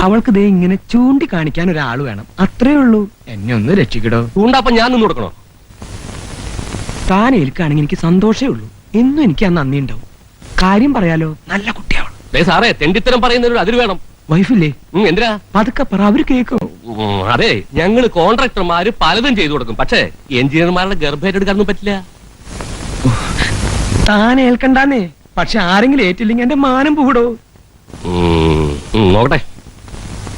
അവൾക്ക് ദേ ഇങ്ങനെ ചൂണ്ടിക്കാണിക്കാൻ ഒരാൾ വേണം, അത്രേ ഉള്ളൂ. എന്നെ ഒന്ന് രക്ഷിക്കടോ. ചൂണ്ടപ്പം ഞാൻ നിന്ന് കൊടുക്കണോ? താൻ ഏൽക്കാണെങ്കിൽ എനിക്ക് സന്തോഷമേ ഉള്ളൂ. എന്നും എനിക്ക് ആ നന്ദി ഉണ്ടാവും. കാര്യം പറയാലോ, നല്ല കുട്ടിയാവണം. സാറേ, തെണ്ടിത്തരം പറയുന്നതിനൊരു അതിര് വേണം. വൈഫില്ലേ? എന്തിനാ? പതുക്കെ പറ, അവര് കേൾക്കും. അതെ, ഞങ്ങള് കോൺട്രാക്ടർമാര് പലതും ചെയ്തു കൊടുക്കും, പക്ഷേ എഞ്ചിനീയർമാരുടെ ഗർഭേറ്റെടുക്കാനൊന്നും പറ്റില്ല. താൻ ഏൽക്കണ്ടാന്നേ, പക്ഷെ ആരെങ്കിലും ഏറ്റില്ലെങ്കിൽ എന്റെ മാനം പൂടോ. നോക്കട്ടെ.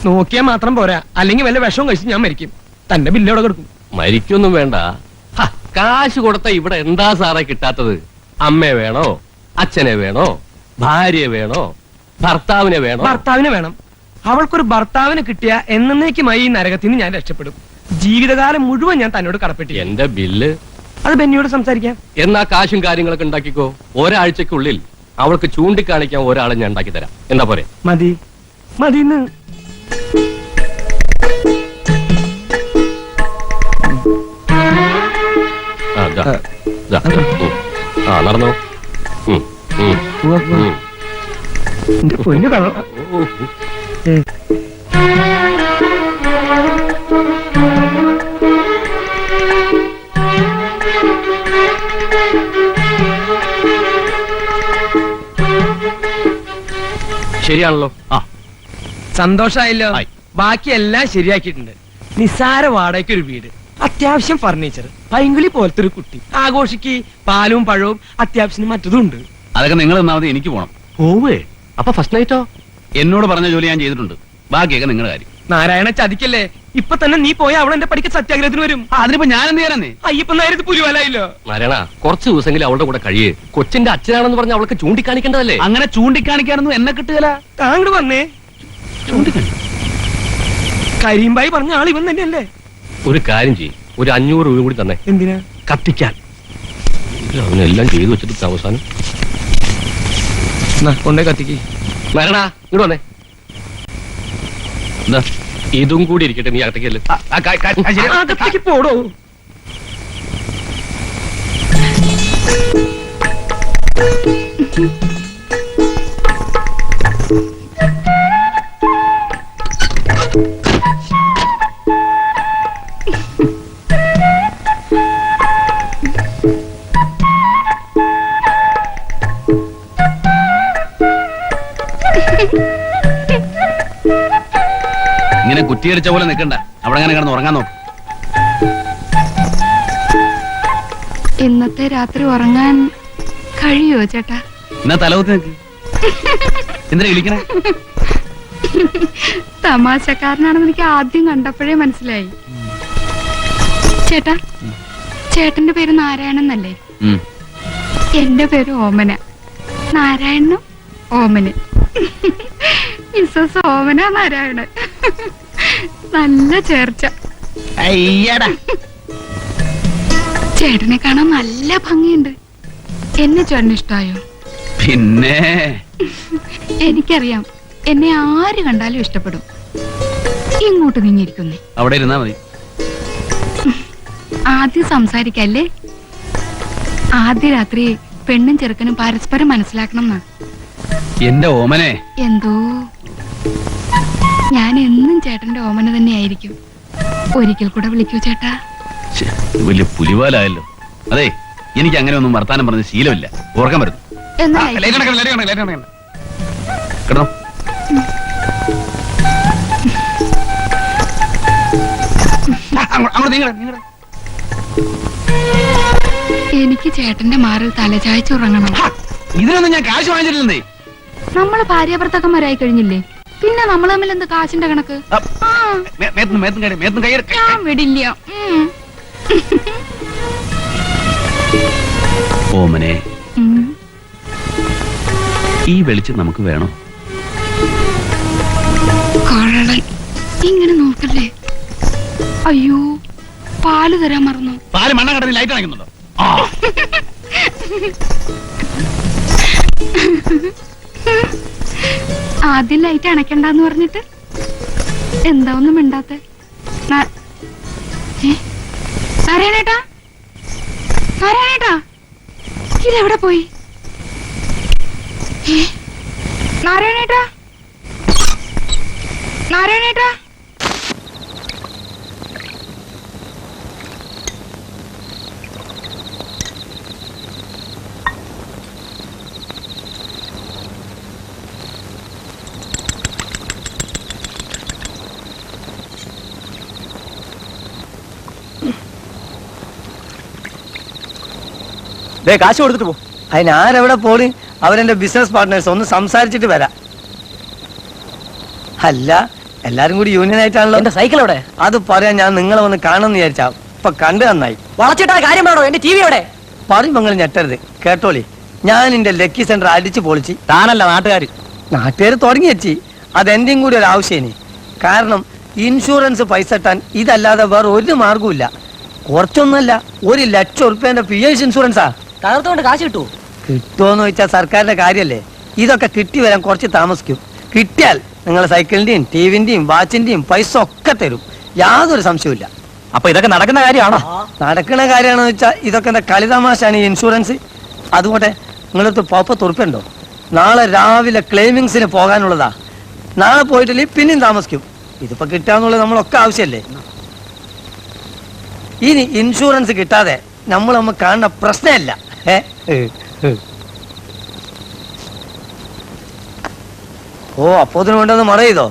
നോക്കിയാൽ മാത്രം പോരാ, അല്ലെങ്കിൽ വല്ല വിഷവും കഴിച്ച് ഞാൻ മരിക്കും. തന്റെ ബില്ലോടെ കൊടുക്കും. മരിക്കൊന്നും വേണ്ട. കാശ് കൊടുത്ത ഇവിടെ എന്താ സാറേ കിട്ടാത്തത്? അമ്മയെ വേണോ, അച്ഛനെ വേണോ, ഭാര്യയെ വേണോ, ഭർത്താവിനെ വേണോ? ഭർത്താവിനെ വേണം. അവൾക്കൊരു ഭർത്താവിനെ കിട്ടിയ എന്നേക്കുമായി ഈ നരകത്തിന് ഞാൻ രക്ഷപ്പെടും. ജീവിതകാലം മുഴുവൻ ഞാൻ തന്നോട് കടപ്പെട്ടി. എന്റെ ബില്ല് അത് ബെന്നിയോട് സംസാരിക്കാം. എന്നാ കാശും കാര്യങ്ങളൊക്കെ ഉണ്ടാക്കിക്കോ. ഒരാഴ്ചക്കുള്ളിൽ അവൾക്ക് ചൂണ്ടിക്കാണിക്കാൻ ഒരാളെ ഞാൻ ഉണ്ടാക്കി തരാം. എന്താ പോരെ? മതി മതിന്ന്. നടന്നോ. പൊന്നു കാണാം. ശരിയാണല്ലോ. സന്തോഷായല്ലോ. ബാക്കിയെല്ലാം ശരിയാക്കിയിട്ടുണ്ട്. നിസ്സാര വാടകയ്ക്ക് ഒരു വീട്, അത്യാവശ്യം ഫർണിച്ചർ, പൈങ്കുളി പോലത്തെ ഒരു കുട്ടി, ആഘോഷിക്ക് പാലും പഴവും, അത്യാവശ്യം മറ്റതും ഉണ്ട്. അതൊക്കെ നിങ്ങൾ തന്നാമതി, എനിക്ക് പോണം. ഓവേ, അപ്പൊ ഫസ്റ്റ് നൈറ്റോ? എന്നോട് പറഞ്ഞ ജോലി ഞാൻ ചെയ്തിട്ടുണ്ട്, ബാക്കിയൊക്കെ നിങ്ങളുടെ കാര്യം. നാരായണ ചതിക്കല്ലേ. ഇപ്പൊ തന്നെ നീ പോയ അവൾ എന്റെ പഠിക്ക സത്യാഗ്രഹത്തിന് വരും. അതിനിപ്പോ ഞാൻ എന്ത് ചെയ്യാനേ? അയ്യപ്പൻ നേരത്ത് പുലിവാലായില്ലോ. നാരായണ, കുറച്ച് ദിവസമെങ്കിലും അവളുടെ കൂടെ കഴിയേ. കൊച്ചിന്റെ അച്ഛനാണെന്ന് പറഞ്ഞ അവൾക്ക് ചൂണ്ടിക്കാണിക്കേണ്ടതല്ലേ? അങ്ങനെ ചൂണ്ടിക്കാണിക്കാനൊന്നും എന്നെ കിട്ടുകയില്ല. താങ്കൾ വന്നേ. കരീംബായി പറഞ്ഞ ആൾ ഇവൻ തന്നെയല്ലേ? ഒരു കാര്യം ചെയ്യും, ഒരു 500 രൂപ കൂടി തന്നെ. എന്തിനാ? കത്തിക്കാൻ. അവനെല്ലാം ചെയ്തു വെച്ചിട്ട് അവസാനം കൊണ്ടേ കത്തിക്ക്. നാരായണ, ഇങ്ങോട്ട് വന്നേ. എന്താ ഇതും കൂടി ഇരിക്കട്ടെ, നീ അകത്തേക്കല്ലേ? അകത്തേക്ക് പോടോ. ഇങ്ങനെ കുറ്റിയടിച്ച പോലെ നിൽക്കണ്ട, അവിടെ അങ്ങനെ കിടന്ന് ഉറങ്ങാൻ നോക്ക്. ഇന്നത്തെ രാത്രി ഉറങ്ങാൻ കഴിയോ ചേട്ടാ? എന്നാ തലകുത്തി നിൽക്ക്. എന്തിനാ വിളിക്കണേ? തമാശക്കാരനാണെന്ന് എനിക്ക് ആദ്യം കണ്ടപ്പോഴേ മനസ്സിലായി. ചേട്ടാ, ചേട്ടന്റെ പേര് നാരായണൻ എന്നല്ലേ? എന്റെ പേര് ഓമന. നാരായണനും ഓമന്. മിസ്സസ് ഓമന നാരായണൻ. നല്ല ചേർച്ച. ചേട്ടനെ കാണാൻ നല്ല ഭംഗിയുണ്ട്. എന്നെ ചേട്ടന് ഇഷ്ടായോ? പിന്നെ എനിക്കറിയാം, എന്നെ ആര് കണ്ടാലും ഇഷ്ടപ്പെടും. ഇങ്ങോട്ട് നീങ്ങിയിരിക്കുന്നേ. അവിടെ ഇരുന്നാ മതി. ആദ്യം സംസാരിക്കല്ലേ. ആദ്യ രാത്രി പെണ്ണും ചെറുക്കനും പരസ്പരം മനസ്സിലാക്കണം എന്നാ. എന്റെ ഓമനെ. എന്തോ, ഞാൻ എന്നും ചേട്ടന്റെ ഓമന തന്നെയായിരിക്കും. ഒരിക്കൽ കൂടെ വിളിക്കൂ ചേട്ടാ. വലിയ പുലിവാലായല്ലോ. അതെ, എനിക്ക് അങ്ങനെ ഒന്നും വർത്താനം പറഞ്ഞ ശീലമില്ല. ഓർക്കാൻ വരുന്നു. കേട്ടോ, എനിക്ക് ചേട്ടന്റെ മാറിൽ തലചായ്ച്ചുറങ്ങണം. ഇതിനൊന്നും ഞാൻ കാശ് വാങ്ങിച്ചിട്ടില്ലേ. നമ്മള് ഭാര്യാഭർത്താക്കന്മാരായി കഴിഞ്ഞില്ലേ, പിന്നെ നമ്മൾ തമ്മിൽ എന്ത് കാശിന്റെ കണക്ക്? ഞാൻ വിടില്ല. ഓമനെ, ഈ വെളിച്ചം നമുക്ക് വേണോ? കള്ളൻ, ഇങ്ങനെ നോക്കല്ലേ. അയ്യോ, പാല് തരാൻ മറന്നു. പാല് മണ്ണ കടന്ന് ലൈറ്റ് അണയ്ക്കുന്നുണ്ടോ? ആദ്യം ലൈറ്റ് അണയ്ക്കണ്ടെന്ന് പറഞ്ഞിട്ട് എന്താ ഒന്നും മിണ്ടാത്തെ? നാരായണേട്ടാ, നാരായണേട്ടാ, ഇതെവിടെ പോയി? നാരായണേട്ടാ, നാരായണേട്ടാ, കാശ് കൊടുത്തിട്ട് പോ. അതിനാരെവിടെ പോണ്? അവരെന്റെ ബിസിനസ് പാർട്ട്നേഴ്സ്, ഒന്ന് സംസാരിച്ചിട്ട് വരാം. അല്ല, എല്ലാരും കൂടി യൂണിയൻ ആയിട്ടാണല്ലോ. എന്റെ സൈക്കിൾ എവിടെ? അത് പറയാൻ ഞാൻ നിങ്ങളെ ഒന്ന് കാണണമെന്ന് വിചാരിച്ചാ. ഇപ്പൊ കണ്ടു നന്നായി. വളച്ചിട്ടാ കാര്യം പറയണോ? എന്റെ ടി വി എവിടെ? പറയുമ്പോ നിങ്ങൾ ഞെട്ടരുത്, കേട്ടോളി. ഞാൻ എന്റെ ലക്കി സെന്റർ അടിച്ചു പൊളിച്ച്. താനല്ല, നാട്ടുകാര്. നാട്ടുകാർ തുടങ്ങി വെച്ച്. അതെന്റെയും കൂടി ഒരു ആവശ്യമേനി. കാരണം ഇൻഷുറൻസ് പൈസ ഇട്ടാൻ ഇതല്ലാതെ വേറെ ഒരു മാർഗവും. കുറച്ചൊന്നുമല്ല, 1 ലക്ഷം ഉറുപ്പ്യന്റെ PF ഇൻഷുറൻസാ. തകർത്തുകൊണ്ട് കാശ് കിട്ടൂ? കിട്ടുമോന്ന് ചോദിച്ചാൽ സർക്കാരിന്റെ കാര്യല്ലേ. ഇതൊക്കെ കിട്ടി വരാൻ കുറച്ച് താമസിക്കും. കിട്ടിയാൽ നിങ്ങളെ സൈക്കിളിന്റെയും ടിവിന്റെയും വാച്ചിന്റെയും പൈസ ഒക്കെ തരും, യാതൊരു സംശയവും. അപ്പൊ ഇതൊക്കെ നടക്കുന്ന കാര്യമാണോ? നടക്കുന്ന കാര്യമാണെന്ന് വെച്ചാൽ ഇതൊക്കെ എന്താ കളിതമാശാണ് ഈ ഇൻഷുറൻസ്. അതുകൊണ്ട് നിങ്ങളടുത്ത് 40 ഉറുപ്പ്യുണ്ടോ? നാളെ രാവിലെ ക്ലെയിമിങ്സിന് പോകാനുള്ളതാ. നാളെ പോയിട്ടില്ലെങ്കിൽ പിന്നെയും താമസിക്കും. ഇതിപ്പോ കിട്ടാന്നുള്ളത് നമ്മളൊക്കെ ആവശ്യമല്ലേ. ഇനി ഇൻഷുറൻസ് കിട്ടാതെ നമ്മൾ കാണുന്ന പ്രശ്നമല്ല. ഓ, അപ്പോത്തിന് കൊണ്ടൊന്ന് മറ ചെയ്തോ?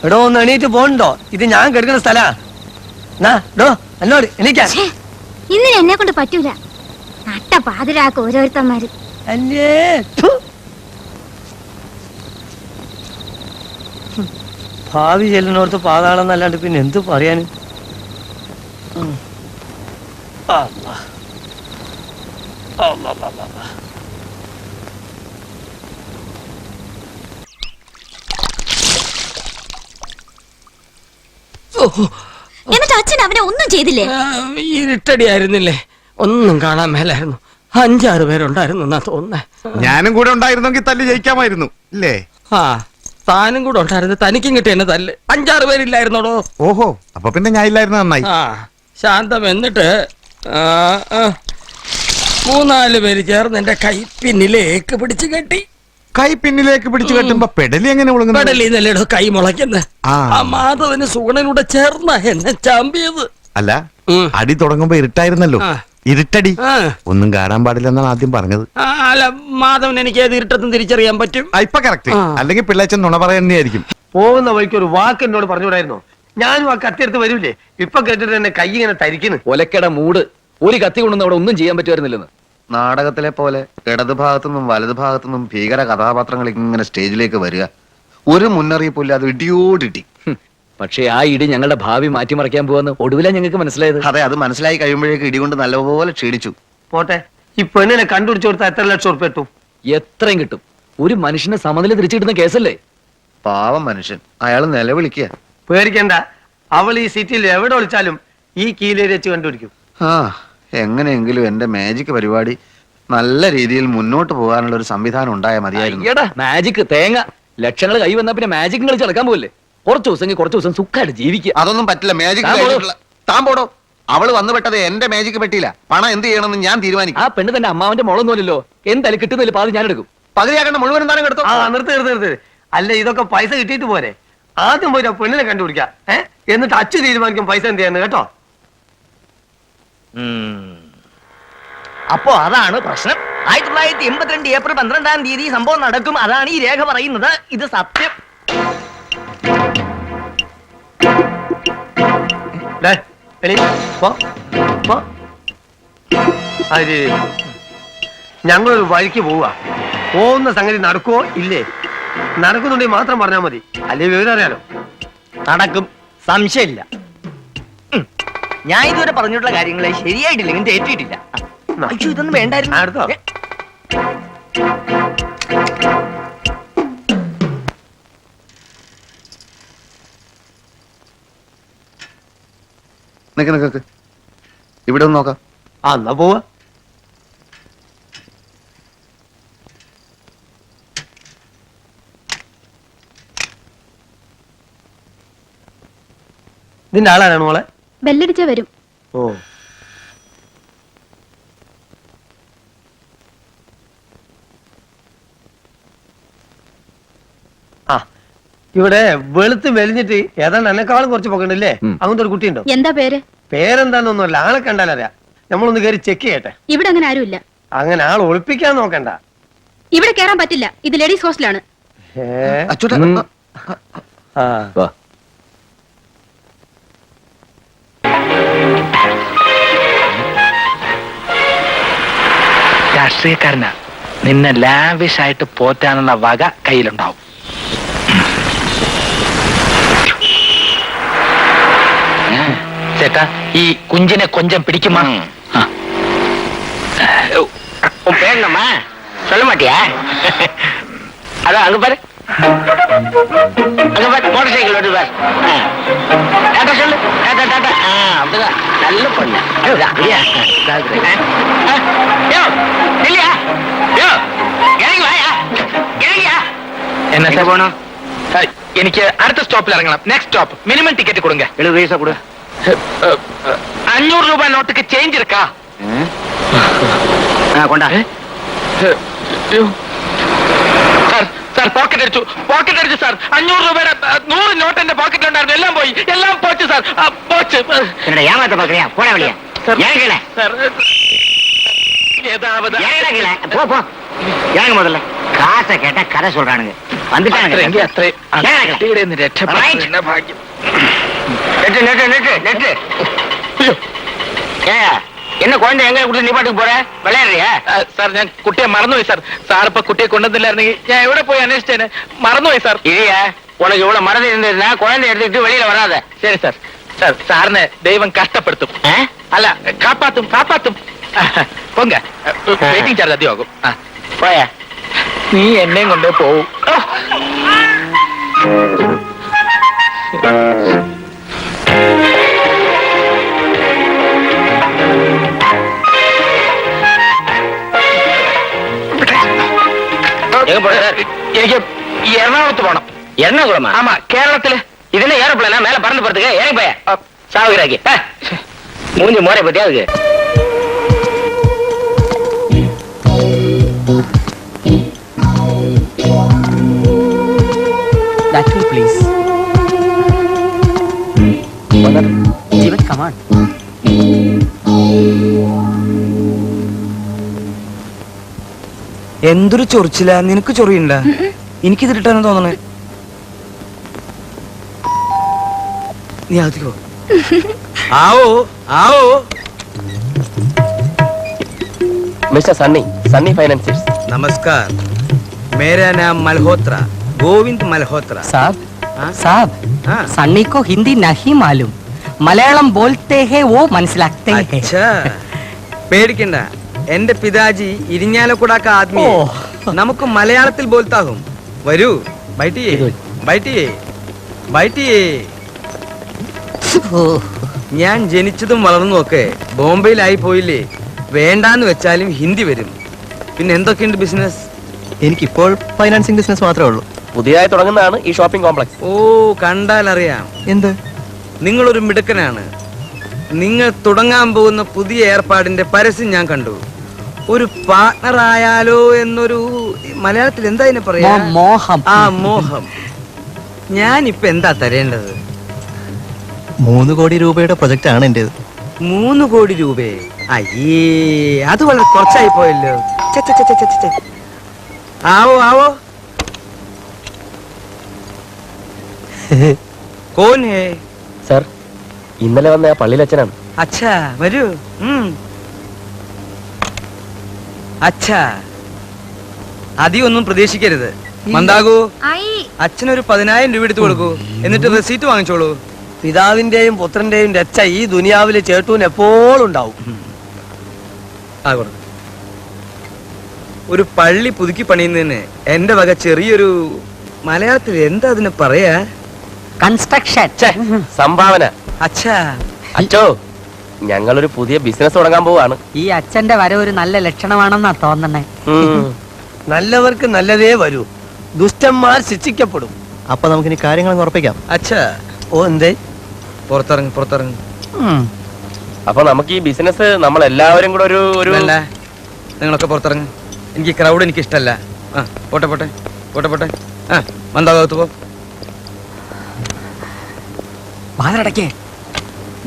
എടോ, ഒന്ന് എണീറ്റ് പോണ്ടോ? ഇത് ഞാൻ കെടുക്കുന്ന സ്ഥലാ. എന്നോട് എണീക്കാൻ. ഇന്ന് എന്നെ കൊണ്ട് പറ്റൂല. നട്ട പാതിരാക്ക് ഓരോരുത്തന്മാര്. അല്ലേ, ഥു. ഭാവി ചെല്ലിനോർത്ത് പാതാളം എന്നല്ലാണ്ട് പിന്നെ എന്ത് പറയാന്. അല്ലാ. അല്ലാ, അല്ലാ, അല്ലാ. എന്നിട്ട് അച്ഛൻ അവനെ ഒന്നും ചെയ്തില്ലേ? ഇരുട്ടടിയായിരുന്നില്ലേ, ഒന്നും കാണാൻ മേലായിരുന്നു. 5-6 പേരുണ്ടായിരുന്നു എന്നാ തോന്നുന്നേ. ഞാനും കൂടെ ഉണ്ടായിരുന്നെങ്കിൽ തല്ല് ജയിക്കാമായിരുന്നു ഇല്ലേ? ആ, താനും കൂടെ ഉണ്ടായിരുന്നു, തനിക്കും കിട്ടിയ എന്നെ തല്ല്. 5-6 പേരില്ലായിരുന്നോടോ. ഓഹോ, അപ്പൊ പിന്നെ ഞാൻ ഇല്ലായിരുന്നു, നന്നായി. ആ, ശാന്തം. എന്നിട്ട് 3-4 പേര് ചേർന്ന് എന്റെ കൈ പിന്നിലേക്ക് പിടിച്ചു കെട്ടി. കൈ പിന്നിലേക്ക് പിടിച്ചു കെട്ടുമ്പോ പെടലി എങ്ങനെ പെടലിന്നല്ലേടോ കൈ മുളയ്ക്കുന്നത്. ആ. ആ മാധവന് സുഗണനൂടെ ചേർന്ന എന്നെ ചാമ്പിയത്. അല്ല, ഉം. അടി തുടങ്ങുമ്പോ ഇരുട്ടായിരുന്നല്ലോ. ആ. ഇരുട്ടടി ആ. ഒന്നും കാണാൻ പാടില്ലെന്നാണ് ആദ്യം പറഞ്ഞത്. അല്ല, മാധവൻ എനിക്ക് ഏത് ഇരുട്ടത്തും തിരിച്ചറിയാൻ പറ്റും. ഇപ്പൊ കറക്റ്റ്. ആ. അല്ലെങ്കിൽ പിള്ളേച്ചൻ നുണ പറയുന്നതായിരിക്കും. പോകുന്ന വഴിക്ക് ഒരു വാക്ക് എന്നോട് പറഞ്ഞുകൂടായിരുന്നോ? ഞാനും ആ കത്തിയെടുത്ത് വരൂലേ? ഇപ്പൊ കേട്ടിട്ട് എന്നെ കൈ ഇങ്ങനെ തരിക്കുന്നു. ഒലക്കട മൂട്. ഒരു കത്തി കൊണ്ടൊന്നും അവിടെ ഒന്നും ചെയ്യാൻ പറ്റുമായിരുന്നില്ലെന്ന്. നാടകത്തിലെ പോലെ ഇടതു ഭാഗത്തുനിന്നും വലതു ഭാഗത്തുനിന്നും ഭീകര കഥാപാത്രങ്ങൾ ഇങ്ങനെ സ്റ്റേജിലേക്ക് വരിക. ഒരു മുന്നറിയിപ്പില്ല, അത് ഇടിയോടിട്ടി. പക്ഷേ ആ ഇടി ഞങ്ങളുടെ ഭാവി മാറ്റിമറിക്കാൻ പോവാന്ന് ഒടുവിലാ ഞങ്ങൾക്ക് മനസ്സിലായത്. അതെ, അത് മനസ്സിലായി കഴിയുമ്പോഴേക്ക് ഇടികൊണ്ട് നല്ലപോലെ ക്ഷീണിച്ചു. പോട്ടെ, ഈ പെണ്ണിനെ കണ്ടുപിടിച്ചു കൊടുത്താൽ എത്ര ലക്ഷം ഉറുപ്പ്യ കിട്ടും? എത്രയും കിട്ടും. ഒരു മനുഷ്യനെ സമനില തിരിച്ചു കിട്ടുന്ന കേസല്ലേ? പാവം മനുഷ്യൻ, അയാൾ നിലവിളിക്കുക. പേടിക്കണ്ട, അവൾ ഈ സിറ്റിയിൽ എവിടെ വിളിച്ചാലും ഈ കീലേരി വെച്ച് കണ്ടുപിടിക്കും. ആ, എങ്ങനെയെങ്കിലും എന്റെ മാജിക് പരിപാടി നല്ല രീതിയിൽ മുന്നോട്ട് പോകാനുള്ള ഒരു സംവിധാനം ഉണ്ടായാൽ മതിയായിരുന്നു. അയ്യടാ, മാജിക് തേങ്ങ. ലക്ഷങ്ങൾ കൈ വന്നാ പിന്നെ മാജിക് കളിച്ച് നടക്കാൻ പോകില്ലേ? കുറച്ച് ദിവസം സുഖമായിട്ട് ജീവിക്കുക. അതൊന്നും പറ്റില്ല. മാജിക് താൻ പോടോ. അവള് വന്നു പെട്ടത് എന്റെ മാജിക് പറ്റിയില്ല. പണം എന്ത് ചെയ്യണമെന്ന് ഞാൻ തീരുമാനിക്കും. ആ പെണ്ണ് തന്നെ അമ്മാവന്റെ മുളൊന്നുമല്ലോ. എന്തായാലും കിട്ടുന്നില്ല, പാതി ഞാൻ എടുക്കും. പകുതിയാക്കണ്ട, മുഴുവൻ എന്തായാലും എടുത്തോ. ആ, നിർത്ത്. അല്ല, ഇതൊക്കെ പൈസ കിട്ടിയിട്ട് പോരെ? ആദ്യം പോയിട്ട് ആ പെണ്ണിനെ കണ്ടുപിടിക്കാം. എന്നിട്ട് അച്ഛൻ തീരുമാനിക്കും പൈസ എന്ത് ചെയ്യാന്ന്. കേട്ടോ? അപ്പോ അതാണ് പ്രശ്നം. 1982 ഏപ്രിൽ 12-ാം തീയതി സംഭവം നടക്കും. അതാണ് ഈ രേഖ പറയുന്നത്. ഇത് സത്യം. ഞങ്ങളൊരു വഴിക്ക് പോവുക. പോകുന്ന സംഗതി നടക്കുവോ ഇല്ലേ? നടക്കുന്നുണ്ടെങ്കിൽ മാത്രം പറഞ്ഞാൽ മതി, അല്ലേ വിവരം അറിയാലോ. നടക്കും, സംശയമില്ല. ഞാൻ ഇതുവരെ പറഞ്ഞിട്ടുള്ള കാര്യങ്ങളെ ശരിയായിട്ടില്ലെങ്കിൽ തെറ്റിയിട്ടില്ല. അയ്യോ, ഇതൊന്നും വേണ്ടായിരുന്നു. അടുത്തോ? നിക്ക് ഇവിടെ ഒന്ന് നോക്കാം. എന്നാ പോവാ. ഇതിന്റെ ആളാണ് മോളെ? ബെല്ലടിച്ച വരും. ഓ, ആ, ഇവിടെ വെളുത്ത് മെലിഞ്ഞിട്ട് ഏതാണ്ട് എന്നെക്കാളും കുറച്ച് പോകണ്ടല്ലേ അങ്ങനത്തെ ഒരു കുട്ടിയുണ്ടോ? എന്താ പേര്? പേരെന്താന്നൊന്നുമല്ല, ആളെ കണ്ടാലറിയാം. നമ്മളൊന്ന് കയറി ചെക്ക് ചെയ്യട്ടെ. ഇവിടെ അങ്ങനെ ആരുമില്ല. അങ്ങനെ ആൾ ഒളിപ്പിക്കാൻ നോക്കണ്ട. ഇവിടെ കേറാൻ പറ്റില്ല, ഇത് ലേഡീസ് ഹോസ്റ്റലാണ്. അച്ചൂട്ടാ വാ. രാഷ്ട്രീയക്കാരനാ, നിന്നെ ലാവിഷ് ആയിട്ട് പോറ്റാനുള്ള വക കയ്യിലുണ്ടാവും. ചേട്ടാ, ഈ കുഞ്ചിനെ കൊഞ്ചം പിടിക്കുമാ? പേരണമ്മ சொல்ல மாட்டியா? அதான் அங்க பாரு, அங்க பாரு, மோட்டார் சைக்கிள் ஓட்டு பாரு. டாட்டா சொல்லு, டாட்டா டாட்டா. அப்படிதான், நல்ல பொண்ணு. இல்லையா இறங்கி வாயா, இறங்கியா. என்ன சார் போனோம்? എനിക്ക് അടുത്ത സ്റ്റോപ്പിൽ ഇറങ്ങണം. Next stop. മിനിമം ടിക്കറ്റ് കൊടുങ്ക. 70 പൈസ കൊടു. 500 രൂപ നോട്ടുക്ക് ചേഞ്ച് இருக்கா? കൊണ്ടാ. സാർ, സാർ പോക്കറ്റ് അടിച്ചു സാർ. 500 രൂപയുടെ 100 നോട്ട് എന്റെ പോക്കറ്റിലുണ്ടായിരുന്നു. എല്ലാം പോയി, എല്ലാം പോച്ചു സാർ. പോച്ച്. ഏമാത്ത പാക്കറിയാ, പോടാ വഴിയാ. സാർ ஏதாவது போ போ ஏங்க முதல்ல காசை கேட்டா கதை சொல்றானுங்க. வந்துட்டானுங்க. என்ன குழந்தை எங்க கொடுத்து நிப்பாட்டுக்கு போற? விளையாடுறியா? സാർ ഞാൻ കുട്ടിയെ മറന്നുപോയി സാർ. സാർ ഇപ്പൊ കുട്ടിയെ കൊണ്ടുവന്നില്ലായിരുന്നെങ്കിൽ ഞാൻ എവിടെ പോയി അന്വേഷിച്ചേനെ. മറന്നുപോയി സാർ. ഇരിയാ, ഉനക്ക് ഇവിടെ മറന്നു ഇരുന്നിരുന്നാ കുഴந்தை എടുത്തിട്ട് വെളിയിൽ വരാതെ. ശരി സാർ. സാർ, സാറിനെ ദൈവം കഷ്ടപ്പെടുത്തും. അല്ല, കാപ്പാത്തും കാപ്പാത്തും. പൊങ്ക വെയിറ്റിംഗ് ചാർജ് അധികമാകും. പോയാ നീ എന്നെയും കൊണ്ടേ പോവും. എനിക്ക് എറണാകുളത്ത് പോണം. എറണാകുളം? ആമാ, കേരളത്തില്. ഇതിനെ ஏரோப்ளேனா மேல பறந்து போறதுக்கு? ஏன் போய சாவுகிறாக்கி மூஞ்சி மோரை பத்தியா அதுக்கு? That way, please. Jeevan, come on. എന്തൊരു ചൊറിച്ചില്ല. നിനക്ക് ചൊറിയണ്ട? എനിക്കിത് ഇട്ടാണെന്ന് തോന്നണേ. നീ അകത്തേക്ക് പോ. ആവോ ആവോ. Mister Sunny, Sunny financiers. नमस्कार, मेरा नाम मल्होत्रा, गोविंद मल्होत्रा. साहब, हाँ? साहब, हाँ। सन्नी को हिंदी नहीं मालूम, मलयालम बोलते हैं वो മനസ്സിലാते हैं. अच्छा, പേടിക്കണ്ട. എന്റെ പിതാജി ഇരിഞ്ഞാലക്കുടാക്ക ആദ്മി. നമുക്ക് മലയാളത്തിൽ ബോൽത്താകും. വരൂ, ബൈഠിയേ ബൈഠിയേ ബൈഠിയേ. ഞാൻ ജനിച്ചതും വളർന്നും ഒക്കെ ബോംബെയിലായി പോയില്ലേ. വേണ്ടാന്ന് വെച്ചാലും ഹിന്ദി വരും. പിന്നെ എന്തൊക്കെയുണ്ട് ബിസിനസ്? എനിക്കിപ്പോൾ ഫൈനാൻസിംഗ് ബിസിനസ് മാത്രമേ ഉള്ളൂ. പുതിയതായി തുടങ്ങുന്നതാണ് ഈ ഷോപ്പിംഗ് കോംപ്ലക്സ്. ഓ, കണ്ടാൽ അറിയാം. എന്ത്? നിങ്ങളൊരു മിടുക്കനാണ്. നിങ്ങൾ തുടങ്ങാൻ പോകുന്ന പുതിയ ഏർപ്പാടിന്റെ പരസ്യം ഞാൻ കണ്ടു. ഒരു പാർട്ണർ ആയാലോ എന്നൊരു, മലയാളത്തിൽ എന്താ ഇതിനെ പറയാ? മോഹം. ആ, മോഹം. ഞാനിപ്പോ എന്താ തരേണ്ടത്? 3 കോടി രൂപയുടെ പ്രൊജക്റ്റ് ആണ് എന്റേത്. 3 കോടി രൂപയെ? അയ്യേ, അത് വളരെ കുറച്ചായി പോയല്ലോ. ഛെ, ഛെ, ഛെ, ഛെ, ഛെ, ഛെ. ആവോ ആവോ. കോൻ ഹേ? സർ, ഇന്നലെ വന്ന ആ പള്ളിയിലച്ഛനാണ്. അച്ഛാ, വരൂ. അച്ഛാ, അധികമൊന്നും പ്രതീക്ഷിക്കരുത്. മന്ദാകൂ, അച്ഛനൊരു 10,000 രൂപ എടുത്തു കൊടുക്കൂ. എന്നിട്ട് റെസീറ്റ് വാങ്ങിച്ചോളൂ. പിതാവിന്റെയും പുത്രന്റെയും രക്ഷ ഈ ദുനിയാവിലെ ചേട്ടൂന് എപ്പോഴും ഉണ്ടാവും. ഒരു പള്ളി പുതുക്കി പണിയുന്നതിന് എന്റെ വക ചെറിയൊരു, മലയാളത്തിൽ എന്താ അതിന് പറയാ? കൺസ്ട്രക്ഷൻ. സംഭാവന. അച്ഛാ. അച്ഛോ, ഞങ്ങളൊരു പുതിയ ബിസിനസ് തുടങ്ങാൻ പോവാണ്. ഈ അച്ഛന്റെ വരവ് ഒരു നല്ല ലക്ഷണമാണെന്നാ തോന്നണേ. നല്ലവർക്ക് നല്ലതേ വരൂ, ദുഷ്ടന്മാർ ശിക്ഷിക്കപ്പെടും. അപ്പൊ നമുക്കിനി കാര്യങ്ങൾ ഉറപ്പിക്കാം. അച്ഛാ. ഓ, എന്തേ? പുറത്തിറങ്ങി പുറത്തിറങ്ങി. അപ്പൊ നമുക്ക് ഈ ബിസിനസ് നമ്മൾ എല്ലാവരും കൂടെ ഒരു അല്ല, നിങ്ങളൊക്കെ പുറത്തിറങ്ങി. എനിക്ക് ക്രൗഡ് എനിക്ക് ഇഷ്ടല്ല. ആ, പോട്ടെ പോട്ടെ പോട്ടെ പോട്ടെ. ആ, മന്ദാകത്ത് പോ. വാതിലടക്കേ.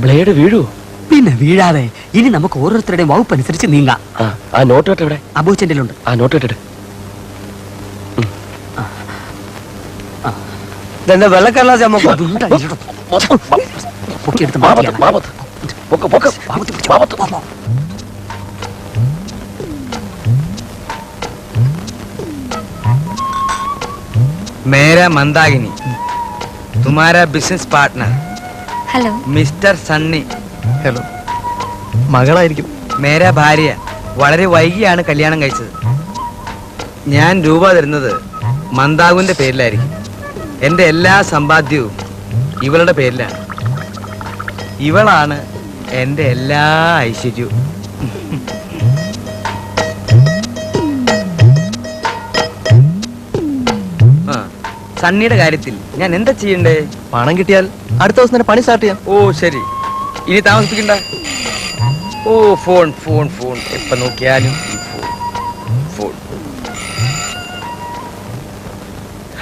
ബ്ലേഡ് വീഴൂ. പിന്നെ വീഴാതെ ഇനി നമുക്ക് ഓരോരുത്തരുടെയും വകുപ്പ് അനുസരിച്ച് നീങ്ങാം. ആ നോട്ട് കേട്ടോ ഇവിടെ. അബൂച്ചന്റെ ഉണ്ട്. ആ നോട്ട് കേട്ടിട്ട് ഇതെന്താ വെള്ളക്കടലാസ് നമുക്ക് മേരാ മന്ദാകിനി, തുമാരാ business partner hello. Mister Sunny. Hello. മകളായിരിക്കും. മേരാ ഭാര്യ. വളരെ വൈകിയാണ് കല്യാണം കഴിച്ചത്. ഞാൻ രൂപ തരുന്നത് മന്ദാകുവിന്റെ പേരിലായിരിക്കും. എന്റെ എല്ലാ സമ്പാദ്യവും ഇവളുടെ പേരിലാണ്. ഇവളാണ് എന്റെ എല്ലാ ഐശ്വര്യവും. ആ, സണ്ണിയുടെ കാര്യത്തിൽ ഞാൻ എന്താ ചെയ്യണ്ടേ? പണം കിട്ടിയാൽ അടുത്ത ദിവസം തന്നെ പണി സ്റ്റാർട്ട് ചെയ്യാം. ഓ ശരി, ഇനി താമസിപ്പിക്കണ്ട. ഓ ഫോൺ ഫോൺ ഫോൺ, എപ്പ നോക്കിയാലും ഈ ഫോൺ ഫോൺ.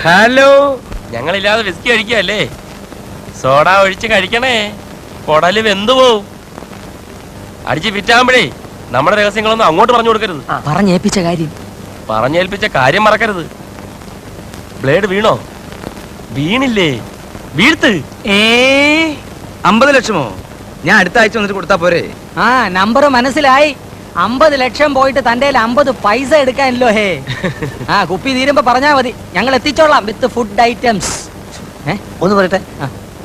ഹലോ. ഞങ്ങളില്ലാതെ വിസ്കി കഴിക്കല്ലേ? സോഡ ഒഴിച്ച് കഴിക്കണേ, കൊടല് വെന്തു പോവും. അടിച്ച് ഫിറ്റാകുമ്പോഴേ നമ്മുടെ രഹസ്യങ്ങളൊന്നും അങ്ങോട്ട് പറഞ്ഞു കൊടുക്കരുത്. പറഞ്ഞേൽപ്പിച്ച കാര്യം പറഞ്ഞേൽപ്പിച്ച കാര്യം മറക്കരുത്. ബ്ലേഡ് വീണോ? വീണില്ലേ? വീഴ്ത്ത്. 50 ലക്ഷമോ? ഞാൻ അടുത്ത ആഴ്ച വന്നിട്ട് കൊടുത്താ പോരെ? ആ നമ്പർ മനസ്സിലായി. 50 ലക്ഷം പോയിട്ട് തന്റെ 50 പൈസ എടുക്കാനല്ലോ. ഹേ ആ കുപ്പി തീരുമ്പോ പറഞ്ഞാ മതി, ഞങ്ങൾ എത്തിച്ചോളാം വിത്ത് ഫുഡ് ഐറ്റംസ്. ഒന്ന് പറയട്ടെ,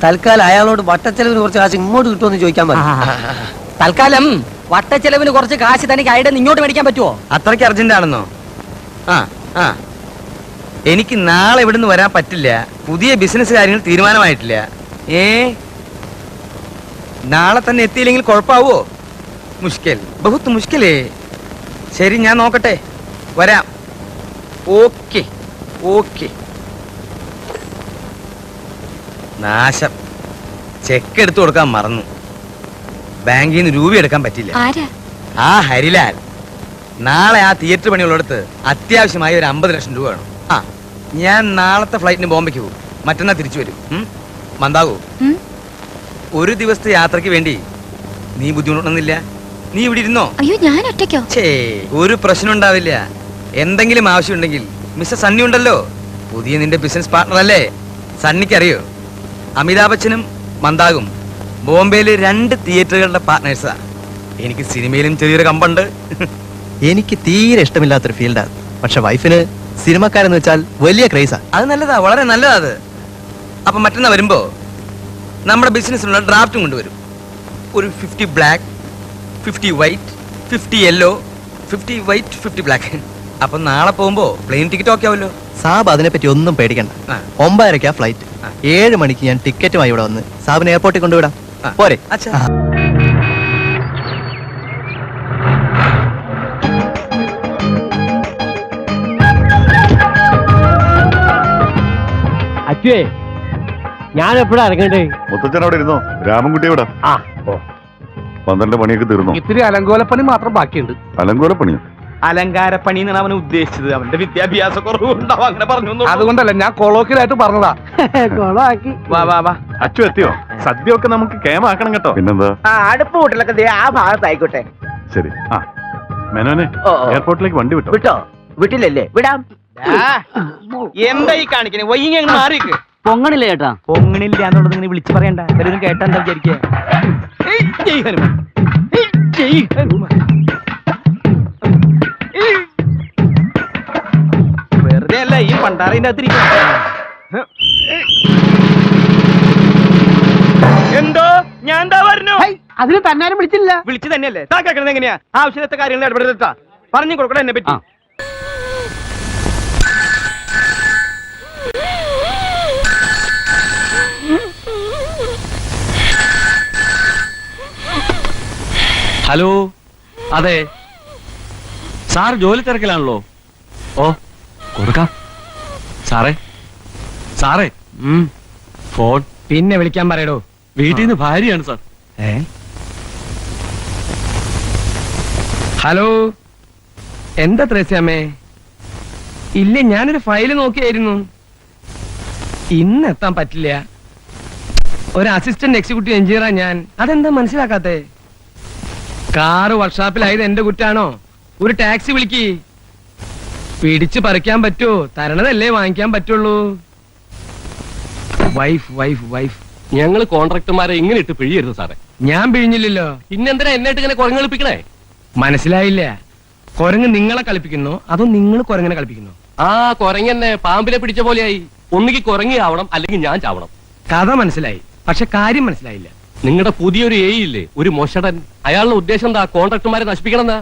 തൽക്കാലം അയാളോട് വട്ടച്ചെലവിന് കുറച്ച് കാശ് ഇങ്ങോട്ട് കിട്ടുമെന്ന് ചോദിക്കാൻ പറ്റും. തൽക്കാലം വട്ടച്ചെലവിന് കുറച്ച് കാശ് തനിക്ക് അയുടെ ഇങ്ങോട്ട് മേടിക്കാൻ പറ്റുമോ? അത്രയ്ക്ക് അർജന്റ് ആണെന്നോ? ആ ആ, എനിക്ക് നാളെ ഇവിടുന്ന് വരാൻ പറ്റില്ല. പുതിയ ബിസിനസ് കാര്യങ്ങൾ തീരുമാനമായിട്ടില്ല. നാളെ തന്നെ എത്തിയില്ലെങ്കിൽ കുഴപ്പമാവോ? മുഷ്കിൽ, ബഹുത്ത് മുഷ്കിലേ. ശരി, ഞാൻ നോക്കട്ടെ, വരാം. Okay okay. നാശം, ചെക്ക് എടുത്തു കൊടുക്കാൻ മറന്നു. ബാങ്കിൽ നിന്ന് രൂപ എടുക്കാൻ പറ്റില്ല. ആരാ? ആ ഹരിലാൽ. നാളെ ആ തിയേറ്റർ പണിയുള്ളിടത്ത് അത്യാവശ്യമായി ഒരു 50 ലക്ഷം രൂപ വേണം. ആ, ഞാൻ നാളത്തെ ഫ്ലൈറ്റിന് ബോംബെക്ക് പോകും. മറ്റന്നാൾ തിരിച്ചു വരും. മന്ദാകൂ, ഒരു ദിവസത്തെ യാത്രയ്ക്ക് വേണ്ടി നീ ബുദ്ധിമുട്ടൊന്നുമില്ല. നീ ഇവിടെ ഇരുന്നോ? അയ്യോ, ഞാൻ ഒറ്റയ്ക്കോ? ഛേ, ഒരു പ്രശ്നം ഉണ്ടാവില്ല. എന്തെങ്കിലും ആവശ്യമുണ്ടെങ്കിൽ മിസ്റ്റർ സണ്ണി ഉണ്ടല്ലോ, പുതിയ നിന്റെ ബിസിനസ് പാർട്ണർ അല്ലേ? സണ്ണിക്ക് അറിയോ? അമിതാഭ് ബച്ചനും മന്ദാകും ബോംബെയില് 2 തിയേറ്ററുകളുടെ പാർട്ട്നേഴ്സാ. എനിക്ക് സിനിമയിലും ചെറിയൊരു കമ്പുണ്ട്. എനിക്ക് തീരെ ഇഷ്ടമില്ലാത്തൊരു ഫീൽഡാണ്. പക്ഷെ വൈഫിന് സിനിമക്കാരെന്ന് വെച്ചാൽ വലിയ ക്രൈസാ. അത് നല്ലതാ, വളരെ നല്ലതാ അത്. അപ്പൊ മറ്റന്നാ വരുമ്പോ നമ്മുടെ ബിസിനസ്സിനുള്ള ഡ്രാഫ്റ്റും കൊണ്ടുവരും. ഒരു 50 black, 50 white, 50 yellow, 50 white, 50 black. അപ്പൊ നാളെ പോകുമ്പോ പ്ലെയിൻ ടിക്കറ്റ് ഓക്കെ ആവല്ലോ. സാബ് അതിനെപ്പറ്റി ഒന്നും പേടിക്കണ്ട. 9:30 ഫ്ലൈറ്റ്. 7 മണിക്ക് ഞാൻ ടിക്കറ്റുമായി ഇവിടെ വന്ന് സാബിനെ എയർപോർട്ടിൽ കൊണ്ടുവിടാം. പോരെ? അച്ഛാ. അച്ഛേ, ഞാൻ എപ്പോഴാ ഇറങ്ങണ്ടേ? മുത്തച്ഛൻ അവിടെ ഇരുന്നോ? രാമൻകുട്ടി ഇവിടെ. 12 പണിയൊക്കെ തീർന്നു. ഇത്തിരി അലങ്കോലപ്പണി മാത്രം ബാക്കിയുണ്ട്. അലങ്കോലപ്പണിയോ? അലങ്കാരപ്പണി എന്നാണ് അവൻ ഉദ്ദേശിച്ചത്. അവന്റെ വിദ്യാഭ്യാസ കുറവുണ്ടാവും, അങ്ങനെ പറഞ്ഞു. അതുകൊണ്ടല്ല, ഞാൻ കൊളോക്കിലായിട്ട് പറഞ്ഞതാ. വാ വാ വാ. അച്ചു എത്തിയോ? സദ്യ ഒക്കെ നമുക്ക് കേമാക്കണം കേട്ടോ. പിന്നെന്താ? അടുപ്പ് കൂട്ടലൊക്കെ ആ ഭാഗത്തായിക്കോട്ടെ. ശരി. ആ മേനോനെ, എയർപോർട്ടിലേക്ക് വണ്ടി വിട്ടോ? വിട്ടോ? വിട്ടില്ലല്ലേ? വിടാം. എന്താ ഈ കാണിക്കണേ? വൈകി അങ്ങ് മാറിക്ക്. പൊങ്ങണില്ല ചേട്ടാ. പൊങ്ങണില്ല എന്നുള്ളത് ഇങ്ങനെ വിളിച്ചു പറയണ്ട. എല്ലാവരും കേട്ടാ എന്താ വിചാരിക്കുക? വെറുതെ അല്ല ഈ പണ്ടാറിന്റെ അകത്തിരിക്കും. എന്തോ ഞാൻ എന്താ പറഞ്ഞു? അതിന് തന്നാരും വിളിച്ചില്ല. വിളിച്ചു തന്നെയല്ലേ? താ കേൾക്കണത് എങ്ങനെയാ? ആവശ്യത്തെ കാര്യങ്ങൾ ഇടപെടുത്താ പറഞ്ഞു കൊടുക്കണം എന്നെ പറ്റി. ഹലോ, അതെ സാർ ജോലി തിരക്കിലാണല്ലോ. ഓ, കൊടുക്കാം സാറേ. സാറേ, ഫോൺ പിന്നെ വിളിക്കാൻ പറയടോ. വീട്ടിൽ നിന്ന് ഭാര്യയാണ് സാർ. ഹലോ, എന്താ ത്രേസ്യാമ്മേ? ഇല്ല, ഞാനൊരു ഫയല് നോക്കിയായിരുന്നു. ഇന്ന് എത്താൻ പറ്റില്ല. ഒരു അസിസ്റ്റന്റ് എക്സിക്യൂട്ടീവ് എഞ്ചിനീയറാ ഞാൻ. അതെന്താ മനസ്സിലാക്കാത്തെ? കാറ് വർക്ക്ഷോപ്പിലായത് എന്റെ കുറ്റാണോ? ഒരു ടാക്സി വിളിക്ക്. പിടിച്ച് പറിക്കാൻ പറ്റുമോ? തരണതല്ലേ വാങ്ങിക്കാൻ പറ്റുള്ളൂ. Wife wife wife. ഞങ്ങള് കോൺട്രാക്ടർമാരെ ഇങ്ങനെ ഇട്ട് പിഴിയരുത് സാറേ. ഞാൻ പിഴിഞ്ഞില്ലല്ലോ. പിന്നെന്തിനാ എന്നിട്ട് ഇങ്ങനെ കുരങ്ങളിപ്പിക്കണേ? മനസ്സിലായില്ല. കുരങ്ങ് നിങ്ങളെ കളിപ്പിക്കുന്നോ അതോ നിങ്ങൾ കുരങ്ങനെ കളിപ്പിക്കുന്നോ? ആ കുരങ്ങന്നെ പാമ്പിനെ പിടിച്ച പോലെയായി. ഒന്നുകിൽ കുരങ്ങി ആവണം, അല്ലെങ്കിൽ ഞാൻ ചാവണം. കഥ മനസ്സിലായി, പക്ഷെ കാര്യം മനസ്സിലായില്ല. നിങ്ങളുടെ പുതിയൊരു എ ഇല്ലേ, ഒരു മൊഷടൻ, അയാളുടെ ഉദ്ദേശം എന്താ? കോൺട്രാക്ടർമാരെ നശിപ്പിക്കണം എന്നാ?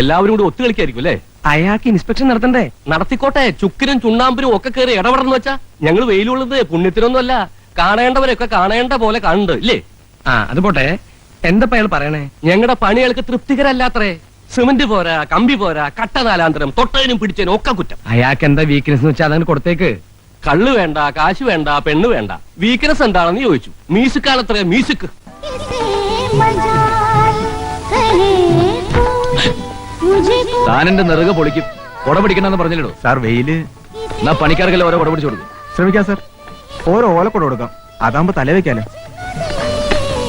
എല്ലാവരും കൂടി ഒത്തുകളിക്കായിരിക്കും അല്ലേ? അയാൾക്ക് ഇൻസ്പെക്ഷൻ നടത്തണ്ടേ? നടത്തിക്കോട്ടെ. ചുക്കിനും ചുണ്ണാമ്പിനും ഒക്കെ കയറി ഇടപെടണമെന്ന് വെച്ചാ ഞങ്ങൾ വെയിലുള്ളത് പുണ്യത്തിനൊന്നുമല്ല. കാണേണ്ടവരൊക്കെ കാണേണ്ട പോലെ കാണുന്നുണ്ട് ഇല്ലേ? അത് പോട്ടെ, എന്താ അയാൾ പറയണേ? ഞങ്ങളുടെ പണികൾക്ക് തൃപ്തികരല്ലാത്രേ. സിമന്റ് പോരാ, കമ്പി പോരാ, കട്ട നാലാന്തരം, തൊട്ടതിനും പിടിച്ചതിനും ഒക്കെ കുറ്റം. അയാൾക്ക് എന്താ വീക്ക്നെസ് എന്ന് വെച്ചാൽ അതങ്ങനെ കൊടുത്തേക്ക്. കള്ള് വേണ്ട, കാശ് വേണ്ട, പെണ്ണ് വേണ്ട. വീക്ക്നെസ് എന്താണെന്ന് ചോദിച്ചു. മ്യൂസിക്കാണത്രേ മ്യൂസിക്. താൻ എന്റെ നെറുക പൊളിക്കും. കുട പിടിക്കണമെന്ന് പറഞ്ഞില്ലടോ സാർ വെയില്. എന്നാ പണിക്കാർക്കെല്ലാം ഓരോ കുട പിടിച്ചു കൊടുക്കും. ശ്രമിക്കാം സാർ. ഓരോ ഓലക്കൊട കൊടുക്കാം, അതാകുമ്പോ തല വെക്കാലോ.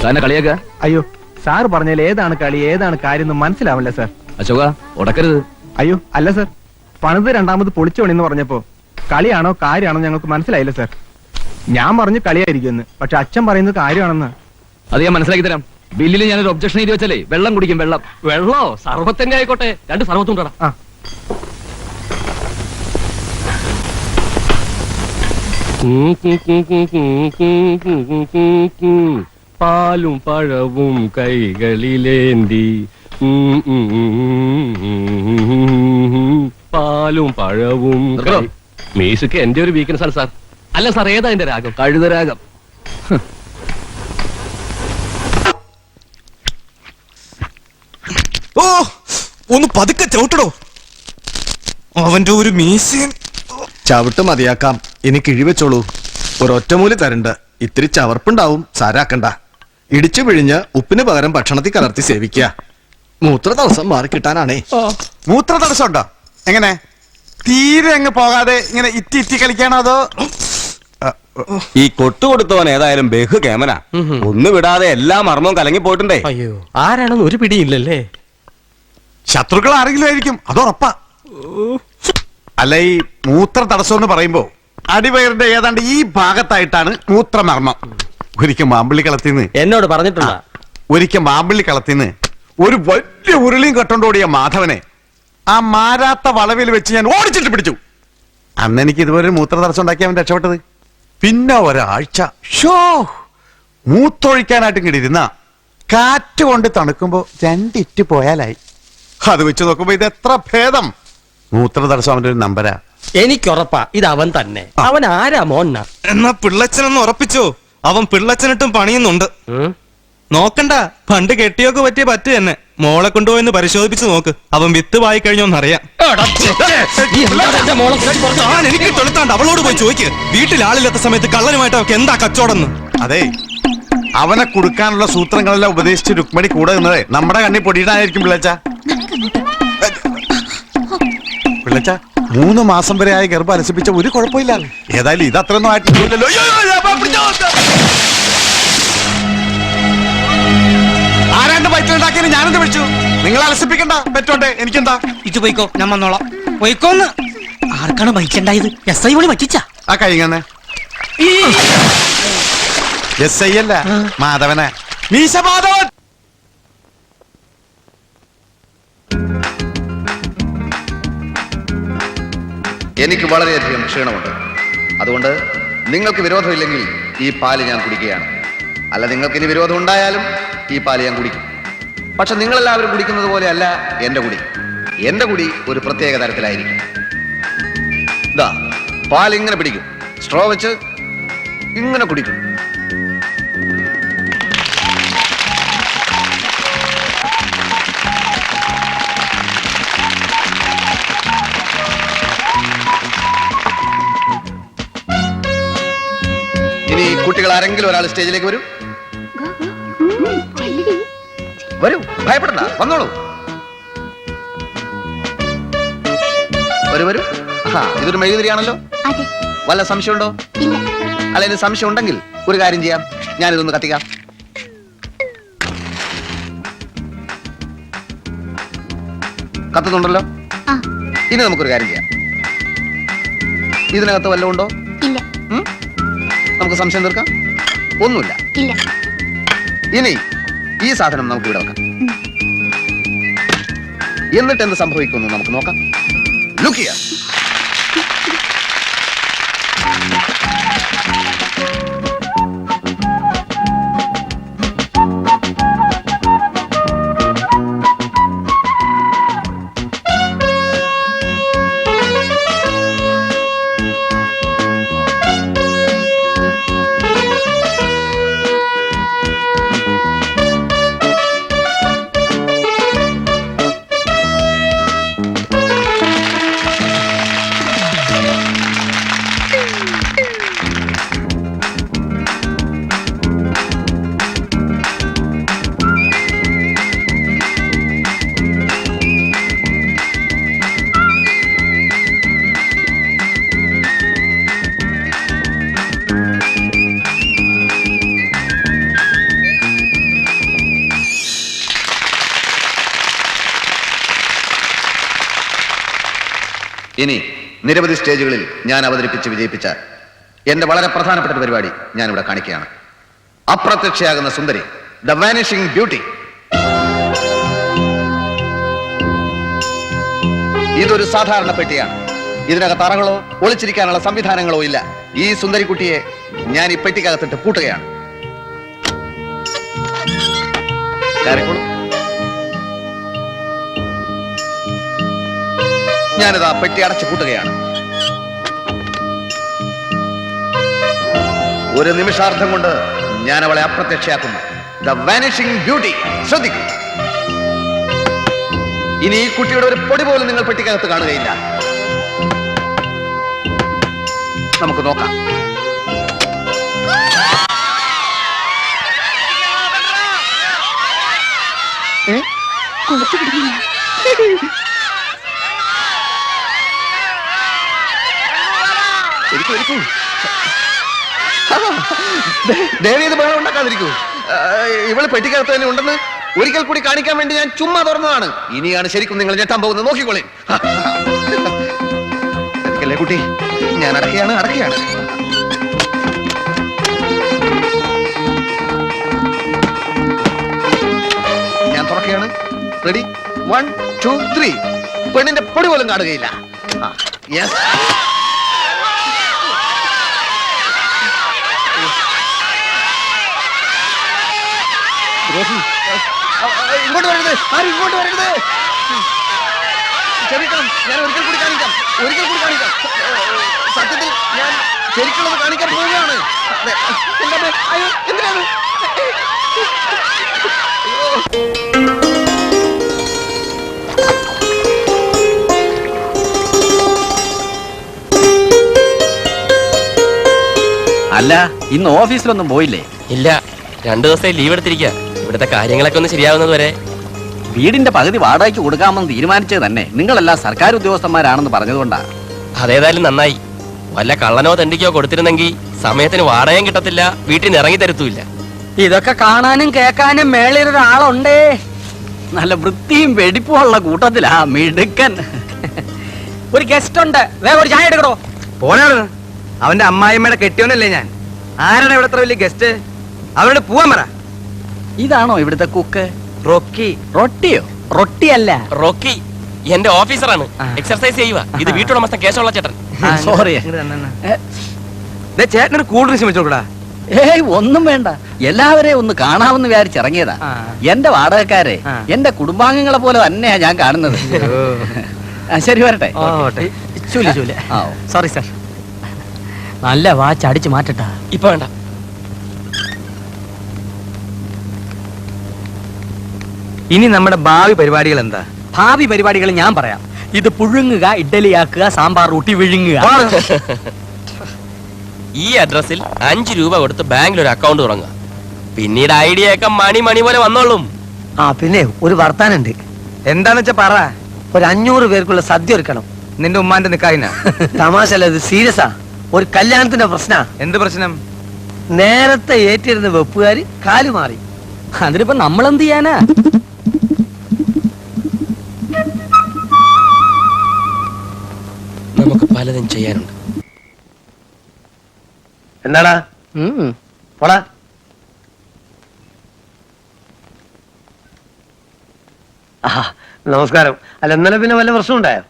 താനെ കളിയാക്ക. അയ്യോ സാർ പറഞ്ഞാൽ ഏതാണ് കളി ഏതാണ് കാര്യം എന്ന് മനസ്സിലാവില്ല സാർ. അശോക ഉടക്കരുത്. അയ്യോ അല്ല സാർ, പണിത് രണ്ടാമത് പൊളിച്ചു പണിന്ന് പറഞ്ഞപ്പോ കളിയാണോ കാര്യമാണോ ഞങ്ങൾക്ക് മനസ്സിലായില്ല സാർ. ഞാൻ പറഞ്ഞു കളിയായിരിക്കുമെന്ന്, പക്ഷെ അച്ഛൻ പറയുന്നത് കാര്യമാണെന്ന്. അത് ഞാൻ മനസ്സിലാക്കി തരാം. ബില്ലിൽ ഞാനൊരു ഒബ്ജക്ഷൻ എഴുതി വെച്ചാലേ വെള്ളം കുടിക്കും. വെള്ളം വെള്ളോ സർവത്തന്നെ ആയിക്കോട്ടെ, 2 സർവത്തും കൊണ്ടാ. ആ പാലും പഴവും കൈകളിലേന്തി, പാലും പഴവും. മ്യൂസിക് എന്റെ ഒരു വീക്ക്നെസ് ആണ് സാർ. അല്ല സാർ, ഏതാ എന്റെ രാഗം? കഴുതരാഗം. ഓ ഒന്ന് പതുക്കെ ചവിട്ടടോ. അവന്റെ ഒരു മീശൻ. ചവിട്ട് മതിയാക്കാം, ഇനി കിഴിവെച്ചോളൂ. ഒരൊറ്റമൂലി തരണ്ട, ഇത്തിരി ചവർപ്പുണ്ടാവും, സാരാക്കണ്ട. ഇടിച്ചു പിഴിഞ്ഞ് ഉപ്പിന് പകരം ഭക്ഷണത്തിൽ കലർത്തി സേവിക്കുക. മൂത്ര തടസ്സം മാറിക്കിട്ടാനാണേ. മൂത്ര തടസ്സം ഉണ്ടോ? എങ്ങനെ തീരെ അങ്ങ് പോകാതെ ഇങ്ങനെ ഇറ്റി ഇറ്റി കളിക്കാണോ അതോ? ഈ കൊട്ടു കൊടുത്തവൻ ഏതായാലും ബഹു കേമന. ഒന്ന് വിടാതെ എല്ലാ മർമ്മവും കലങ്ങി പോയിട്ടുണ്ടേ. അയ്യോ, ആരാണെന്ന് ഒരു പിടിയില്ലല്ലേ? ശത്രുക്കൾ ആരെങ്കിലും ആയിരിക്കും, അതുറപ്പാ. അല്ല, ഈ മൂത്ര തടസ്സം എന്ന് പറയുമ്പോ അടിവയറിന്റെ ഏതാണ്ട് ഈ ഭാഗത്തായിട്ടാണ് മൂത്രമർമ്മം. ഒരിക്കൽ മാമ്പള്ളി കളത്തിന്ന് എന്നോട് പറഞ്ഞിട്ടുള്ള ഒരിക്കൽ മാമ്പള്ളി കളത്തിന്ന് ഒരു വലിയ ഉരുളിയും കെട്ടോണ്ടോടിയ മാധവനെ ആ മാരാത്ത വളവിൽ വെച്ച് ഞാൻ ഓടിച്ചിട്ട് പിടിച്ചു. അന്ന് എനിക്ക് ഇതുപോലെ മൂത്ര തടസ്സം ഉണ്ടാക്കി അവൻ രക്ഷപ്പെട്ടത്. പിന്നെ ഒരാഴ്ച മൂത്തൊഴിക്കാനായിട്ട് ഇങ്ങോട്ട് ഇരുന്ന കാറ്റ് കൊണ്ട് തണുക്കുമ്പോ 2 ഇറ്റ് പോയാലായി. അത് വെച്ച് നോക്കുമ്പോ ഇത് എത്ര ഭേദം. മൂത്ര തടസ്സം അവന്റെ ഒരു നമ്പരാ. എനിക്കുറപ്പാ ഇത് അവൻ തന്നെ. അവൻ ആരാ മോന്ന? എന്നാ പിള്ളച്ചനെന്ന് ഉറപ്പിച്ചോ? അവൻ പിള്ളച്ചനിട്ടും പണിയുന്നുണ്ട്. നോക്കണ്ട, പണ്ട് കെട്ടിയൊക്കെ പറ്റിയ പറ്റു തന്നെ. മോളെ കൊണ്ടുപോയെന്ന് പരിശോധിപ്പിച്ച് നോക്ക്. അവൻ വിത്ത് വായി കഴിഞ്ഞോന്നറിയാം. എനിക്ക് തൊളുത്താണ്ട് അവളോട് പോയി ചോദിക്ക്. വീട്ടിൽ ആളില്ലാത്ത സമയത്ത് കള്ളനുമായിട്ട് അവർക്ക് എന്താ കച്ചവടം? അതെ, അവനെ കൊടുക്കാനുള്ള സൂത്രങ്ങളെല്ലാം ഉപദേശിച്ച് രുക്മിണി കൂടെ നിന്നതേ നമ്മുടെ കണ്ണി പൊടിയിടാനായിരിക്കും പിള്ളച്ച. പിള്ളച്ച 3 മാസം വരെ ആയ ഗർഭം അലസിപ്പിച്ച ഒരു കുഴപ്പമില്ല. ഏതായാലും ഇത് അത്രയൊന്നും ആയിട്ടില്ലല്ലോ. ആരാണ്ട് പറ്റുണ്ടാക്കിയാലും ഞാനെന്ത് വിളിച്ചു? നിങ്ങൾ അലസിപ്പിക്കണ്ട, പറ്റോട്ടെ, എനിക്കെന്താ? ഇത് പോയിക്കോ, ഞാൻ വന്നോളാം. പോയിക്കോന്ന്. ആർക്കാണ് ബൈക്കുണ്ടായത്? SI വിളി പറ്റിച്ച. ആ കഴിയുന്നേ SI അല്ല, മാധവനെ. മീശ മാധവൻ. എനിക്ക് വളരെയധികം ക്ഷീണമുണ്ട്. അതുകൊണ്ട് നിങ്ങൾക്ക് വിരോധമില്ലെങ്കിൽ ഈ പാല് ഞാൻ കുടിക്കുകയാണ്. അല്ല, നിങ്ങൾക്ക് ഇനി വിരോധം ഉണ്ടായാലും ഈ പാല് ഞാൻ കുടിക്കും. പക്ഷെ നിങ്ങളെല്ലാവരും കുടിക്കുന്നത് പോലെ അല്ല എന്റെ കുടി. എന്റെ കുടി ഒരു പ്രത്യേക തരത്തിലായിരിക്കും. ഇതാ, പാൽ ഇങ്ങനെ പിടിക്കും, സ്ട്രോ വെച്ച് ഇങ്ങനെ കുടിക്കും. ഇനി കുട്ടികൾ ആരെങ്കിലും ഒരാൾ സ്റ്റേജിലേക്ക് വരൂ. വരൂ, ഭയപ്പെടണ്ട, വന്നോളൂ. വരൂ വരൂ. ഇതൊരു മെഴുകുതിരിയാണല്ലോ. വല്ല സംശയമുണ്ടോ? അല്ല, ഇനി സംശയം ഉണ്ടെങ്കിൽ ഒരു കാര്യം ചെയ്യാം, ഞാനിതൊന്ന് കത്തിക്കാം. കത്തുന്നുണ്ടല്ലോ. ആ. ഇനി നമുക്കൊരു കാര്യം ചെയ്യാം. ഇതിനകത്ത് വല്ലതും ഉണ്ടോ? ഇല്ല. നമുക്ക് സംശയം തീർക്കാം. ഒന്നുമില്ല. ഇല്ല. ഇനി ഈ സാധനം നമുക്ക് ഇവിടെ വെക്കാം. എന്നിട്ട് എന്ത് സംഭവിക്കുമെന്ന് നമുക്ക് നോക്കാം. ലുക്ക് ചെയ്യാം. ഇനി നിരവധി സ്റ്റേജുകളിൽ ഞാൻ അവതരിപ്പിച്ച് വിജയിപ്പിച്ച എന്റെ വളരെ പ്രധാനപ്പെട്ട ഒരു പരിപാടി ഞാനിവിടെ കാണിക്കുകയാണ്. അപ്രത്യക്ഷയാകുന്ന സുന്ദരി, ദ വാനിഷിംഗ് ബ്യൂട്ടി. ഇതൊരു സാധാരണ പെട്ടിയാണ്. ഇതിനകത്ത് അറകളോ ഒളിച്ചിരിക്കാനുള്ള സംവിധാനങ്ങളോ ഇല്ല. ഈ സുന്ദരിക്കുട്ടിയെ ഞാൻ ഈ പെട്ടിക്കകത്തിട്ട് പൂട്ടുകയാണ്. ഞാനിതാ പെട്ടി അടച്ചു പൂട്ടുകയാണ്. ഒരു നിമിഷാർത്ഥം കൊണ്ട് ഞാൻ അവളെ അപ്രത്യക്ഷയാക്കുന്നു. The vanishing beauty. ശ്രദ്ധിക്കൂ. ഇനി ഈ കുട്ടിയുടെ ഒരു പൊടി പോലും നിങ്ങൾ പെട്ടിക്കകത്ത് കാണുകയില്ല. നമുക്ക് നോക്കാം. ദേവി, ഇത് ബഹളം ഉണ്ടാക്കാതിരിക്കൂ. ഇവള് പെട്ടിക്കകത്ത് തന്നെ ഉണ്ടെന്ന് ഒരിക്കൽ കൂടി കാണിക്കാൻ വേണ്ടി ഞാൻ ചുമ്മാ തുറന്നതാണ്. ഇനിയാണ് ശരിക്കും നിങ്ങൾ ഞെട്ടാൻ പോകുന്നത്. നോക്കിക്കോളേ. അല്ലേ കുട്ടി, ഞാൻ അടക്കുകയാണ്. ഞാൻ തുറക്കുകയാണ്. റെഡി? 1 2 3. പെണ്ണിന്റെ പൊടി പോലും കാണുകയില്ല. യെസ്. ഇങ്ങോട്ട് വരരുത്. ആരും ഇങ്ങോട്ട് വരരുത്. ക്ഷമിക്കണം, ഞാൻ ഒരിക്കൽ കൂടി കാണിക്കാം. സത്യത്തിൽ ഞാൻ ശരിക്കുള്ളത് കാണിക്കാൻ പോവുകയാണ്. അയ്യോ, എന്തിനാണ്? അല്ല, ഇന്ന് ഓഫീസിലൊന്നും പോയില്ലേ? ഇല്ല, 2 ദിവസമായി ലീവ് എടുത്തിരിക്കുക. ഇവിടുത്തെ കാര്യങ്ങളൊക്കെ ഒന്ന് ശരിയാവുന്നത് വരെ. വീടിന്റെ പകുതി വാടകയ്ക്ക് കൊടുക്കാമെന്ന് തീരുമാനിച്ചത് തന്നെ നിങ്ങളെല്ലാം സർക്കാർ ഉദ്യോഗസ്ഥന്മാരാണെന്ന് പറഞ്ഞതുകൊണ്ടാ. അതേതായാലും നന്നായി. വല്ല കള്ളനോ തണ്ടിക്കോ കൊടുത്തിരുന്നെങ്കിൽ സമയത്തിന് വാടകയും കിട്ടത്തില്ല, വീട്ടിൽ നിന്ന് ഇറങ്ങി തരത്തുമില്ല. ഇതൊക്കെ കാണാനും കേൾക്കാനും മേളിലൊരാളുണ്ടേ. നല്ല വൃത്തിയും വെടിപ്പുമുള്ള കൂട്ടത്തിലാ മിടുക്കൻ. ഒരു ഗസ്റ്റ് ഉണ്ട്. വേഗം ഒരു ചായ എടുക്കണോ? പോനാണ്. അവന്റെ അമ്മായിമ്മയുടെ കെട്ടിയോനല്ലേ ഞാൻ. ആരാണ് ഇവിടെ അത്ര വലിയ ഗസ്റ്റ്? അവരോട് പോവാൻ പറ. ഇതാണോ ഇവിടുത്തെ കുക്ക്? റോക്കി. റൊട്ടിയോ? റൊട്ടിയല്ല, റോക്കി എന്റെ ഓഫീസറാണ്. എക്സർസൈസ് ചെയ്യുക. ഇത് വീട്ടുടമസ്ഥൻ കേശവള്ള ചേട്ടൻ. സോറി. ചേട്ടനൊരു കൂൾ ഡ്രിങ്ക്സ് വെച്ചോടാ. ഏയ്, ഒന്നും വേണ്ട. എല്ലാവരെയും ഒന്ന് കാണാമെന്ന് വിചാരിച്ചിറങ്ങിയതാ. എന്റെ വാടകക്കാരെ എന്റെ കുടുംബാംഗങ്ങളെ പോലെ തന്നെയാ ഞാൻ കാണുന്നത്. ശരി, വരട്ടെ. Sorry sir. നല്ല വാച്ച് അടിച്ചു മാറ്റട്ടാ. ഇപ്പൊ വേണ്ട. ഇനി നമ്മുടെ ഭാവി പരിപാടികൾ എന്താ? ഭാവി പരിപാടികൾ ഞാൻ പറയാം. ഇത് പുഴുങ്ങുക, ഇഡ്ഡലിയാക്കുക, സാമ്പാർ ഊട്ടി വിഴുങ്ങുക. ഈ അഡ്രസ്സിൽ 5 രൂപ കൊടുത്ത് ബാങ്കിൽ ഒരു അക്കൗണ്ട് തുടങ്ങുക. പിന്നീട് ഐഡിയ ഒക്കെ മണി പോലെ വന്നോളും. പിന്നെ ഒരു വർത്താനുണ്ട്. എന്താന്ന് വെച്ചാ പറ. ഒരു 500 പേർക്കുള്ള സദ്യ ഒരുക്കണം. നിന്റെ ഉമ്മാന്റെ നിക്കാഹിന. തമാശല്ല, ഇത് സീരിയസാ. ഒരു കല്യാണത്തിന്റെ പ്രശ്ന. എന്ത് പ്രശ്നം? നേരത്തെ ഏറ്റിരുന്ന വെപ്പുകാര് കാല് മാറി. അതിനിപ്പോ നമ്മളെന്ത് ചെയ്യാനാ? നമുക്ക് പലതും ചെയ്യാനുണ്ട്. എന്താടാ പോടാ. നമസ്കാരം. അല്ല ഇന്നലെ പിന്നെ വല്ല പ്രശ്നം ഉണ്ടായോ?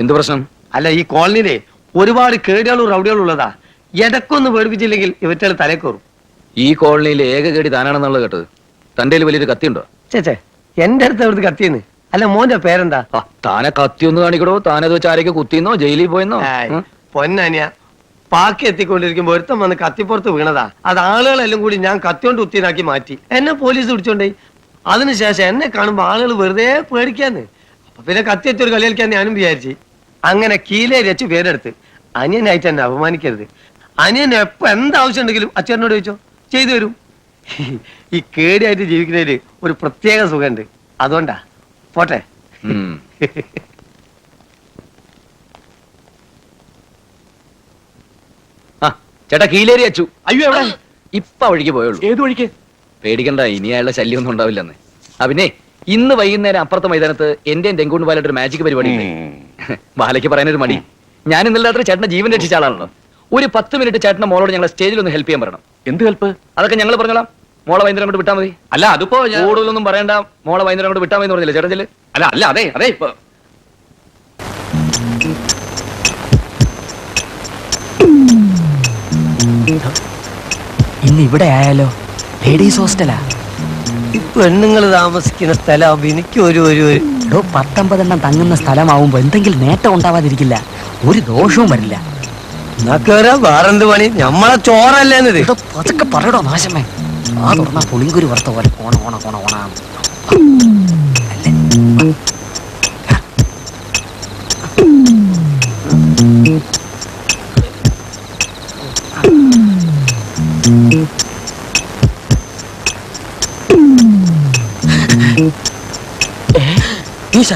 എന്ത് പ്രശ്നം? അല്ല ഈ കോളനിയിലെ ഒരുപാട് കേടികളും റൗഡികളും ഉള്ളതാ. ഇടക്കൊന്ന് പേടിപ്പിച്ചില്ലെങ്കിൽ ഇവറ്റകൾ തലേ കയറും. ഈ കോളനിയിൽ ഏക കേടി താനാണെന്നുള്ളത് കേട്ടത്. തന്റെ വലിയൊരു കത്തിയുണ്ടോ? ചേച്ചേ എന്റെ അടുത്ത് എവിടുത്തെ കത്തിയെന്ന്. അല്ല മോന്റെ പേരെന്താ? താനെ കത്തി ഒന്ന് കാണിക്കടോ. താനത് വെച്ച് ആരൊക്കെ കുത്തിന്നോ ജയിലിൽ പോയെന്നോ? പൊന്നനിയ പാക്കി എത്തിക്കൊണ്ടിരിക്കുമ്പോ ഒരുത്തം വന്ന് കത്തിപ്പുറത്ത് വീണതാ. അത് ആളുകളെല്ലാം കൂടി ഞാൻ കത്തിയോണ്ട് കുത്തിനാക്കി മാറ്റി. എന്നെ പോലീസ് പിടിച്ചോണ്ടേ. അതിനുശേഷം എന്നെ കാണുമ്പോ ആളുകൾ വെറുതെ പേടിക്കാന്ന്. അപ്പൊ പിന്നെ കത്തി എത്തിയൊരു കളി കളിക്കാൻ ഞാനും വിചാരിച്ചു. അങ്ങനെ കീലേരി വെച്ച് പേരെടുത്ത്. അനിയനായിട്ട് എന്നെ അപമാനിക്കരുത്. അനിയൻ എപ്പോ എന്താവശ്യം ഉണ്ടെങ്കിലും അച്ഛനോട് ചോദിച്ചോ, ചെയ്തു തരും. ഈ കേടിയായിട്ട് ജീവിക്കുന്നതില് ഒരു പ്രത്യേക സുഖമുണ്ട്. അതുകൊണ്ടാ. പോട്ടെ. ചേട്ടാ കീലേരി അച്ചു. അയ്യോ എവിടെ? ഇപ്പൊ വഴിക്ക് പോയുള്ളൂ. ഏത് വഴിക്ക്? പേടിക്കണ്ട, ഇനി അയാളുടെ ശല്യം ഒന്നും ഉണ്ടാവില്ലെന്ന്. പിന്നെ ഇന്ന് വൈകുന്നേരം അപ്പുറത്തെ മൈതാനത്ത് എന്റെ തെങ്കൂണ്ട് ബാലയുടെ ഒരു മാജിക് പരിപാടി ഉണ്ട്. ബാലയ്ക്ക് പറയാനൊരു മടി. ഞാൻ ഇന്നലെ രാത്രി ചേട്ടന്റെ ജീവൻ രക്ഷിച്ച ആളാണല്ലോ. ഒരു 10 മിനിറ്റ് ചേട്ടന്റെ മോളോട് ഞങ്ങളെ സ്റ്റേജിൽ ഒന്ന് ഹെൽപ്പ് ചെയ്യാൻ പറയണം. എന്ത് ഹെൽപ്പ്? അതൊക്കെ ഞങ്ങൾ പറഞ്ഞോളാം. മോളെ വൈകുന്നേരം കൊണ്ട് വിട്ടാ മതി. അല്ല അതിപ്പോ കൂടുതലൊന്നും പറയണ്ട. മോളെ വൈകുന്നേരം കൊണ്ട് വിട്ടാ മതി എന്ന് പറഞ്ഞില്ലേ ചേട്ടൻ? അല്ല അല്ല അതെ അതെ ഇപ്പൊ ഇന്ന് ഇവിടെ ആയാലോ? ലേഡീസ് ഹോസ്റ്റലാ. ഈ പെണ്ണുങ്ങൾ താമസിക്കുന്ന സ്ഥലമാകുമ്പോ എനിക്ക് ഒരു 19 എണ്ണം തങ്ങുന്ന സ്ഥലമാവുമ്പോ എന്തെങ്കിലും നേട്ടം ഉണ്ടാവാതിരിക്കില്ല. ഒരു ദോഷവും വരില്ല. വേറെന്ത് പണി? നമ്മളെ ചോറല്ലേന്നത്. അതൊക്കെ പറയടോ നാശമേ. ആ തുറന്ന പുളിങ്കുരു വറുത്ത പോലെ ഓണ ഓണ ഓണ ഓണ.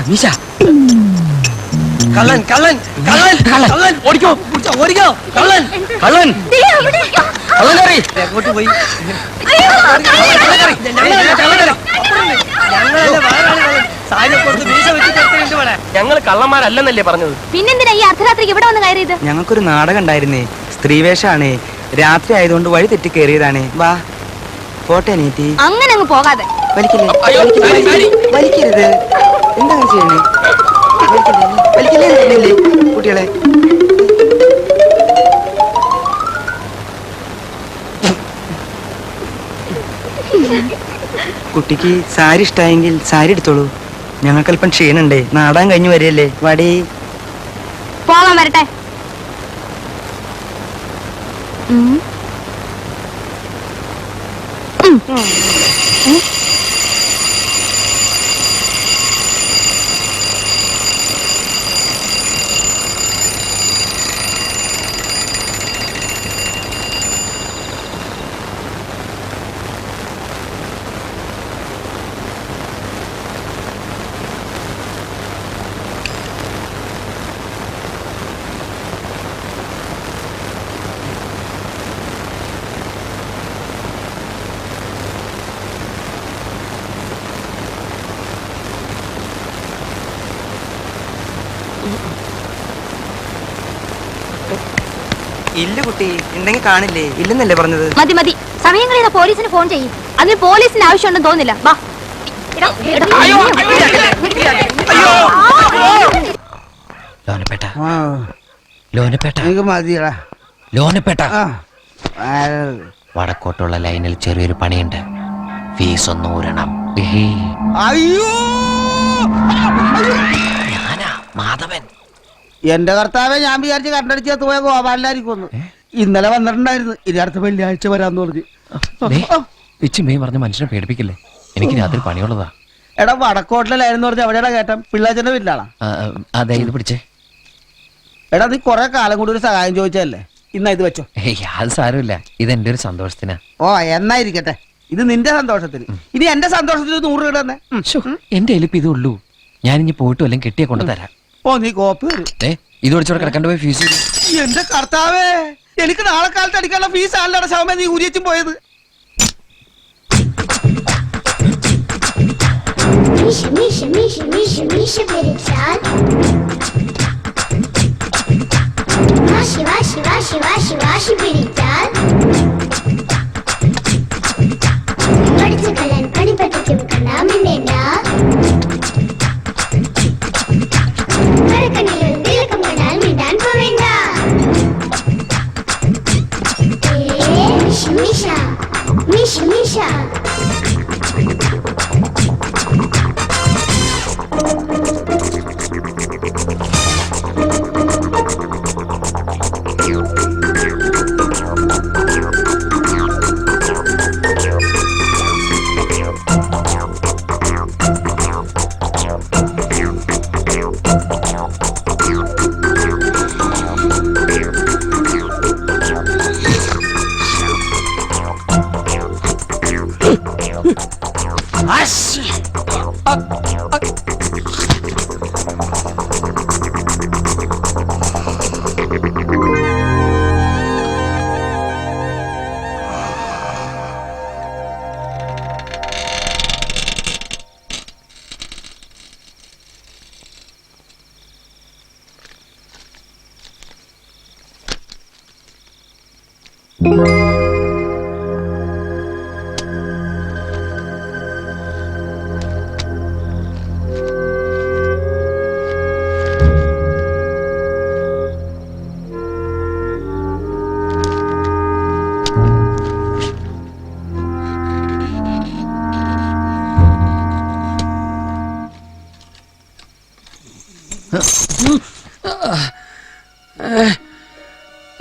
മീശ കള്ളൻ കള്ളൻ കള്ളൻ കള്ളൻ ഓടിക്കോ ഓടിക്കോ കള്ളൻ കള്ളൻ എങ്ങോട്ട് പോയി? ഞങ്ങൾ കള്ളന്മാരല്ലെന്നല്ലേ പറഞ്ഞത്? പിന്നെന്തിനാ ഈ അർദ്ധരാത്രിക്ക് ഇവിടെ വന്ന് കയറിയത്? ഞങ്ങൾക്കൊരു നാടകം ഉണ്ടായിരുന്നേ. സ്ത്രീവേഷാണേ. രാത്രി ആയതുകൊണ്ട് വഴി തെറ്റി കയറിയതാണേ. വാ പോട്ടെ നീറ്റി. അങ്ങനെ അങ്ങ് പോകാതെ. വലിക്കരുത്. എന്താ ചെയ്യണേ? വലിക്കല്ലേ കുട്ടികളെ. കുട്ടിക്ക് സാരി ഇഷ്ടായെങ്കിൽ സാരി എടുത്തോളൂ. ഞങ്ങൾക്കല്പം ക്ഷീണുണ്ടേ. നാടാൻ കഴിഞ്ഞു വരികയല്ലേ. വടി പോകാൻ വരട്ടെ. ഇല്ല കുട്ടി, ഉണ്ടെങ്കിൽ കാണില്ലേ? ഇല്ലെന്നല്ലേ പറഞ്ഞത്? മതി മതി. സമയങ്ങളിൽ പോലീസിന് ഫോൺ ചെയ്യും. അതിന് പോലീസിന് ആവശ്യമുണ്ടെന്ന് തോന്നില്ല. വാ. വടക്കോട്ടുള്ള ലൈനിൽ ചെറിയൊരു പണിയുണ്ട്. ഫീസ് ഒന്ന് ഊരണം. ഞാനാ മാധവൻ. എന്റെ കർത്താവെ, ഞാൻ വിചാരിച്ച് കണ്ടടിച്ചു പോയ ഗോപാലനായിരിക്കും. ഇന്നലെ വന്നിട്ടുണ്ടായിരുന്നു. ഇനി അടുത്ത വെള്ളിയാഴ്ച വരാന്ന് പറഞ്ഞു. പിച്ചുമേയും പറഞ്ഞ മനുഷ്യനെ പേടിപ്പിക്കില്ലേ? എനിക്ക് രാത്രി പണിയുള്ളതാ. എടാ വടക്കോട്ടിലായിരുന്നു പറഞ്ഞ എവിടെയാ കേട്ടം? പിള്ളാച്ചന്റെ വീട്ടിലാണോ? അതെ, ഇത് പിടിച്ചേ. എടാ നീ കൊറേ കാലം കൂടി ഒരു സഹായം ചോദിച്ചല്ലേ? ഇന്നാ ഇത് വെച്ചോ. അത് സാരമില്ല, ഇത് എന്റെ ഒരു സന്തോഷത്തിനാ. ഓ എന്നായിരിക്കട്ടെ, ഇത് നിന്റെ സന്തോഷത്തിന്. ഇനി എന്റെ സന്തോഷത്തിന് 100 രൂപ തന്നെ. എന്റെ എലിപ്പ് ഇതുള്ളൂ. ഞാൻ ഇനി പോയിട്ട് വല്ലതും കെട്ടിയെ കൊണ്ടു തരാം. ഓ നീ കോപ്പി വരും. ഇത് വിളിച്ചോടെ കിടക്കണ്ട പോയി ഫീസ്. എന്റെ കർത്താവേ, എനിക്ക് നാളെ കാലത്ത് അടിക്കാനുള്ള ഫീസ് ആണല്ലോ ശവമേ നീ ഊരിയച്ചും പോയത്.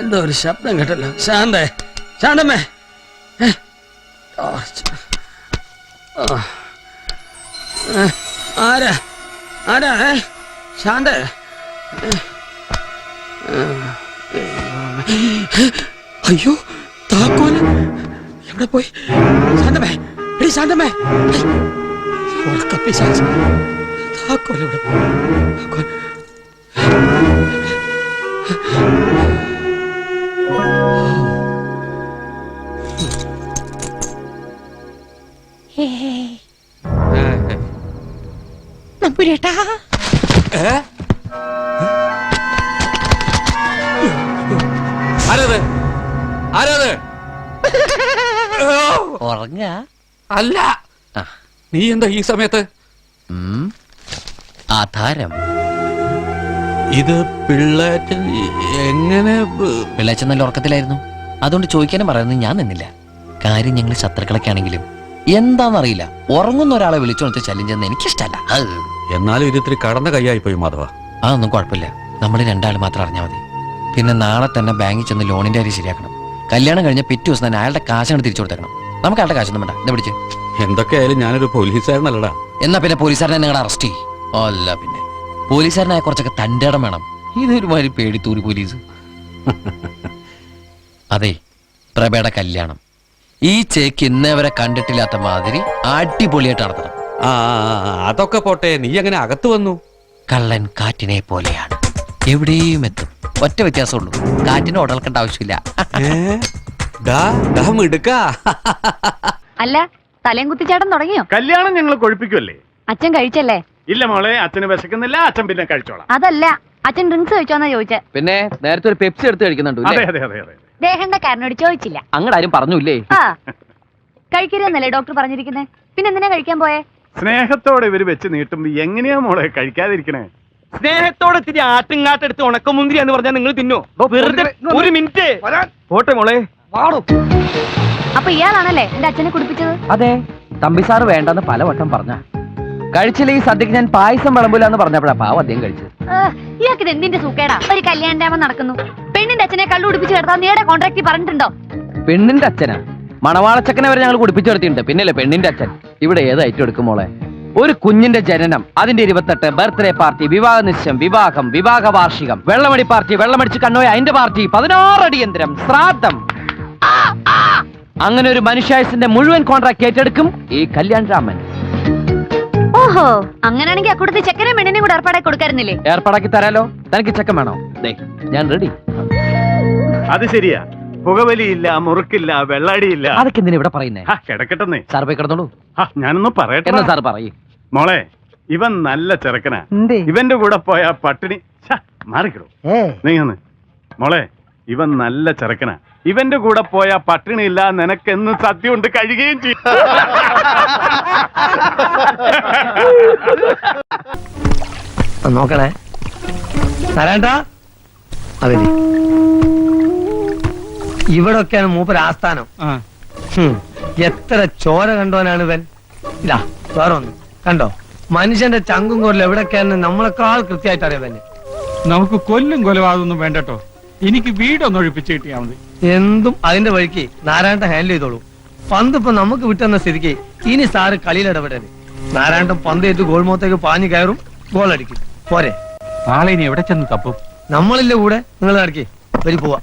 എന്തോ ഒരു ശബ്ദം കേട്ടല്ലോ. ശാന്തേ, ശാന്തമ്മേ. ആരാ ആരാ ശാന്തേ? അയ്യോ, താക്കോല് എവിടെ പോയി? ശാന്തമ്മേ, എടി ശാന്തമ്മേ, താക്കോല് എവിടെ പോയി? താക്കോൽ നമ്പൂരേട്ടാ, ആരത് ആരത്? ഉറങ്ങ അല്ല, നീ എന്താ ഈ സമയത്ത്? ആധാരം. ഇത് പിള്ളേച്ചൻ എങ്ങനെ? പിള്ളേച്ചൻ നല്ല ഉറക്കത്തിലായിരുന്നു, അതുകൊണ്ട് ചോദിക്കാനും പറയുന്നത് ഞാൻ നിന്നില്ല. കാര്യം ഞങ്ങൾ ശത്രുക്കളൊക്കെ ആണെങ്കിലും എന്താണെന്നറിയില്ല, ഉറങ്ങുന്ന ഒരാളെ വിളിച്ചോണത്തെ ശല്യം ചെയ്യുന്ന എനിക്കിഷ്ടല്ല. എന്നാലും ഇത് ഇത്തിരി കടന്ന കൈയായി പോയി മാധവ. അതൊന്നും കുഴപ്പമില്ല, നമ്മൾ രണ്ടാൾ മാത്രം അറിഞ്ഞാൽ മതി. പിന്നെ നാളെ തന്നെ ബാങ്കിൽ ചെന്ന് ലോണിന്റെ കാര്യം ശരിയാക്കണം. കല്യാണം കഴിഞ്ഞ പിറ്റേ ദിവസം തന്നെ അയാളുടെ കാശാണ് തിരിച്ചു കൊടുത്തേക്കണം. നമുക്ക് അയാളുടെ കാശൊന്നും വേണ്ട. എന്താ പിടിച്ച്? എന്തൊക്കെയായാലും ഞാനൊരു പോലീസുകാരനല്ലടാ. എന്നാ പിന്നെ പോലീസുകാരനെ നിങ്ങൾ അറസ്റ്റ് ചെയ്യും. അല്ല പിന്നെ പോലീസുകാരനായ കുറച്ചൊക്കെ തന്റെ ഇടം വേണം. ഇതൊരു മാതിരി പേടിത്തൂരി പോലീസ്. അതെ, പ്രഭയുടെ കല്യാണം ഈ ചേക്ക് ഇന്നേവരെ കണ്ടിട്ടില്ലാത്ത മാതിരി അടിപൊളിയായിട്ട് നടത്തണം. അതൊക്കെ പോട്ടെ, നീ എങ്ങനെ അകത്ത് വന്നു? കള്ളൻ കാറ്റിനെ പോലെയാണ്, എവിടെയും എത്തും. ഒറ്റ വ്യത്യാസമുള്ളൂ, കാറ്റിന് ഉടൽക്കേണ്ട ആവശ്യമില്ല. അല്ല, തലയും കുത്തിച്ചാട്ടം തുടങ്ങിയോ? കല്യാണം ഞങ്ങൾ കൊഴിപ്പിക്കുമല്ലേ? അച്ഛൻ കഴിച്ചല്ലേ? ഇല്ല മോളെ, അച്ഛന് വിശക്കുന്നില്ല, അച്ഛൻ പിന്നെ കഴിച്ചോളാം. അതല്ല, അച്ഛൻ ഡ്രിങ്ക്സ് കഴിച്ചോന്നാ ചോദിച്ചേ. പിന്നെ നേരത്തെ ഒരു പെപ്സി എടുത്ത് കഴിക്കുന്നുണ്ട്. അതെ അതെ അതെ അതെ. ദേഹണ്ടക്കാരനോട് ചോദിച്ചില്ല. അങ്ങടാരും പറഞ്ഞൂല്ലേ? ആ, കഴിക്കരുതെന്നല്ലേ ഡോക്ടർ പറഞ്ഞിരിക്കുന്നേ? പിന്നെ എന്തിനാ കഴിക്കാൻ പോയേ? സ്നേഹത്തോടെ ഇവര് വെച്ച് നീട്ടുമ്പോ എങ്ങനെയാ മോളെ കഴിക്കാതിരിക്കണേ? സ്നേഹത്തോടെ ഇത്തിരി ആട്ടുങ്ങാട്ടെടുത്ത് ഉണക്കമുന്തിരി എന്ന് പറഞ്ഞാൽ നിങ്ങൾ തിന്നോ? വെറുതെ ഒരു മിനിറ്റ് പോട്ടെ മോളെ. അപ്പൊ ഇയാളാണല്ലേ എന്റെ അച്ഛനെ കുടിപ്പിച്ചത്? അതെ, തമ്പി സാറ് വേണ്ടെന്ന് പലവട്ടം പറഞ്ഞ കഴിച്ചില്ല. ഈ സദ്യക്ക് ഞാൻ പായസം വിളമ്പില്ല എന്ന് പറഞ്ഞപ്പോഴാ പാവം അദ്ദേഹം കഴിച്ചത്. ഇയാൾക്ക് ഇത് എന്തിന്റെ സൂക്കേടാ? ഒരു കല്യാണം നടക്കുന്നു, പെണ്ണിന്റെ അച്ഛനെ കള്ളു കുടിപ്പിച്ച് കിടത്താൻ നീയുടെ കോൺട്രാക്ട് പറഞ്ഞിട്ടുണ്ടോ? പെണ്ണിന്റെ അച്ഛനാ? മണവാളച്ചക്കനെ വരെ ഞങ്ങൾ കുടിപ്പിച്ചു കൊടുത്തിട്ടുണ്ട്, പിന്നല്ലേ പെണ്ണിന്റെ അച്ഛൻ. ഇവിടെ ഏത് ഐറ്റം എടുക്കും മോളെ? ഒരു കുഞ്ഞിന്റെ ജനനം, അതിന്റെ 28, ബർത്ത്ഡേ പാർട്ടി, വിവാഹ നിശ്ചയം, വിവാഹം, വിവാഹ വാർഷികം, വെള്ളമടി പാർട്ടി, വെള്ളമടിച്ച് കണ്ണോയ അതിന്റെ പാർട്ടി, 16 അടിയന്തരം, ശ്രാദ്ധം. അങ്ങനെ ഒരു മനുഷ്യായുസിന്റെ മുഴുവൻ കോൺട്രാക്ട് ഏറ്റെടുക്കും ഈ കല്യാൺ രാമൻ. ഓഹോ, അങ്ങനെയാണെങ്കിൽ അക്കൂടത്തെ ചെക്കനെ പെണ്ണിനെയും കൂടെ ഏർപ്പാടാക്കി കൊടുക്കാറുന്നില്ലേ? ഏർപ്പാടാക്കി തരാലോ. തനിക്ക് ചെക്കൻ വേണോ? ദേ, ഞാൻ റെഡി. അത് ശരിയാ. പുകവലിയില്ല, മുറുക്കില്ല, വെള്ളാടിയില്ല. അതൊക്കെ എന്തിനാ ഇവിടെ പറയുന്നേ? കിടക്കട്ടെ സാർ പോയി കിടന്നോളൂ. ഞാനൊന്ന് പറയട്ടെ. എന്നാ സാർ പറയൂ. മോളെ, ഇവൻ നല്ല ചെറുക്കനാ. ഇവന്റെ കൂടെ പോയ പട്ടിണി മാറിക്കിടും. നീ ഒന്ന് മോളെ, ഇവൻ നല്ല ചെറുക്കനാ. ഇവന്റെ കൂടെ പോയ പട്ടിണി ഇല്ല, നിനക്കെന്ന് സത്യം കൊണ്ട് കഴിയുകയും ചെയ്യും. നോക്കണേ നാരായണ, അവര് ഇവിടൊക്കെയാണ് മൂപ്പര് ആസ്ഥാനം. എത്ര ചോര കണ്ടോനാണ് ഇവൻ. ഇതാ വേറെ ഒന്ന് കണ്ടോ, മനുഷ്യന്റെ ചങ്കും കോരിൽ എവിടൊക്കെയാണ് നമ്മളെക്കാൾ കൃത്യമായിട്ട് അറിയാൻ. നമുക്ക് കൊല്ലും കൊലപാതകമൊന്നും വേണ്ടട്ടോ, എനിക്ക് വീടൊന്ന് ഒഴിപ്പിച്ച് കിട്ടിയാൽ മതി. എന്തും അതിന്റെ വഴിക്ക് നാരായണ ഹാൻഡിൽ ചെയ്തോളൂ. പന്ത് ഇപ്പൊ നമുക്ക് വിട്ടെന്ന സ്ഥിതിക്ക് ഇനി സാറ് കളിയിൽ ഇടപെടരുത്. നാരായണൻ പന്ത് ഏറ്റ് ഗോൾ മുഖത്തേക്ക് പാഞ്ഞു കയറും, ഗോൾ അടിക്കും. പോരെ, നാളെ ഇനി എവിടെ ചെന്ന് തപ്പും? നമ്മളില്ല കൂടെ, നിങ്ങൾ നടക്കി വരി പോവാ.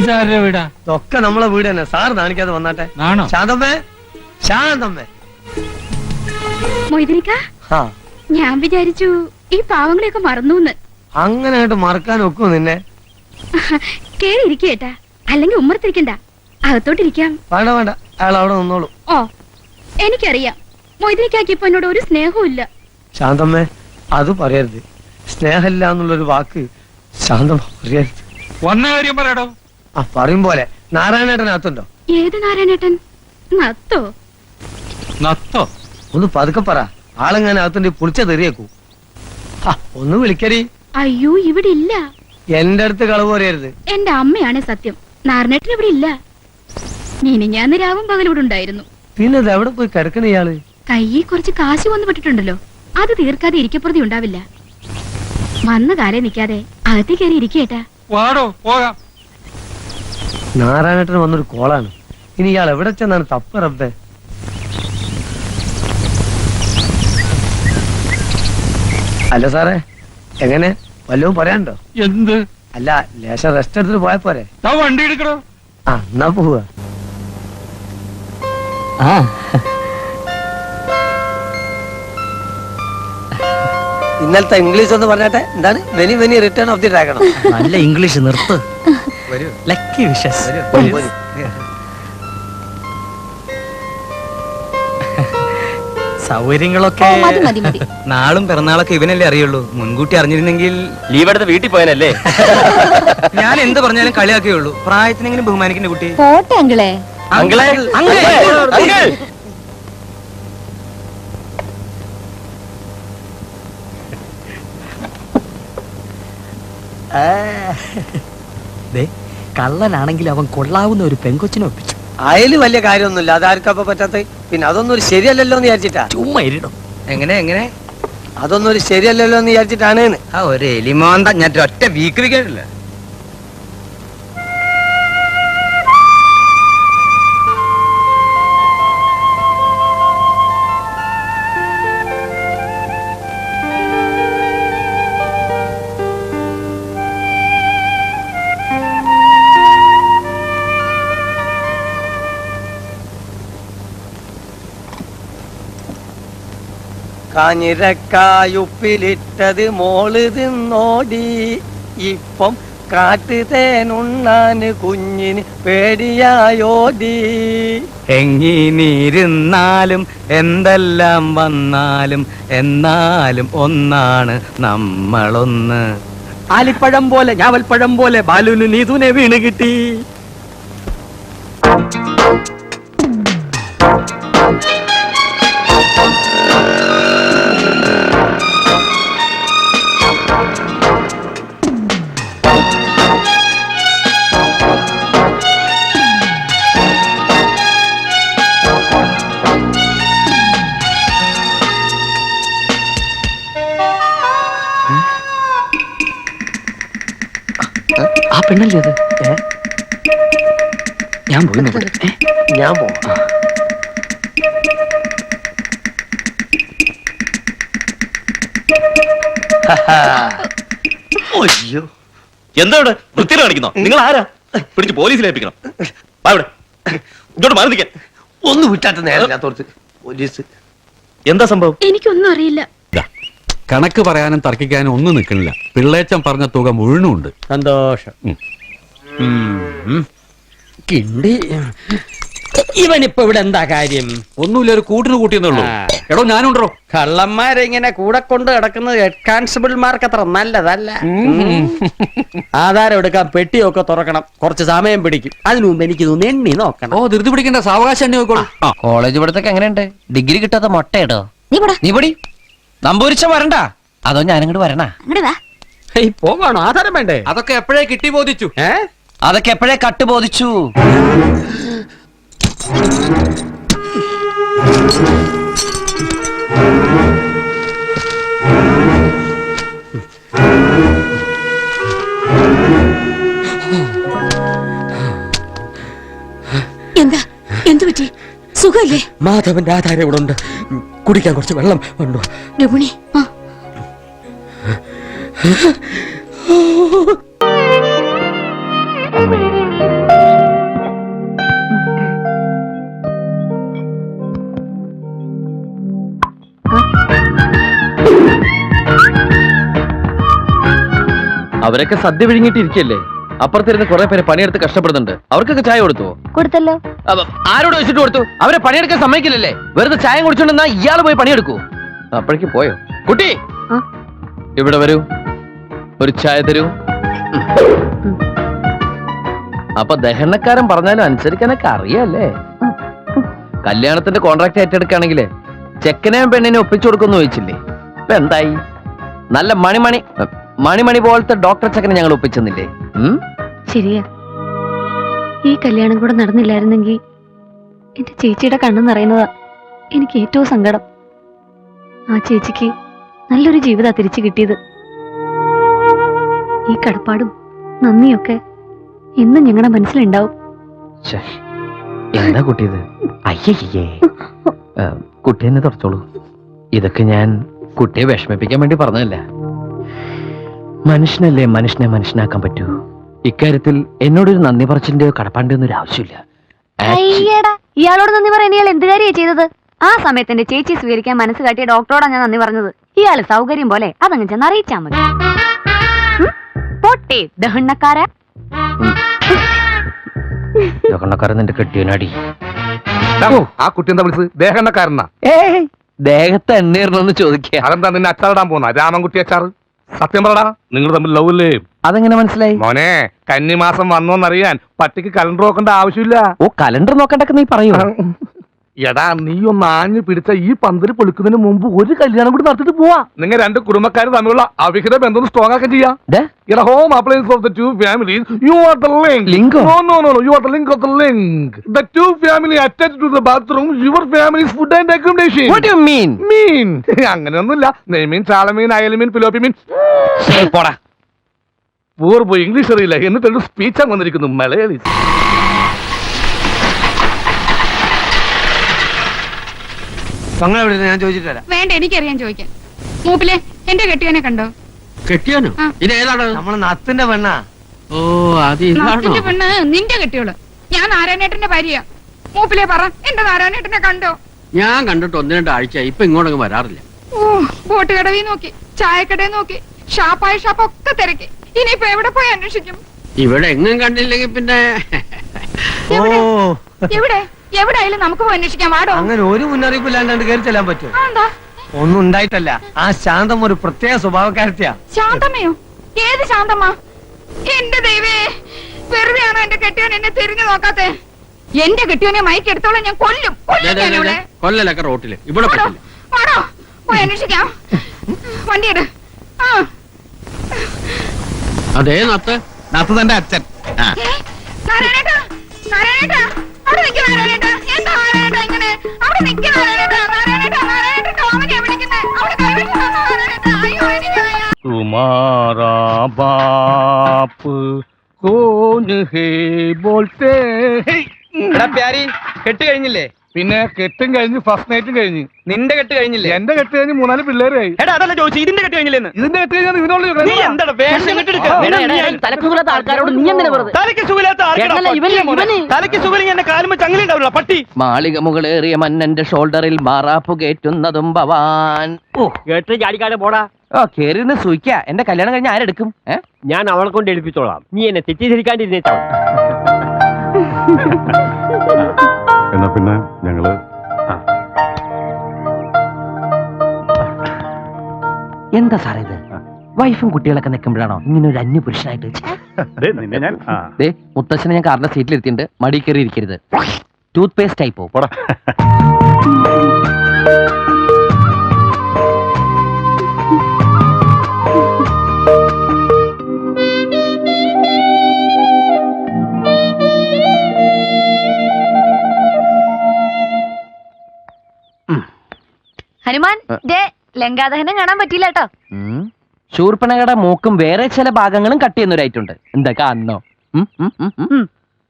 ഇതാരുടെ വീടാ? ഇതൊക്കെ നമ്മളെ വീട് തന്നെ. സാറ് കാണിക്കാതെ വന്നാട്ടെ. ആണോ? ശാന്തമ്മേ, ശാന്തമ്മേ. മൊയ്തനിക്ക, ആ, ഞാൻ വിചാരിച്ചു ഈ പാവങ്ങളെയൊക്കെ മറന്നു. അങ്ങനെ ആയിട്ട് മറക്കാൻ ഒക്കും നിന്നെ? കേറി ഇരിക്കേട്ടാ, അല്ലെങ്കിൽ ഉമ്മറത്തിരിക്കണ്ട, അകത്തോട്ടിരിക്കാം. വേണ്ട വേണ്ട, അയാൾ അവിടെ നിന്നോളൂ. ഓ, എനിക്കറിയാം മൊയ്തനിക്കാക്ക് ഇപ്പൊ എന്നോട് ഒരു സ്നേഹവും ഇല്ല. ശാന്തമ്മേ, അത് പറയരുത്. സ്നേഹമില്ല എന്നുള്ളൊരു വാക്ക് ശാന്തമ്മ പറയരുത്. വന്ന കാര്യം പറയടോ. ആ, പറയും പോലെ. നാരായണേട്ടനകത്തുണ്ടോ? ഏത് നാരായണേട്ടൻ? നത്തോ? നത്തോ? ഒന്ന് പതുക്കെ പറ, ആളെങ്ങനെ അകത്തുണ്ട് പുളിച്ച തെറിയേക്കൂ. ഒന്ന് വിളിക്കടി. അയ്യോ, ഇവിടെ ഇല്ല. എന്റെ അടുത്ത് കളവ് പറയരുത്. എന്റെ അമ്മയാണ് സത്യം. നാരായണേട്ടൻ ഇവിടെ ഇല്ല. ഇനി ഞാൻ രാവും പകലൂടെ ഉണ്ടായിരുന്നു. പിന്നെ ഇത് എവിടെ പോയി കിടക്കണ ഇയാള്? കയ്യിൽ കുറച്ച് കാശ് വന്നു പെട്ടിട്ടുണ്ടല്ലോ, അത് തീർക്കാതെ ഇരിക്കപ്പുറതി ഉണ്ടാവില്ല. വന്ന കാലം നിൽക്കാതെ അകത്തേ കയറി ഇരിക്കേട്ടാ. വാടോ, പോകാം. നാരായണേട്ടന് വന്നൊരു കോളാണ്. ഇനി ഇയാൾ എവിടെ ചെന്നാണ് തപ്പ് റബ്ബേ? അല്ല സാറേ, എങ്ങനെ വല്ലതും പറയാനുണ്ടോ? എന്ത്? അല്ല, ലേശം റെസ്റ്റ് എടുത്തിട്ട് പോയാ പോരെ? വണ്ടി എടുക്കണോ? ആ, എന്നാ പോവാ. ഇന്നലത്തെ ഇംഗ്ലീഷ് ഒന്ന് പറഞ്ഞാട്ടെ. എന്താണ്? വെനി വെനി റിട്ടേൺ ഓഫ് ദി ഡ്രാഗൺ. നല്ല ഇംഗ്ലീഷ് നിർത്ത്. Lucky wishes. സൗകര്യങ്ങളൊക്കെ നാളും പിറന്നാളൊക്കെ ഇവനല്ലേ അറിയുള്ളൂ. മുൻകൂട്ടി അറിഞ്ഞിരുന്നെങ്കിൽ ലീവ് എടുത്ത് വീട്ടിൽ പോയനല്ലേ? ഞാൻ എന്ത് പറഞ്ഞാലും കളിയാക്കുകയുള്ളൂ. പ്രായത്തിനെങ്കിലും ബഹുമാനിക്കുന്ന കുട്ടി. പോട്ടെ അങ്കിളെ. അങ്കിളെ, അങ്കിൾ. കള്ളനാണെങ്കിൽ അവൻ കൊള്ളാവുന്ന ഒരു പെങ്കൊച്ചിനെ ഒപ്പിച്ചു. അയല് വലിയ കാര്യമൊന്നുമില്ല, അതാർക്കപ്പ പറ്റാത്ത. പിന്നെ അതൊന്നും ഒരു ശരിയല്ലല്ലോ എന്ന് വിചാരിച്ചിട്ടാ. ചുമ്മാ ഇരിടും. എങ്ങനെ അതൊന്നും ഒരു ശരിയല്ലല്ലോ എന്ന് വിചാരിച്ചിട്ടാണ്. ആ ഒരു എലിമോന്ത ഞാൻ ഒറ്റ വീക്ക് വിക്കറ്റില്ല. കാഞ്ഞിരക്കായുപ്പിലിട്ടത് മോള് തിന്നോടി. ഇപ്പം കാട്ടുതേനുണ്ണാന് കുഞ്ഞിന് പേടിയായോടി. എങ്ങിനിരുന്നാലും എന്തെല്ലാം വന്നാലും എന്നാലും ഒന്നാണ് നമ്മളൊന്ന്. ആലിപ്പഴം പോലെ ഞാവൽപ്പഴം പോലെ ബാലുന് നീതുനെ വീണ് കിട്ടി. ആ പെണ്ണല്ലേ അത്? ഞാൻ പോയി നോക്കട്ടെ. ഞാൻ പോവാ. അയ്യോ, എന്താ ഇവിടെ വൃത്തിയിൽ കാണിക്കുന്നോ? നിങ്ങൾ ആരാ? പിടിച്ച് പോലീസിൽ ഏൽപ്പിക്കണം. ഇങ്ങോട്ട് മാറി നിൽക്കാൻ. ഒന്ന് വിട്ടാത്ത നേരത്തോർത്ത് പോലീസ്. എന്താ സംഭവം? എനിക്കൊന്നും അറിയില്ല. കണക്ക് പറയാനും തർക്കിക്കാനും ഒന്നും നിൽക്കണില്ല. പിള്ളേച്ചൻ പറഞ്ഞ തുക മുഴുവനും ഉണ്ട്. സന്തോഷം. കിണ്ടി ഇവനിപ്പോ ഇവിടെ എന്താ കാര്യം? ഒന്നുമില്ല, ഒരു കൂട്ടിന് കൂട്ടിയെന്നുള്ളൂ. എടോ ഞാനുണ്ടോ? കള്ളന്മാരിങ്ങനെ കൂടെ കൊണ്ട് കിടക്കുന്നത് ഹെഡ് കോൺസ്റ്റബിൾമാർക്ക് അത്ര നല്ലതല്ല. ആധാരം എടുക്കാൻ പെട്ടിയൊക്കെ തുറക്കണം, കുറച്ച് സമയം പിടിക്കും. അതിനു മുമ്പ് എനിക്ക് ഇതൊന്ന് എണ്ണി നോക്കണം. ഓ, ധൃതി പിടിക്കേണ്ട, സാവകാശം എണ്ണി നോക്കോളൂ. കോളേജ് പഠിത്തൊക്കെ എങ്ങനെയുണ്ട്? ഡിഗ്രി കിട്ടാത്ത മൊട്ടയിടോ? നീ പൊടി നമ്പൂരിച്ച വരണ്ട, അതോ ഞാനിങ്ങോട്ട് വരണ? അങ്ങോട്ട് വാ. പോകാണോ? ആധാരം വേണ്ടേ? അതൊക്കെ എപ്പോഴേ കിട്ടി ബോധിച്ചു. അതൊക്കെ എപ്പോഴേ കട്ട് ബോധിച്ചു. എന്താ എന്തു പറ്റി? സുഖല്ലേ? മാധവന്റെ ആധാരം ഇവിടെ ഉണ്ട്. കുടിക്കാൻ കുറച്ച് വെള്ളം ഉണ്ടോ? രഘുണി, അവരൊക്കെ സദ്യ വിഴുങ്ങിട്ടിരിക്കല്ലേ. അപ്പുറത്തിരുന്ന് കുറെ പേര് പണിയെടുത്ത് കഷ്ടപ്പെടുന്നുണ്ട്. അവർക്കൊക്കെ ചായ കൊടുത്തുവോ? കൊടുത്തല്ലോ. ആരോട് വെച്ചിട്ട് കൊടുത്തു? അവരെ പണിയെടുക്കാൻ സമ്മതിക്കില്ലല്ലേ? വെറുതെ ചായ കുടിച്ചോണ്ടെന്നാ ഇയാള് പോയി പണിയെടുക്കൂ. അപ്പോഴേക്ക് പോയോ? കുട്ടി ഇവിടെ വരൂ, ഒരു ചായ തരൂ. അപ്പൊ ദഹനക്കാരൻ പറഞ്ഞാലും അനുസരിക്കാനൊക്കെ അറിയാല്ലേ? കല്യാണത്തിന്റെ കോൺട്രാക്ട് ഏറ്റെടുക്കുകയാണെങ്കിലേ ചെക്കനെയും പെണ്ണിനെ ഒപ്പിച്ചു കൊടുക്കുമെന്ന് ചോദിച്ചില്ലേ? ഇപ്പൊ എന്തായി? നല്ല മണിമണി പോലത്തെ ഡോക്ടർ ചെക്കനെ ഞങ്ങൾ ഒപ്പിച്ചെന്നില്ലേ? ശരിയാ, ഈ കല്യാണം കൂടെ നടന്നില്ലായിരുന്നെങ്കിൽ എന്റെ ചേച്ചിയുടെ കണ്ണു നിറയുന്നതാ എനിക്ക് ഏറ്റവും സങ്കടം. ആ ചേച്ചിക്ക് നല്ലൊരു ജീവിതം തിരിച്ചു കിട്ടിയത്. ഈ കടപ്പാടും നന്ദിയൊക്കെ എന്നും ഞങ്ങളുടെ മനസ്സിലുണ്ടാവും. എന്താ കുട്ടിയത്? അയ്യേ, കുട്ടിയെന്നെ തുറച്ചോളൂ. ഇതൊക്കെ ഞാൻ കുട്ടിയെ വിഷമിപ്പിക്കാൻ വേണ്ടി പറഞ്ഞതല്ല. മനുഷ്യനല്ലേ മനുഷ്യനെ മനുഷ്യനാക്കാൻ പറ്റൂ. ഇക്കാര്യത്തിൽ എന്നോടൊരു നന്ദി പറച്ചിന്റെയോ കടപ്പാണ്ടിയോ ഒന്നും ആവശ്യമില്ല. ഇയാളോട് നന്ദി പറയാൻ ഇയാൾ എന്ത് കാര്യമാണ് ചെയ്തത്? ആ സമയത്ത് എന്റെ ചേച്ചി സ്വീകരിക്കാൻ മനസ്സ് കാട്ടിയ ഡോക്ടറോടാ ഞാൻ നന്ദി പറഞ്ഞത്. ഇയാള് സൗകര്യം പോലെ അതങ്ങ് ചെന്ന് അറിയിച്ചാ മതി. പൊട്ടി ദഹണ്ണക്കാരാ. ദഹണ്ണക്കാരൻ നിന്റെ കെട്ടിയനാടി. ആ കുട്ടി എന്താ വിളിച്ചത്? ദേഹണ്ണക്കാരനാ? ദേഹത്ത് എണ്ണീർന്ന് ചോദിക്കുക. അതെന്താ നിന്നെ അച്ചാറിടാൻ പോന്ന രാമൻകുട്ടി അച്ചാറ്? സത്യം പറടാ, നിങ്ങൾ തമ്മിൽ ലവ് അല്ലേ? അതെങ്ങനെ മനസ്സിലായി? മോനെ, കന്നിമാസം വന്നോന്നറിയാൻ പട്ടിക്ക് കലണ്ടർ നോക്കേണ്ട ആവശ്യമില്ല. ഓ, കലണ്ടർ നോക്കണ്ടൊക്കെ നീ പറയൂ. എടാ, നീ ഒന്ന് ആഞ്ഞു പിടിച്ച ഈ പന്തല് പൊളിക്കുന്നതിന് മുമ്പ് ഒരു കല്യാണം കൂടി നടത്തിട്ട് പോവാ. നിങ്ങൾ രണ്ട് കുടുംബക്കാർ തമ്മിലുള്ള അവിഹിത ബന്ധം സ്ട്രോങ് ആക്കാൻ ചെയ്യാം. എടാ, home appliance of the two families, you are the link. No, you are the link of the link. The two family attached to the bathroom, your family's food and accommodation. What do you mean? അങ്ങനെയൊന്നുമില്ല. നെയ്മീൻ, ചാളമീൻ, അയലമീൻ, പിലോപ്പിമീൻ. പോടാ, പൂർവ്വ English അറിയില്ല എന്നിട്ടൊരു speech വന്നിരിക്കുന്നു മലയാളി. ഞാൻ ചോദിച്ചിട്ട് വരാം. വേണ്ട, എനിക്കറിയാൻ ചോദിക്കാൻ. മൂപ്പിലെ എന്റെ കെട്ടിയവനെ കണ്ടോ? കെട്ടിയാനോ? ഇതേതാണ്? നമ്മളെ നത്തിന്റെ പെണ്ണാ. ഓ, അത് നാട്ടിന്റെ പെണ്ണ് നിന്റെ കെട്ടിയോള്. ഞാൻ നാരായണേട്ടന്റെ ഭാര്യയാ. മൂപ്പിലെ പറ, എന്റെ നാരായണേട്ടനെ കണ്ടോ? ഞാൻ കണ്ടിട്ട് 1-2 ആഴ്ച. ഇപ്പൊ ഇങ്ങോട്ടൊന്നും വരാറില്ല. ഓ, ബോട്ട് കടവിൽ നോക്കി, ചായക്കടയിൽ നോക്കി, ഷാപ്പായ ഷാപ്പൊക്കെ തിരക്കി. ഇനിയിപ്പോ എവിടെ പോയി അന്വേഷിക്കും? ഇവിടെ എങ്ങും കണ്ടില്ലെങ്കിൽ പിന്നെ എവിടെ എവിടെയായാലും നമുക്ക് പോയി അന്വേഷിക്കാം. വാടോ. അങ്ങനെ ഒരു മുന്നറിയിപ്പ് ഇല്ലാണ്ട് കയറി ചെല്ലാൻ പറ്റുമോ? എന്താ? ഒന്നും ഉണ്ടായിട്ടല്ല. ആ ശാന്തം ഒരു പ്രത്യേക സ്വഭാവക്കാരത്തിയാ. ശാന്തമ്മയോ? ഏത് ശാന്തമ്മ? എന്റെ ദൈവേ, വെറുതെയാണോ എന്റെ കെട്ടിയോൻ എന്നെ തിരിഞ്ഞു നോക്കാത്തെ? എന്റെ കെട്ടിയോനെ മയക്കെടുത്തോളം ഞാൻ കൊല്ലും. കൊല്ലലൊക്കെ റോട്ടില്. ഇവിടെ പറ്റില്ല. വാടോ, പോയി അന്വേഷിക്കാം. വണ്ടിയെട്. അതേ നത്ത് തന്റെ അച്ഛൻ. നാരായണേട്ടാ, നാരായണേട്ടാ, അവിടെ നിൽക്ക് നാരായണേട്ടാ. എന്താ നാരായണേട്ടാ ഇങ്ങനെ? അവിടെ നിൽക്ക് നാരായണേട്ടാ. നാരായണേട്ടാ, നാരായണേട്ടാ, ഓമനയാ വിളിക്കുന്നെ. അവിടെ കൈവിട്ട് വന്നോ നാരായണേട്ടാ. അയ്യോ, എനിക്ക് വയ്യ. തുമാരാ ബാപ്പ് കോൻ ഹേ ബോൾത്തേ. പ്യാരി, കെട്ട് കഴിഞ്ഞില്ലേ? പിന്നെ കെട്ടും കഴിഞ്ഞ് ഫസ്റ്റ് നൈറ്റും കഴിഞ്ഞ്. നിന്റെ കെട്ട് കഴിഞ്ഞില്ലേ? എന്റെ കെട്ട് കഴിഞ്ഞ് 3-4 പിള്ളേരായി. എടാ അതല്ല ചോദിച്ചു, ഇതിന്റെ കെട്ട് കഴിഞ്ഞില്ലെന്ന്. ഇതിന്റെ കെട്ട് കഴിഞ്ഞാൽ ഇതിനോട് നീ എന്താണ് വേഷം കെട്ടെടുക്ക? തലക്കുകൂടാത്ത ആൾക്കാരോട് നീ എന്തിനാ വെറുതെ തലയ്ക്ക് സുഖമില്ലാത്ത ആർക്കാടാ പട്ടി? തലയ്ക്ക് സുഖമില്ലെങ്കിൽ എന്റെ കാലുമ്പോ ചങ്ങലുണ്ടാവില്ല പട്ടി. മാളിക മുകളേറിയ മന്നന്റെ ഷോൾഡറിൽ മാറാപ്പു കയറ്റുന്നതും ഭവാൻ. ഓ കേട്ട് ചാടിക്കാതെ പോടാ. ഓ കേറിന്ന് സൂയിക്ക. എന്റെ കല്യാണം കഴിഞ്ഞ ആരെടുക്കും? ഞാൻ അവളെ കൊണ്ട് എഴുപ്പിച്ചോളാം. നീ എന്നെ തെറ്റിദ്ധരിക്കാണ്ടിരുന്നേച്ചാ. എന്നാ പിന്നെ ഞങ്ങള് എന്താ സാറേ ഇത്? വൈഫും കുട്ടികളൊക്കെ നിൽക്കുമ്പോഴാണോ ഇങ്ങനെ ഒരു അന്യ പുരുഷനായിട്ട്? മുത്തശ്ശനെ ഞാൻ കാറിന്റെ സീറ്റിൽ ഇരുത്തിണ്ട്. മടി കയറി ഇരിക്കരുത്. ടൂത്ത് പേസ്റ്റ് ആയി പോകും. ഹനുമാൻ ലങ്കാദഹനം കാണാൻ പറ്റിയില്ല കേട്ടോ. ശൂർപ്പണകയുടെ മൂക്കും വേറെ ചില ഭാഗങ്ങളും കട്ട് ചെയ്യുന്നവരായിട്ടുണ്ട്. എന്താ കാണണോ?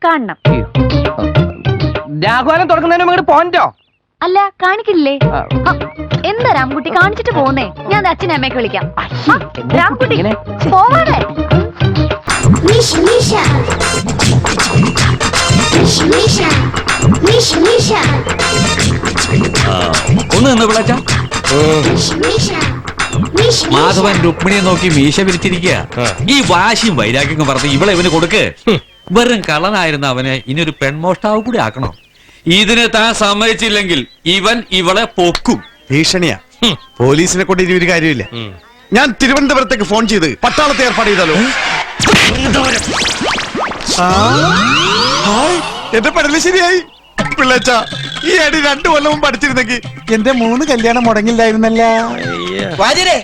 കാണണം. രാഘവാലം തുടങ്ങുന്നതിന് മുമ്പ് പോയിന്റോ? അല്ല കാണിക്കില്ലേ? എന്താ രാംകുട്ടി കാണിച്ചിട്ട് പോന്നേ? ഞാൻ അച്ഛനെ അമ്മയൊക്കെ വിളിക്കാം. രാംകുട്ടി പോവാതെ. ഒന്ന് നിന്ന് വിളച്ച മാധവൻ രുക്മിണിയെ നോക്കി മീശ വിരിച്ചിരിക്കുക. ഈ വാശിയും വൈരാഗ്യം പറഞ്ഞ് ഇവളെ ഇവന് കൊടുക്ക്. വെറും കള്ളനായിരുന്ന അവനെ ഇനി ഒരു പെൺമോഷ്ടാവ് കൂടി ആക്കണം. ഇതിനെ താൻ സമ്മതിച്ചില്ലെങ്കിൽ ഇവൻ ഇവളെ പൊക്കും. ഭീഷണിയാ. പോലീസിനെ കൊണ്ട് ഇനി ഒരു കാര്യമില്ല. ഞാൻ തിരുവനന്തപുരത്തേക്ക് ഫോൺ ചെയ്ത് പട്ടാളത്തെ ഏർപ്പാട് ചെയ്താലോ? എന്റെ പെടല് ശരിയായി. പിള്ളേച്ച ഈ അടി 2 കൊല്ലവും പഠിച്ചിരുന്നെങ്കിൽ എന്റെ 3 കല്യാണം മുടങ്ങില്ലായിരുന്നല്ല. വാര്യരെ,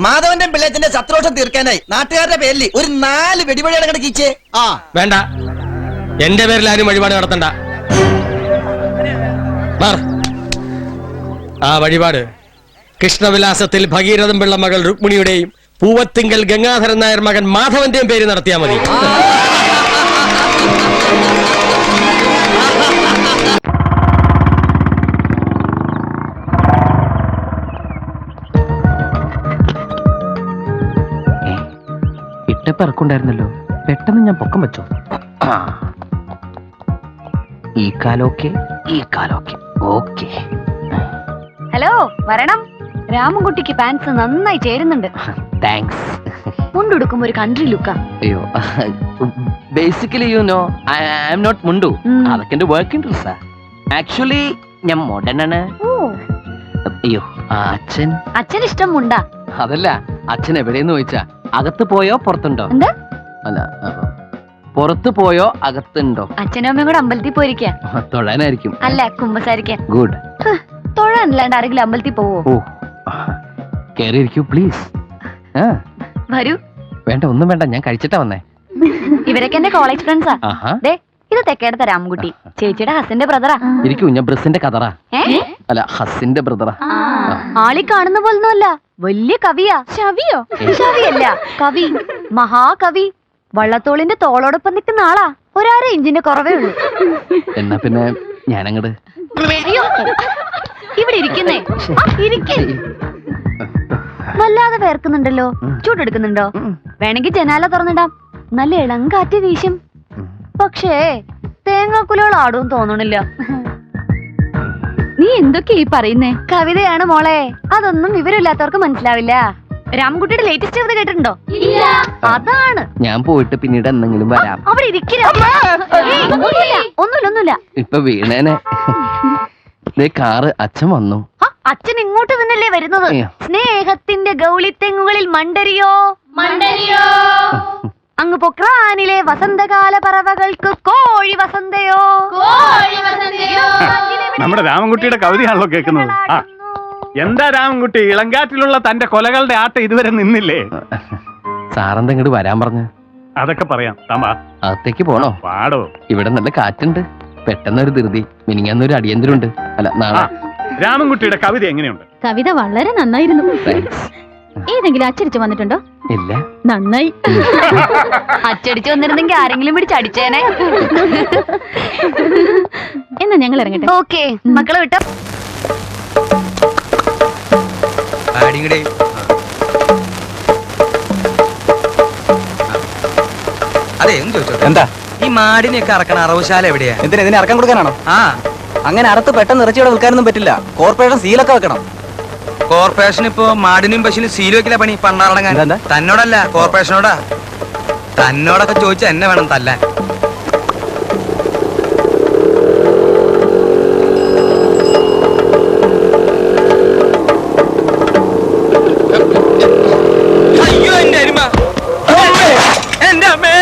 മാധവന്റെ പിള്ളേച്ചന്റെ ശത്രുദോഷം തീർക്കാനായി നാട്ടുകാരുടെ പേരിൽ ഒരു 4 വെടിവഴിയാണ് കിടക്കിച്ചേ. വേണ്ട, എന്റെ പേരിൽ ആരും വഴിപാട് നടത്തണ്ട. ആ വഴിപാട് കൃഷ്ണവിലാസത്തിൽ ഭഗീരഥൻ പിള്ള മകൾ രുക്മിണിയുടെയും പൂവത്തിങ്കൽ ഗംഗാധരൻ നായർ മകൻ മാധവന്റെയും പേര് നടത്തിയാൽ മതി. ഇട്ടപ്പിറക്കുണ്ടായിരുന്നല്ലോ, പെട്ടെന്ന് ഞാൻ പൊക്കം വെച്ചോ. ഈ കാലൊക്കെ ഓക്കെ. ഹലോ, വരണം. രാമൻകുട്ടിക്ക് പാൻസ് നന്നായി ചേരുന്നുണ്ട്. താങ്ക്സ്. മുണ്ടുടുക്കുമ്പോ ഒരു കൺട്രി ലുക്കാ. അയ്യോ, basically you know I am not mundu. അതൊക്കെ എന്റെ വർക്ക് ഇൻട്രസ്റ്റ്. ആക്ച്വലി ഞാൻ മോഡേൺ ആണ്. അയ്യോ, അച്ഛൻ ഇഷ്ടം മുണ്ടാ. അതല്ല, അച്ഛൻ എവിടെയെന്ന് ചോദിച്ചാ അകത്ത് പോയോ പുറത്തുണ്ടോ? എന്താ? അല്ല, പുറത്ത് പോയോ അകത്തുണ്ടോ? അച്ഛനും അമ്മയും കൂടെ അമ്പലത്തിൽ പോയിരിക്കാ. തൊഴാനായിരിക്കും. അല്ല, കുമ്പസാരിക്കാൻ. ഗുഡ്. തൊഴാനല്ലാണ്ട് ആരെങ്കിലും അമ്പലത്തിൽ പോവോ? ഓ, കേറിയിരിക്കൂ പ്ലീസ്. വരൂ. വേണ്ട, ഒന്നും വേണ്ട, ഞാൻ കഴിച്ചിട്ടാ വന്നേ. ഇവരൊക്കെ എന്റെ കോളേജ് ഫ്രണ്ട്സാ. ഇത് തെക്കേടത്തെ രാമൻകുട്ടി, ചേച്ചിയുടെ ഹസിന്റെ ബ്രദറാ. ഇരിക്കൂ, ഞാൻ ബ്രസിന്റെ കതറാ. അല്ല, ഹസിന്റെ ബ്രദറാ. ആളി കാണുന്ന പോലൊന്നുമല്ല, വലിയ കവിയാ. ശവിയല്ല, കവി, മഹാകവി. വള്ളത്തോളിന്റെ തോളോടൊപ്പം നിൽക്കുന്ന ആളാ. 1.5 ഇഞ്ചിന്റെ കുറവേ ഉള്ളൂ. എന്നാ പിന്നെ ഞാനങ്ങട്. അയ്യോ, ഇവിടെ ഇരിക്കുന്നേ. വല്ലാതെ വേർക്കുന്നുണ്ടല്ലോ. ചൂടെടുക്കുന്നുണ്ടോ? വേണമെങ്കിൽ ജനാല തുറന്നിടാം, നല്ല ഇളം കാറ്റ് വീശും. പക്ഷേ തേങ്ങാക്കുലകൾ ആടും തോന്നണില്ല. നീ എന്തൊക്കെയാ ഈ പറയുന്നേ? കവിതയാണ് മോളെ, അതൊന്നും വിവരമില്ലാത്തവർക്ക് മനസ്സിലാവില്ല. രാമൻകുട്ടിയുടെ ലേറ്റസ്റ്റ് കവിത കേട്ടിട്ടുണ്ടോ? അതാണ്. ഞാൻ പോയിട്ട് പിന്നീട് എന്തെങ്കിലും വരാം. അവിടെ ഇരിക്കില്ല. ഒന്നുമില്ല. ഇപ്പൊ വീണേനെ. കാറ് അച്ഛൻ വന്നു. അച്ഛൻ ഇങ്ങോട്ട് തന്നെയല്ലേ വരുന്നത്? സ്നേഹത്തിന്റെ ഗൗളിത്തെങ്ങുകളിൽ മണ്ടരിയോ അങ്ങ് പൊക്രാനിലെ വസന്തകാല പറവകൾക്ക് കോഴി വസന്തയോ. നമ്മുടെ രാമൻകുട്ടിയുടെ കവിതയാണല്ലോ കേൾക്കുന്നത്. എന്താ രാമൻകുട്ടി, ഇളങ്കാറ്റിലുള്ള തന്റെ കൊലകളുടെ ആട്ടം ഇതുവരെ നിന്നില്ലേ? സാറെന്താ ഇങ്ങോട്ട് വരാൻ പറഞ്ഞു? അതൊക്കെ പറയാം. അകത്തേക്ക് പോണോ? പാടോ. ഇവിടെ നല്ല കാറ്റുണ്ട്. പെട്ടെന്നൊരു ധൃതി. മിനിങ്ങാന്നൊരു അടിയന്തരമുണ്ട്. അല്ല, നാളെ. രാമൻകുട്ടിയുടെ കവിത എങ്ങനെയുണ്ട്? കവിത വളരെ നന്നായിരുന്നു. ഏതെങ്കിലും അച്ചടിച്ചു വന്നിട്ടുണ്ടോ? ഇല്ല. നന്നായി. അച്ചടിച്ചു വന്നിരുന്നെങ്കിൽ ആരെങ്കിലും പിടിച്ചടിച്ചേനെ. എന്നാ ഞങ്ങൾ ഞങ്ങൾ ഇറങ്ങട്ടെ. ഓക്കെ മക്കളെ വിട്ടോ. അതെ എന്താ ഈ മാടിനെയൊക്കെ അറക്കണ അറവുശാല എവിടെയാ? എന്തിനാ ഇതിനെ അറക്കാൻ കൊടുക്കാനാണോ? ആ, അങ്ങനെ അറുത്ത് പെട്ടെന്ന് ഇറച്ചിയോടെ വിൽക്കാനൊന്നും പറ്റില്ല. കോർപ്പറേഷൻ സീലൊക്കെ വെക്കണം. കോർപ്പറേഷൻ ഇപ്പോ മാടിനും പശുവിനും സീൽ വെക്കില്ല പണി. പണ്ടാറടങ്ങാൻ തന്നോടല്ല, കോർപ്പറേഷനോടാ. തന്നോടൊക്കെ ചോദിച്ചാ എന്നെ വേണം തല്ലാൻ. അയ്യോ എന്റെ അരിമ, എന്റെ അമ്മേ,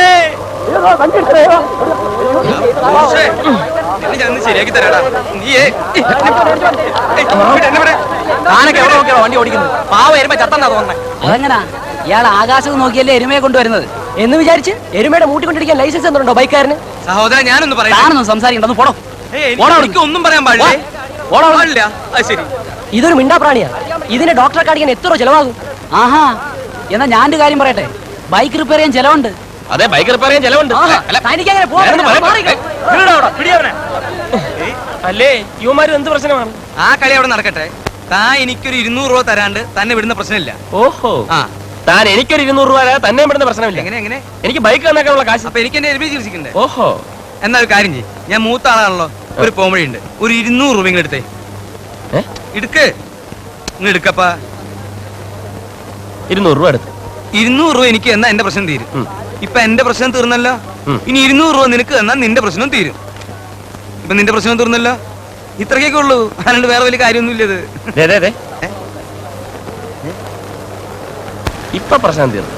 ഞാൻ ശരിയാക്കി തരാടാ. നീയേ താനൊക്കെ എവിടെ നോക്കിയാ വണ്ടി ഓടിക്കുന്നത്? പാവ എരുമ ചത്തന്നാ തോന്നണേ. അതെങ്ങനാ ഇയാൾ ആകാശത്ത് നോക്കിയല്ലേ എരുമയെ കൊണ്ടുവരുന്നത് എന്ന് വിചാരിച്ച് എരുമയുടെ മൂട്ടിക്കൊണ്ടിരിക്കാൻ ലൈസൻസ് എന്തുണ്ടോ ബൈക്കാരന്? സഹോദരൻ ഞാനൊന്ന് പറയാം. താനൊന്നും സംസാരിക്കണ്ടെന്ന് പോടോ. എനിക്ക് ഒന്നും പറയാൻ പാടില്ല. പാടില്ല. അത് ശരി. ഇതൊരു മിണ്ടാപ്രാണിയാ. ഇതിനെ ഡോക്ടറെ കാണിക്കാൻ എത്ര ചെലവാകും? ആഹാ, എന്നാ ഞാൻ ഒരു കാര്യം പറയട്ടെ. ബൈക്ക് റിപ്പയർ ചെയ്യാൻ ചെലവുണ്ട്. അതെ, ബൈക്ക് റിപ്പയർ ചെയ്യാൻ ചെലവുണ്ട്. അല്ലേ യുവമാര് എന്ത് പ്രശ്നമാണ്? ആ കളി അവിടെ നടക്കട്ടെ. താൻ എനിക്കൊരു 200 രൂപ തരാണ്ട് തന്നെ വിടുന്ന പ്രശ്നമില്ല. ഓഹോ, താൻ എനിക്കൊരു 200 രൂപ തന്നെ ഇവിടുന്ന പ്രശ്നമില്ല. എങ്ങനെ എങ്ങനെ? എനിക്ക് ബൈക്ക് തന്നേക്കാനുള്ള കാശ്. അപ്പൊ എനിക്ക് എന്റെ എരുമയെ ചികിത്സിക്കണ്ടേ? ഓഹോ, എന്നാ ഒരു കാര്യം ചെയ്യും, ഞാൻ മൂത്ത ആളാണല്ലോ, ഒരു പോംവഴിയുണ്ട്. ഒരു 200 രൂപ ഇങ്ങനെ എടുത്തേ. എടുക്ക്, ഇങ്ങ് എടുക്കപ്പാ. 200 രൂപ എടുത്ത്. 200 രൂപ എനിക്ക് എന്നാ എന്റെ പ്രശ്നം തീരും. ഇപ്പൊ എന്റെ പ്രശ്നം തീർന്നല്ലോ. ഇനി 200 രൂപ നിനക്ക് എന്നാ നിന്റെ പ്രശ്നം തീരും. ഇപ്പൊ നിന്റെ പ്രശ്നം തീർന്നല്ലോ. ഇത്രയൊക്കെ ഉള്ളൂ, അല്ലാണ്ട് വേറെ വലിയ കാര്യമൊന്നുമില്ല ഇത്. ഇപ്പൊ പ്രശ്നം തീർന്നു.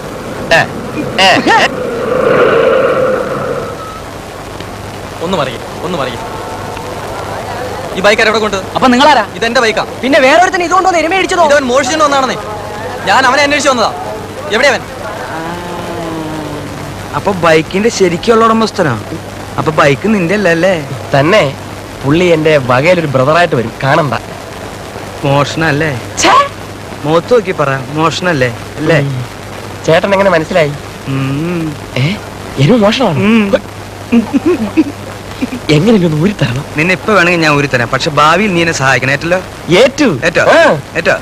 ഒന്ന് പറയും ഈ ബൈക്ക് എവിടെ കൊണ്ട്? അപ്പൊ നിങ്ങളാരാ? ഇതെന്റെ ബൈക്കാ. പിന്നെ വേറൊരുത്തന്നെ ഇതുകൊണ്ടോ എരുമ അടിച്ചതോ? ഇവൻ മോഷിച്ചു വന്നാണെന്നേ. ഞാൻ അവനെ അന്വേഷിച്ചു വന്നതാ. എവിടെയവൻ? അപ്പൊ ബൈക്കിന്റെ ശരിക്കുള്ള ഉടമസ്ഥനാ. അപ്പൊ ബൈക്ക് നിന്റെ അല്ലേ? തന്നെ പുള്ളി എന്റെ വകയിലൊരു ബ്രദറായിട്ട് വരും, കാണണ്ട. മോഷണല്ലേ? മുഖത്ത് നോക്കി പറ, മോഷണല്ലേ? അല്ലേ? ചേട്ടൻ എങ്ങനെ മനസ്സിലായി? എരുമ മോഷണമാണ്. എങ്ങനെയൊന്ന് ഊരി തരണം. നിന്നെ ഇപ്പൊ വേണമെങ്കിൽ ഞാൻ ഊരി തരാം. പക്ഷെ ഭാവിയിൽ നീ എന്നെ സഹായിക്കണം. ഏറ്റല്ലോ? ഏറ്റു. ഏറ്റോ? ഏറ്റോ?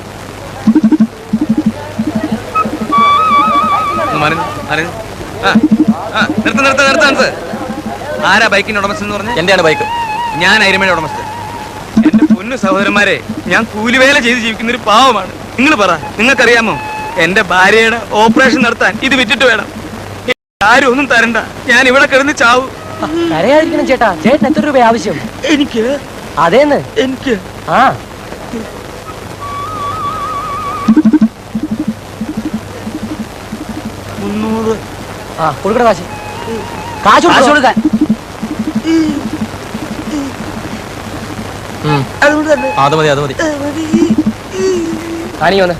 നിർത്ത്. ആരാ ബൈക്കിന്റെ ഉടമസ്ഥൻ എന്ന് പറഞ്ഞ? എന്റെയാണ് ബൈക്ക്. ഞാൻ അരിമയുടെ ഉടമസ്ഥൻ. എന്റെ പൊന്നു സഹോദരന്മാരെ, ഞാൻ കൂലിവേല ചെയ്ത് ജീവിക്കുന്ന ഒരു പാവമാണ്. നിങ്ങൾ പറ, നിങ്ങൾക്കറിയാമോ എന്റെ ഭാര്യയുടെ ഓപ്പറേഷൻ നടത്താൻ ഇത് വിറ്റിട്ട് വേണം. ആരും ഒന്നും തരണ്ട, ഞാൻ ഇവിടെ കിടന്ന് ചാവും. കരയാതിരിക്കണം ചേട്ടാ. ചേട്ടൻ എത്ര രൂപ ആവശ്യം? എനിക്ക് അതേന്ന് എനിക്ക് ആ 300. കൊടുക്കണ കാശ് കൊടുക്കാൻ. അത് മതി. കാണിയോന്ന്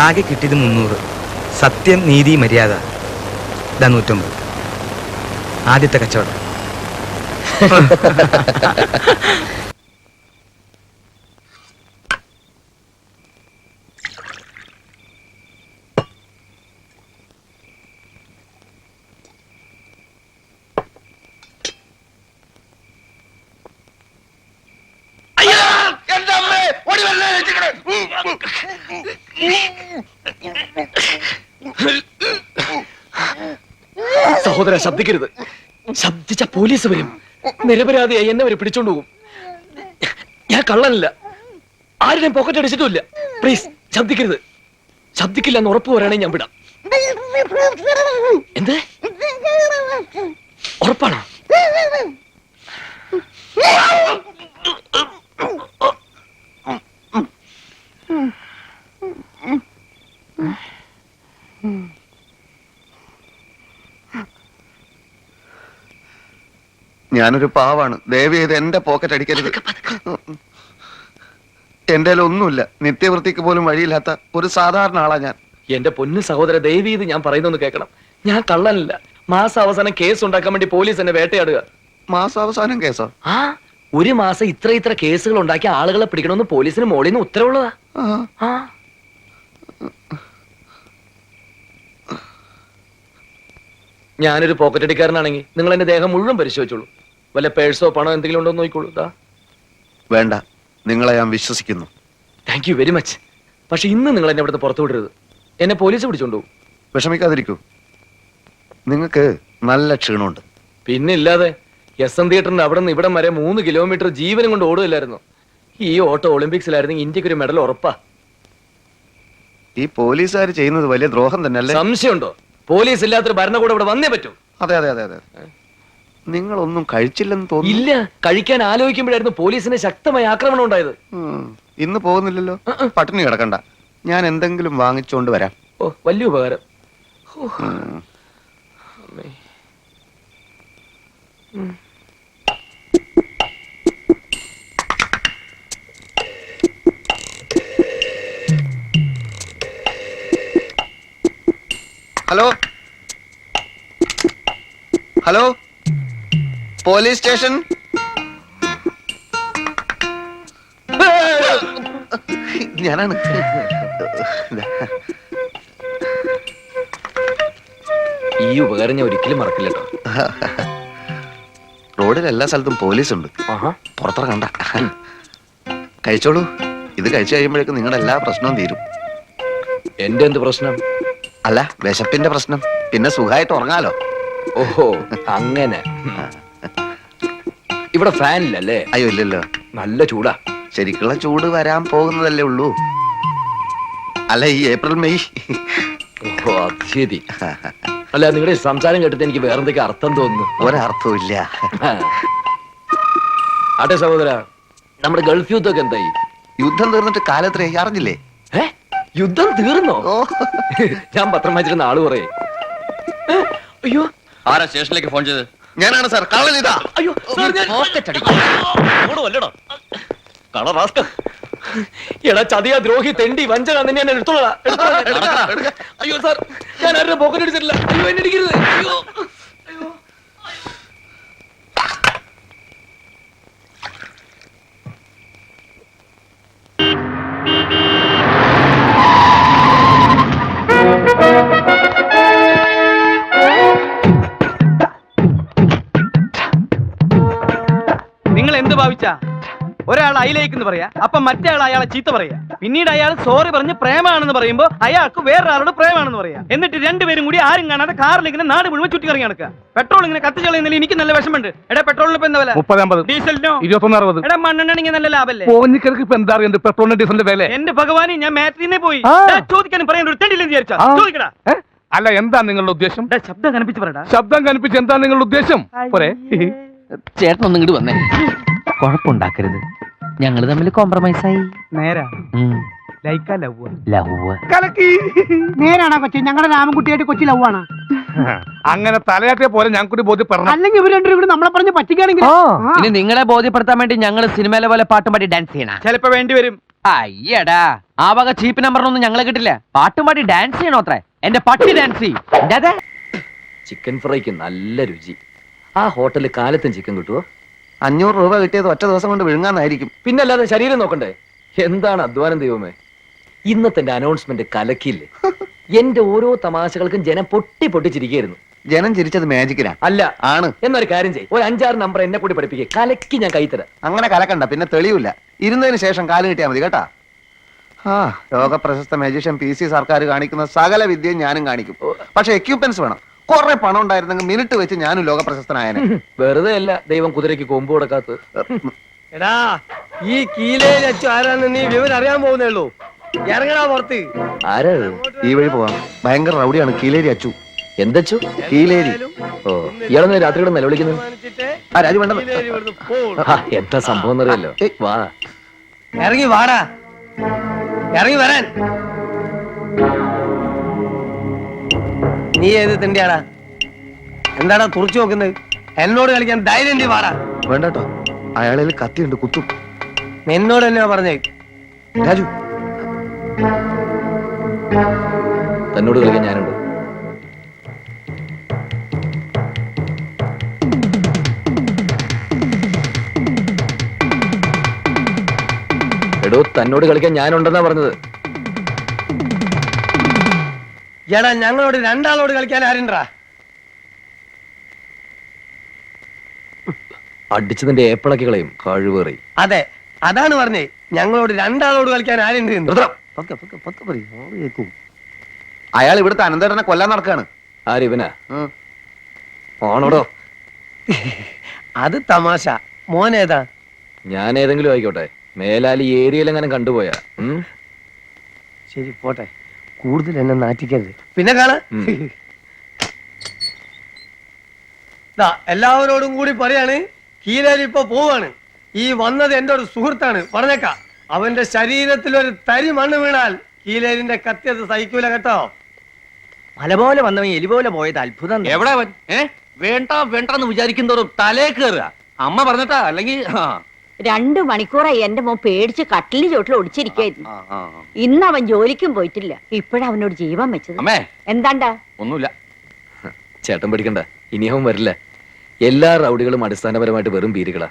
ആകെ കിട്ടിയത് 300. സത്യം, നീതി, മര്യാദ 150. ആദ്യത്തെ കച്ചവടം. സഹോദര, ശബ്ദിക്കരുത്. ശബ്ദിച്ച പോലീസ് വരും. നിരപരാധിയായി എന്നെ വരെ പിടിച്ചോണ്ട് പോകും. ഞാൻ കള്ളനല്ല, ആരുടെയും പോക്കറ്റ് അടിച്ചിട്ടുമില്ല. പ്ലീസ് ശബ്ദിക്കരുത്. ശബ്ദിക്കില്ല എന്ന് ഉറപ്പ് വരാണെങ്കിൽ ഞാൻ വിടാം. എന്ത് ഉറപ്പാണോ? ഞാനൊരു പാവാണ്. ദയവ് ചെയ്ത് എന്റെ പോക്കറ്റ് അടിക്കരുത്. എന്റെ ഒന്നുമില്ല. നിത്യവൃത്തിക്ക് പോലും വഴിയില്ലാത്ത ഒരു സാധാരണ ആളാ ഞാൻ. എന്റെ പൊന്നു സഹോദര, ദയവ് ചെയ്ത് ഞാൻ പറയുന്നൊന്ന് കേൾക്കണം. ഞാൻ കള്ളനല്ല. മാസം അവസാനം കേസ് ഉണ്ടാക്കാൻ വേണ്ടി പോലീസ് എന്നെ വേട്ടയാടുക. മാസാവസാനം കേസോ? ഒരു മാസം ഇത്ര കേസുകൾ ഉണ്ടാക്കി ആളുകളെ പിടിക്കണമെന്ന് പോലീസിന് മോളിൽ നിന്ന് ഉത്തരവുള്ളതാ. ഞാനൊരു പോക്കറ്റ് അടിക്കാരനാണെങ്കിൽ നിങ്ങൾ എന്റെ ദേഹം മുഴുവൻ പരിശോധിച്ചോളൂ. വല്ല പേഴ്സോ പണോ എന്തെങ്കിലും ഉണ്ടോ എന്ന് നോക്കിക്കോളൂ. വേണ്ട, നിങ്ങളെ ഞാൻ വിശ്വസിക്കുന്നു. Thank you very much. പക്ഷെ ഇന്ന് നിങ്ങൾ എന്നെ ഇവിടുന്ന് പുറത്തു വിടരുത്. എന്നെ പോലീസ് പിടിച്ചോണ്ടു. വിഷമിക്കാതിരിക്കൂ. നിങ്ങൾക്ക് നല്ല ക്ഷീണമുണ്ട്. പിന്നെ ഇല്ലാതെ SM തിയേറ്ററിന്റെ അവിടെ നിന്ന് ഇവിടം വരെ 3 കിലോമീറ്റർ ജീവനും കൊണ്ട് ഓടുകയില്ലായിരുന്നു. ഈ ഓട്ടോ ഒളിമ്പിക്സിലായിരുന്നെങ്കിൽ ഇന്ത്യക്ക് ഒരു മെഡൽ ഉറപ്പാ. ഈ പോലീസുകാർ ചെയ്യുന്നത് വലിയ ദ്രോഹം തന്നെ അല്ലേ? സംശയമുണ്ടോ? പോലീസ് ഇല്ലാത്തൊരു ഭരണകൂടം ഇവിടെ വന്നേ പറ്റൂ. അതെ അതെ അതെ അതെ. നിങ്ങളൊന്നും കഴിച്ചില്ലെന്ന് തോന്നുന്നു. ഇല്ല, കഴിക്കാൻ ആലോചിക്കുമ്പോഴായിരുന്നു പോലീസിന് ശക്തമായ ആക്രമണം ഉണ്ടായത്. ഇന്ന് പോകുന്നില്ലല്ലോ. പട്ടിണി കിടക്കണ്ട, ഞാൻ എന്തെങ്കിലും വാങ്ങിച്ചോണ്ട് വരാം. ഓ, വലിയ ഉപകാരം. അമ്മേ. Hello hello, police station. ഞാനാണ്. ഈ ഉപകാരം ഞാൻ ഒരിക്കലും മറക്കില്ല കേട്ടോ. റോഡിൽ എല്ലാ സ്ഥലത്തും പോലീസ് ഉണ്ട്. പുറത്തിറങ്ങണ്ട, കഴിച്ചോളൂ. ഇത് കഴിച്ചു കഴിയുമ്പോഴേക്കും നിങ്ങളുടെ എല്ലാ പ്രശ്നവും തീരും. എന്റെ എന്ത് പ്രശ്നം? അല്ല, വിശപ്പിന്റെ പ്രശ്നം. പിന്നെ സുഖമായിട്ട് ഉറങ്ങാലോ. ഓഹോ, അങ്ങനെ. ഇവിടെ ഫാൻ ഇല്ലല്ലേ? അയ്യോ, ഇല്ലല്ലോ. നല്ല ചൂടാ. ശരിക്കുള്ള ചൂട് വരാൻ പോകുന്നതല്ലേ ഉള്ളൂ. അല്ല, ഈ ഏപ്രിൽ മെയ്. ഓഹോ, അത് ശരി. അല്ല, നിങ്ങളുടെ സംസാരം കേട്ടിട്ട് എനിക്ക് വേറെന്തൊക്കെ അർത്ഥം തോന്നുന്നു. ഒരർത്ഥവും ഇല്ല. ആട്ടെ സഹോദര, നമ്മുടെ ഗൾഫ് യുദ്ധമൊക്കെ എന്തായി? യുദ്ധം തീർന്നിട്ട് കാലത്രയായി, അറിഞ്ഞില്ലേ? യുദ്ധം തീർന്നോ? ഞാൻ പത്രം വായിച്ചിരുന്ന ആള് പറയേ. അയ്യോ, ആരാ സ്റ്റേഷനിലേക്ക് ഫോൺ ചെയ്ത്? ഞാനാണ് സാർ. കള്ളൻ ഇതാ. അയ്യോ സാർ, എടാ ചതിയാ, ദ്രോഹി, തെണ്ടി, വഞ്ചക, നിന്നെ ഞാൻ എടുത്തോളാ. അയ്യോ സാർ, ഞാൻ ആരുടെ പോക്കറ്റ് അടിച്ചിട്ടില്ല. അയ്യോ, എന്നെ അടിക്കരുത്. അയ്യോ അയ്യോ. നിങ്ങൾ എന്ത് ഭാവിച്ച? ഒരാൾ അയിലേക്കെന്ന് പറയാ, അപ്പൊ മറ്റേ ആൾ അയാളെ ചീത്ത പറയാ, പിന്നീട് അയാൾ സോറി പറഞ്ഞ് പ്രേമാണെന്ന് പറയുമ്പോ അയാൾക്ക് വേറൊരാളോട് പ്രേമാണെന്ന് പറയാ. എന്നിട്ട് രണ്ടുപേരും കൂടി ആരും കാണാതെ കാറിൽ ഇങ്ങനെ നാട് മുഴുവൻ ചുറ്റി കറങ്ങി നടക്കുക. പെട്രോൾ ഇങ്ങനെ കത്തിച്ചളയുന്നതിൽ എനിക്ക് നല്ല വിഷമുണ്ട്. എടാ, പെട്രോളിന് ഇപ്പൊ എന്താ വില? 30-50. ഡീസലിനോ? 21-60. എടാ, മണ്ണെണ്ണ നല്ല ലാഭല്ലേ? പോഞ്ഞിക്കർക്ക് ഇപ്പൊ എന്താ അറിയണ്ട് പെട്രോളിന്റെ ഡീസലിന്റെ വില? എന്റെ ഭഗവാനെ, ഞാൻ മാട്രിനെ പോയി ചോദിക്കാനും പറയാൻ ഒരു തെണ്ടില്ലെന്ന് വിചാരിച്ചാ. ചോദിക്കടാ. അല്ല, എന്താ നിങ്ങളുടെ ഉദ്ദേശം? ശബ്ദം കനിപ്പിച്ച് പറയടാ. ശബ്ദം കനിപ്പിച്ച് എന്താ നിങ്ങളുടെ ഉദ്ദേശം? പോരെ, ചേട്ടൻ ഒന്നും ഇങ്ങോട്ട് വന്നേ. കുഴപ്പമുണ്ടാക്കരുത്, ഞങ്ങള് തമ്മിൽ കോംപ്രമൈസ് ആയി. നേരാ? ലവ് നേരാണോ കൊച്ചി? ഞങ്ങളുടെ രാമൻകുട്ടിയായിട്ട് കൊച്ചി ലവാണ്. അങ്ങനെ തലയാട്ടിയ പോലെ ഞാൻ കൂടി ബോധ്യപ്പെടണം. അല്ലെങ്കിൽ ഇവർ രണ്ടുപേരും കൂടി നമ്മളെ പറഞ്ഞ് പറ്റിക്കുകയാണെങ്കിൽ ഇനി നിങ്ങളെ ബോധ്യപ്പെടുത്താൻ വേണ്ടി ഞങ്ങള് സിനിമയിലെ പോലെ പാട്ടും പാടി ഡാൻസ് ചെയ്യണം. ചിലപ്പോ വേണ്ടി വരും. അയ്യടാ, ആ വക ചീപ്പ് നമ്പറിനൊന്നും ഞങ്ങളെ കിട്ടില്ല. പാട്ടും പാടി ഡാൻസ് ചെയ്യണോ അത്രേ? എന്റെ പട്ടി ഡാൻസ് ചെയ്യും. ചിക്കൻ ഫ്രൈക്ക് നല്ല രുചി. ആ ഹോട്ടലിൽ കാലത്തും ചിക്കൻ കിട്ടുമോ? 500 രൂപ കിട്ടിയത് ഒറ്റ ദിവസം കൊണ്ട് വിഴുങ്ങാന്നായിരിക്കും. പിന്നല്ലാതെ ശരീരം നോക്കണ്ടേ? എന്താണ് അധ്വാനം ദൈവമേ. ഇന്നത്തെ അനൗൺസ്മെന്റ് കലക്കില്ലേ. എന്റെ ഓരോ തമാശകൾക്കും ജനം പൊട്ടി പൊട്ടിച്ചിരിക്കുന്നു. ജനം ചിരിച്ചത് മാജിക്കിനാ. അല്ല ആണ്. എന്നൊരു കാര്യം ചെയ്യും, ഒരു 5-6 നമ്പർ എന്നെ കൂടി പഠിപ്പിക്കുക. കലക്കി ഞാൻ കൈത്തരാം. അങ്ങനെ കലക്കണ്ട, പിന്നെ തെളിയില്ല. ഇരുന്നതിന് ശേഷം കാല് കിട്ടിയാൽ മതി കേട്ടാ. ലോക പ്രശസ്ത മാജിഷ്യൻ PC സർക്കാർ കാണിക്കുന്ന സകല വിദ്യയും ഞാനും കാണിക്കും. പക്ഷെ എക്യുപ്മെന്റ്സ് വേണം. കുറെ പണം ഉണ്ടായിരുന്നെങ്കിൽ മിനിറ്റ് വെച്ച് ഞാനും ലോക പ്രശസ്തനായനെ. വെറുതെ അല്ല ദൈവം കുതിരയ്ക്ക് കൊമ്പ് കൊടുക്കാത്തത്. എടാ, ഈ കീലേരി അച്ചു ആരാന്ന് നീ വിവരം അറിയാൻ പോകുന്നേ ഉള്ളൂ. ഇറങ്ങടാ പുറത്ത്. ആരാ? ഈ വഴി പോവാം. ഭയങ്കര റൗഡിയാണ് കീലേരി അച്ചു. എന്തച്ചു? കീലേരി. ഓ, ഇയാളെന്ന് രാത്രി കൂടെ നിലവിളിക്കുന്നത്? രാജു വേണ്ട. എന്താ സംഭവം എന്നറിയല്ലോ. വാ, ഇറങ്ങി വാടാ, ഇറങ്ങി വരാൻ. നീ ഏത് തിണ്ടിയാടാ? എന്താടാ തുറച്ചു നോക്കുന്നത്? എന്നോട് കളിക്കാൻ ധൈര്യം നീ വാടാ. വേണ്ടട്ടോ, അയാളിൽ കത്തിയുണ്ട്, കുത്തും. നിന്നോട് തന്നെയാ പറഞ്ഞേ. രാജു, തന്നോട് കളിക്കാൻ ഞാനുണ്ട്. എടോ, തന്നോട് കളിക്കാൻ ഞാനുണ്ടെന്നാ പറഞ്ഞത്. എടാ, ഞങ്ങളോട് രണ്ടാളോട് കളിക്കാൻ ആരുണ്ടാ? അടിച്ചതിന്റെ ഏപ്പിളക്കി കളയും കഴിവേറി. അതെ, അതാണ് പറഞ്ഞേ ഞങ്ങളോട് രണ്ടാളോട് കളിക്കാൻ ആരുണ്ട് എന്ന്. നിർത്തണം. പതുക്കെ, പതുക്കെ, പതുക്കെ പറയ്, ഓള് കേൾക്കും. അയാൾ ഇവിടുത്തെ അനന്തേട്ടനെ കൊല്ലാൻ നടക്കാണ്. ആര് ഇവനാ? ആണോടോ? അത് തമാശ. മോനേതാ? ഞാൻ ഏതെങ്കിലും ആയിക്കോട്ടെ, മേലാൽ ഈ ഏരിയയിലെങ്ങനെ കണ്ടുപോയാ. ശരി പോട്ടെ, കൂടുതൽ എന്നെ നാറ്റിക്കരുത്. പിന്നെ കാണാ. എല്ലാവരോടും കൂടി പറയാണ്, കീലേരി ഇപ്പൊ പോവാണ്. ഈ വന്നത് എന്റെ ഒരു സുഹൃത്താണ്, പറഞ്ഞേക്കാം. അവന്റെ ശരീരത്തിൽ ഒരു തരി മണ്ണ് വീണാൽ കീലേരിന്റെ കത്തി അത് സഹിക്കൂല കേട്ടോ. മല പോലെ വന്നവൻ എലി പോലെ പോയത് അത്ഭുതം. എവിടെ അവൻ? വേണ്ട വേണ്ടെന്ന് വിചാരിക്കുന്നതോറും തലേ കയറുക. അമ്മ പറഞ്ഞിട്ടാ, അല്ലെങ്കിൽ 2 മണിക്കൂറായി എന്റെ മോൻ പേടിച്ച് കട്ടിലിന് ചോട്ടിൽ ഒടിച്ചിരിക്കായിരുന്നു. ഇന്ന് അവൻ ജോലിക്കും പോയിട്ടില്ല. ഇപ്പോഴവനോട് ജീവൻ വെച്ചത്. അമ്മേ എന്താണ്ടാ? ഒന്നുമില്ല. ചേട്ടൻ പഠിക്കണ്ട, ഇനി അവൻ വരില്ല. എല്ലാ റൗഡികളും അടിസ്ഥാനപരമായിട്ട് വെറും പീരുകളാ.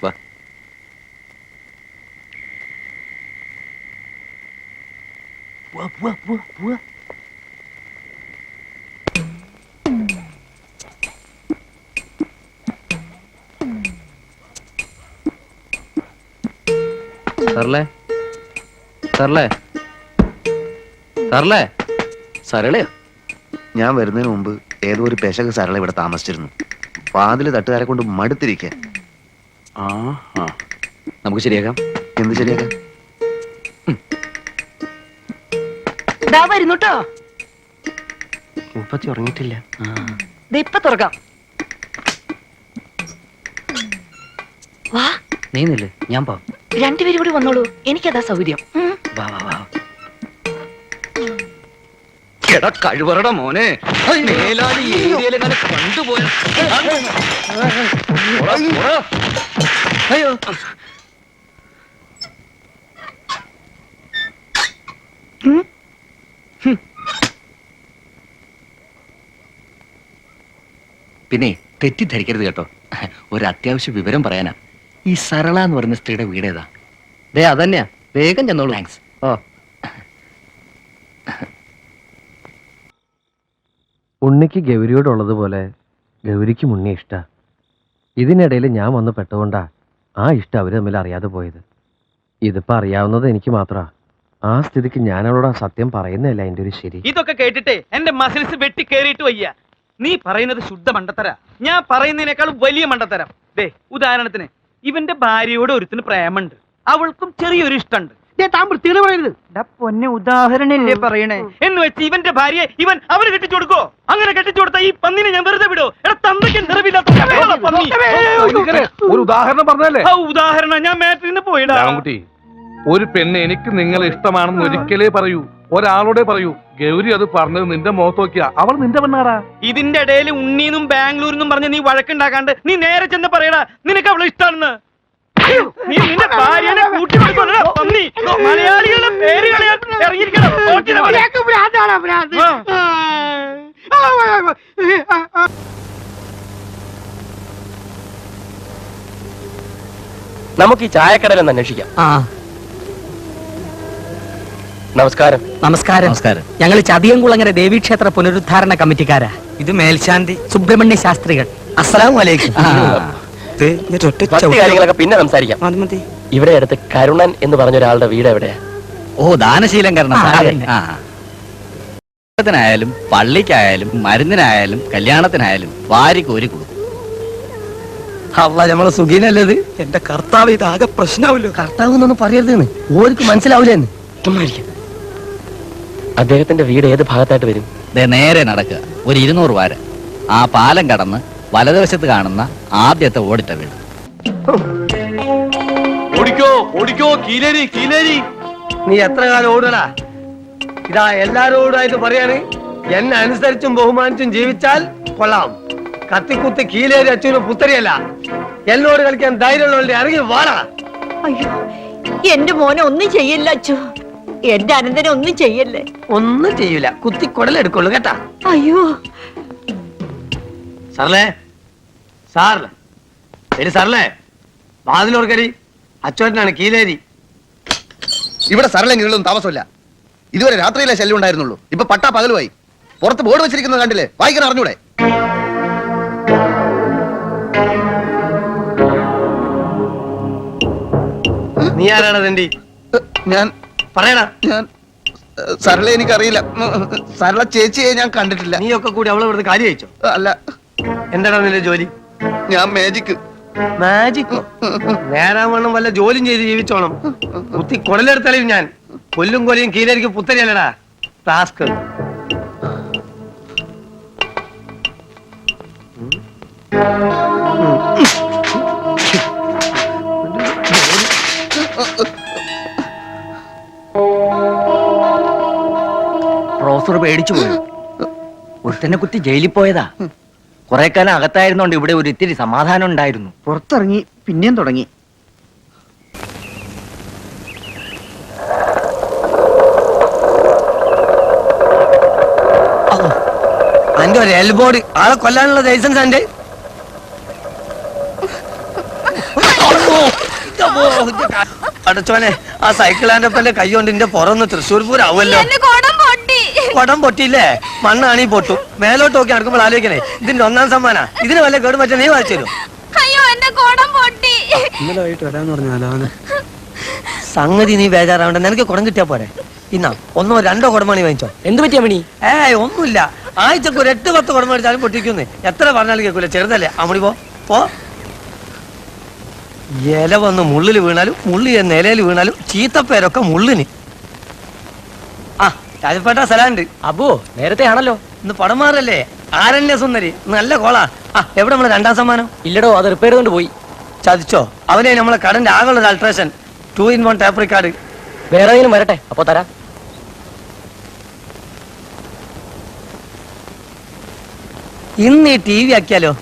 വാ. സരളയോ? ഞാൻ വരുന്നതിന് മുമ്പ് ഏതോ ഒരു പെശക സരള ഇവിടെ താമസിച്ചിരുന്നു. വാതില് തട്ടുകാരെ കൊണ്ട് മടുത്തിരിക്കുക. നമുക്ക് ശരിയാക്കാം. എന്ത് ശരിയാക്കാം? വരുന്നുട്ടോ. മുപ്പത്തി ഉറങ്ങിയിട്ടില്ല. ഇപ്പൊ തുറക്കാം. വാ, നീന്നില്ലേ? ഞാൻ പോവാം. 2 പേരും കൂടി വന്നോളൂ, എനിക്കതാ സൗകര്യം. വാ വാ വാ. എടാ കഴിവറടാ മോനെ, മേലാൽ ഈ ഏരിയയിലെങ്ങനെ കണ്ടുപോയ. അയ്യോ, പിന്നെ തെറ്റിദ്ധരിക്കരുത് കേട്ടോ, ഒരു അത്യാവശ്യ വിവരം പറയാനാ. ഈ സരള എന്ന് പറയുന്ന സ്ത്രീയുടെ വീട് ഏതാ? അതന്നെയാ, വേഗം ചെന്നോളൂ. താങ്ക്സ്. ഉണ്ണിക്ക് ഗൗരിയോടുള്ളതുപോലെ ഗൗരിക്കും ഉണ്ണി ഇഷ്ട. ഇതിനിടയിൽ ഞാൻ വന്ന് പെട്ടുകൊണ്ടാ ആ ഇഷ്ടം അവര് തമ്മിൽ അറിയാതെ പോയത്. ഇതിപ്പോ അറിയാവുന്നത് എനിക്ക് മാത്രമാ. ആ സ്ഥിതിക്ക് ഞാൻ അവളോട് ആ സത്യം പറയുന്നതല്ല അതിന്റെ ഒരു ശരി. ഇതൊക്കെ കേട്ടിട്ട് എന്റെ മസിൽസ് വെട്ടി കേറിയിട്ട് വയ്യ. നീ പറയുന്നത് ശുദ്ധ മണ്ടത്തര, ഞാൻ പറയുന്നതിനേക്കാളും വലിയ മണ്ടത്തരം. ദേ ഉദാഹരണത്തിന്, ഇവന്റെ ഭാര്യയോട് ഒരുത്തിന് പ്രേമുണ്ട്, അവൾക്കും ചെറിയൊരു ഇഷ്ടമുണ്ട്. താൻ വൃത്തിയോട് പറയരുത്. പൊന്നെ ഉദാഹരണല്ലേ പറയണേ എന്ന് വെച്ച് ഇവന്റെ ഭാര്യയെ ഇവൻ അവന് കെട്ടിച്ചു കൊടുക്കോ? അങ്ങനെ കെട്ടിച്ചു കൊടുത്ത ഈ പന്നിനെ ഞാൻ വെറുതെ വിടോ? എടാ തന്തയ്ക്ക് നിറവില്ലാത്ത ഒരു ഉദാഹരണം പറഞ്ഞല്ലേ? ഉദാഹരണം ഞാൻ മാറ്ററിന് പോയിടാ. ഒരു പെണ്ണ് എനിക്ക് നിങ്ങളെ ഇഷ്ടമാണെന്ന് ഒരിക്കലേ പറയൂ, ഒരാളോടെ പറയൂ. ഗൗരി അത് പറഞ്ഞത് നിന്റെ മുഖത്ത് നോക്കിയാ അവൾ നിന്റെ പെണ്ണാടാ. ഇതിന്റെ ഇടയിൽ ഉണ്ണീന്നും ബാംഗ്ലൂരിന്നും പറഞ്ഞ് നീ വഴക്കുണ്ടാക്കാണ്ട് നീ നേരെ ചെന്ന് പറയടാ നിനക്ക് അവളെ ഇഷ്ടാണെന്ന്. നീ നിന്റെ ഭാര്യനെ കൂട്ടി പന്നി, മലയാളികളുടെ പേര് കളയാൻ ഇറങ്ങിയിരിക്കണം. നമുക്ക് ഈ ചായക്കടയിലൊന്ന് അന്വേഷിക്കാം. നമസ്കാരം. നമസ്കാരം. നമസ്കാരം. ഞങ്ങൾ ചതിയംകുളങ്ങര ദേവീക്ഷേത്ര പുനരുദ്ധാരണ കമ്മിറ്റിക്കാരാ. ഇത് മേൽശാന്തി സുബ്രഹ്മണ്യ ശാസ്ത്രികൾ. അസ്സലാമു അലൈക്കും. കാര്യങ്ങളൊക്കെ പിന്നെ സംസാരിക്കാം. ഇവിടെ അടുത്ത് കരുണൻ എന്ന് പറഞ്ഞ ഒരാളുടെ വീട് എവിടെയാ? ദാനശീലം ായാലും പള്ളിക്കായാലും മരുന്നിനായാലും കല്യാണത്തിനായാലും വാരിക്കോരി കൊടുക്കും. അല്ല, നമ്മളെ സുഖീനല്ലത്. എന്റെ കർത്താവ് ഇതാകെ പ്രശ്നമാവല്ലോ. കർത്താവ് എന്നൊന്നും പറയരുതെന്ന്, ഓർക്ക് മനസ്സിലാവൂലെന്ന്. അദ്ദേഹത്തിന്റെ വീട് ഏത് ഭാഗത്തായിട്ട് വരും? നേരെ നടക്കുക, ഒരു 200 വാര. ആ പാലം കടന്ന് വലതുവശത്ത് കാണുന്ന ആദ്യത്തെ ഓടിട്ട വീട്. ഓടിക്കോ ഓടിക്കോ, കീലേരി കീലേരി. നീ എത്ര കാലം ഓടടാ? ഇതാ എല്ലാരോടായിട്ട് പറയാണ്, എന്നെ അനുസരിച്ചും ബഹുമാനിച്ചും ജീവിച്ചാൽ കൊള്ളാം. കത്തിക്കുത്തി കീലേരി അച്ഛനും പുത്തരിയല്ല. എന്നോട് കളിക്കാൻ ധൈര്യമുള്ളവരുടെ ഇറങ്ങി വാടാ. അയ്യോ, എന്റെ മോനെ ഒന്നും ചെയ്യല്ല അച്ചു. എന്റെ അനന്തനെ ഒന്നും ചെയ്യല്ലേ. ഒന്നും ചെയ്യൂല, കുത്തി കുടലെടുക്കുള്ളൂ കേട്ടാ. അയ്യോ സാറല്ലേ, സാറല്ലേ, ശരി സാറല്ലേ, വാതിലോർക്കരി. അച്ചോട്ടനാണ് കീലേരി. ഇവിടെ സരളെങ്കിലും താമസമില്ല. ഇതുവരെ രാത്രിയിലെ ശല്യം ഉണ്ടായിരുന്നുള്ളൂ, ഇപ്പൊ പട്ടാ പകലുമായി. പുറത്ത് ബോർഡ് വെച്ചിരിക്കുന്നത് കണ്ടില്ലേ? വായിക്കാൻ അറിഞ്ഞൂടെ? നീ ആരാണ് തെണ്ടി? ഞാൻ പറയടാ. ഞാൻ സരള എനിക്കറിയില്ല. സരള ചേച്ചിയെ ഞാൻ കണ്ടിട്ടില്ല. നീ ഒക്കെ കൂടി അവളെ വെറുതെ കാര്യം അയച്ചോ? അല്ല, എന്താണ് നിന്റെ ജോലി? ഞാൻ മാജിക്. മാജിക്കോ? നേരാവണ്ണം വല്ല ജോലിയും ചെയ്ത് ജീവിച്ചോണം. കുത്തി കുടലെടുത്തലയും ഞാൻ. കൊല്ലും കൊലയും കീഴരിക്ക് പുത്തരിയല്ലടാ ടാസ്ക്. പ്രൊഫസർ പേടിച്ചു പോയി. ഒരുത്തനെ കുത്തി ജയിലിൽ പോയതാ. കുറെ കാലം അകത്തായിരുന്നോണ്ട് ഇവിടെ ഒരു ഇത്തിരി സമാധാനം ഉണ്ടായിരുന്നു. പുറത്തിറങ്ങി പിന്നെയും തുടങ്ങി. എന്റെ ഒരു എൽബോർഡ് ആളെ കൊല്ലാനുള്ള ലൈസൻസ് എന്റെ. അടച്ചോനെ, ആ സൈക്കിളാന്റെ ഒപ്പം കൈ കൊണ്ട് എന്റെ പുറന്ന് തൃശ്ശൂർ പൂരാവുമല്ലോ. കുടം പൊട്ടിയില്ലേ? മണ്ണാണീ പൊട്ടും. മേലോട്ട് നോക്കി നടക്കുമ്പോൾ ആലോചിക്കണേ, ഇതിന്റെ ഒന്നാം സമ്മാനാ. ഇതിന് വല്ല കേട് പറ്റാൻ നീ വായിച്ചു തരും. ഇന്നലെ വൈകിട്ട് വരാന്ന് പറഞ്ഞാലോ. സംഗതി നീ ബേജാറാവണ്ട, നിനക്ക് കുടം കിട്ടിയാ പോരെ. ഇന്നാ 1 2 കുടമണി വാങ്ങിച്ചോ. എന്ത് പറ്റിയാ മണി? ഒന്നുമില്ല. ആഴ്ചക്ക് ഒരു 8 10 കുടം മേടിച്ചാലും പൊട്ടിക്കുന്നേ. എത്ര പറഞ്ഞാലും കേൾക്കൂല. ചെറുതല്ലേ അമ്മടി. പോ. ഇല വന്ന് മുള്ളിൽ വീണാലും മുള്ളി നിലയിൽ വീണാലും ചീത്തപ്പേരൊക്കെ മുള്ളിന്. ആ രാജപ്പേട്ട സ്ഥലമുണ്ട്. അബോ നേരത്തെ ആണല്ലോ. ഇന്ന് പടം മാറല്ലേ? ആരണ്യ സുന്ദരി നല്ല കോളാ. ആ എവിടെ നമ്മളെ 2ാം സമ്മാനം? ഇല്ലടോ, അത് റിപ്പയർ കൊണ്ട് പോയി. ചതിച്ചോ? അവനെ നമ്മളെ കടന്റെ ആകെയുള്ള ഒരു അൾട്രേഷൻ 2-in-1 ടാപ്പ് റിക്കാർഡ്. വേറെ ഏതെങ്കിലും വരട്ടെ, അപ്പൊ തരാം. ഇന്ന് ഈ TV ആക്കിയാലോ?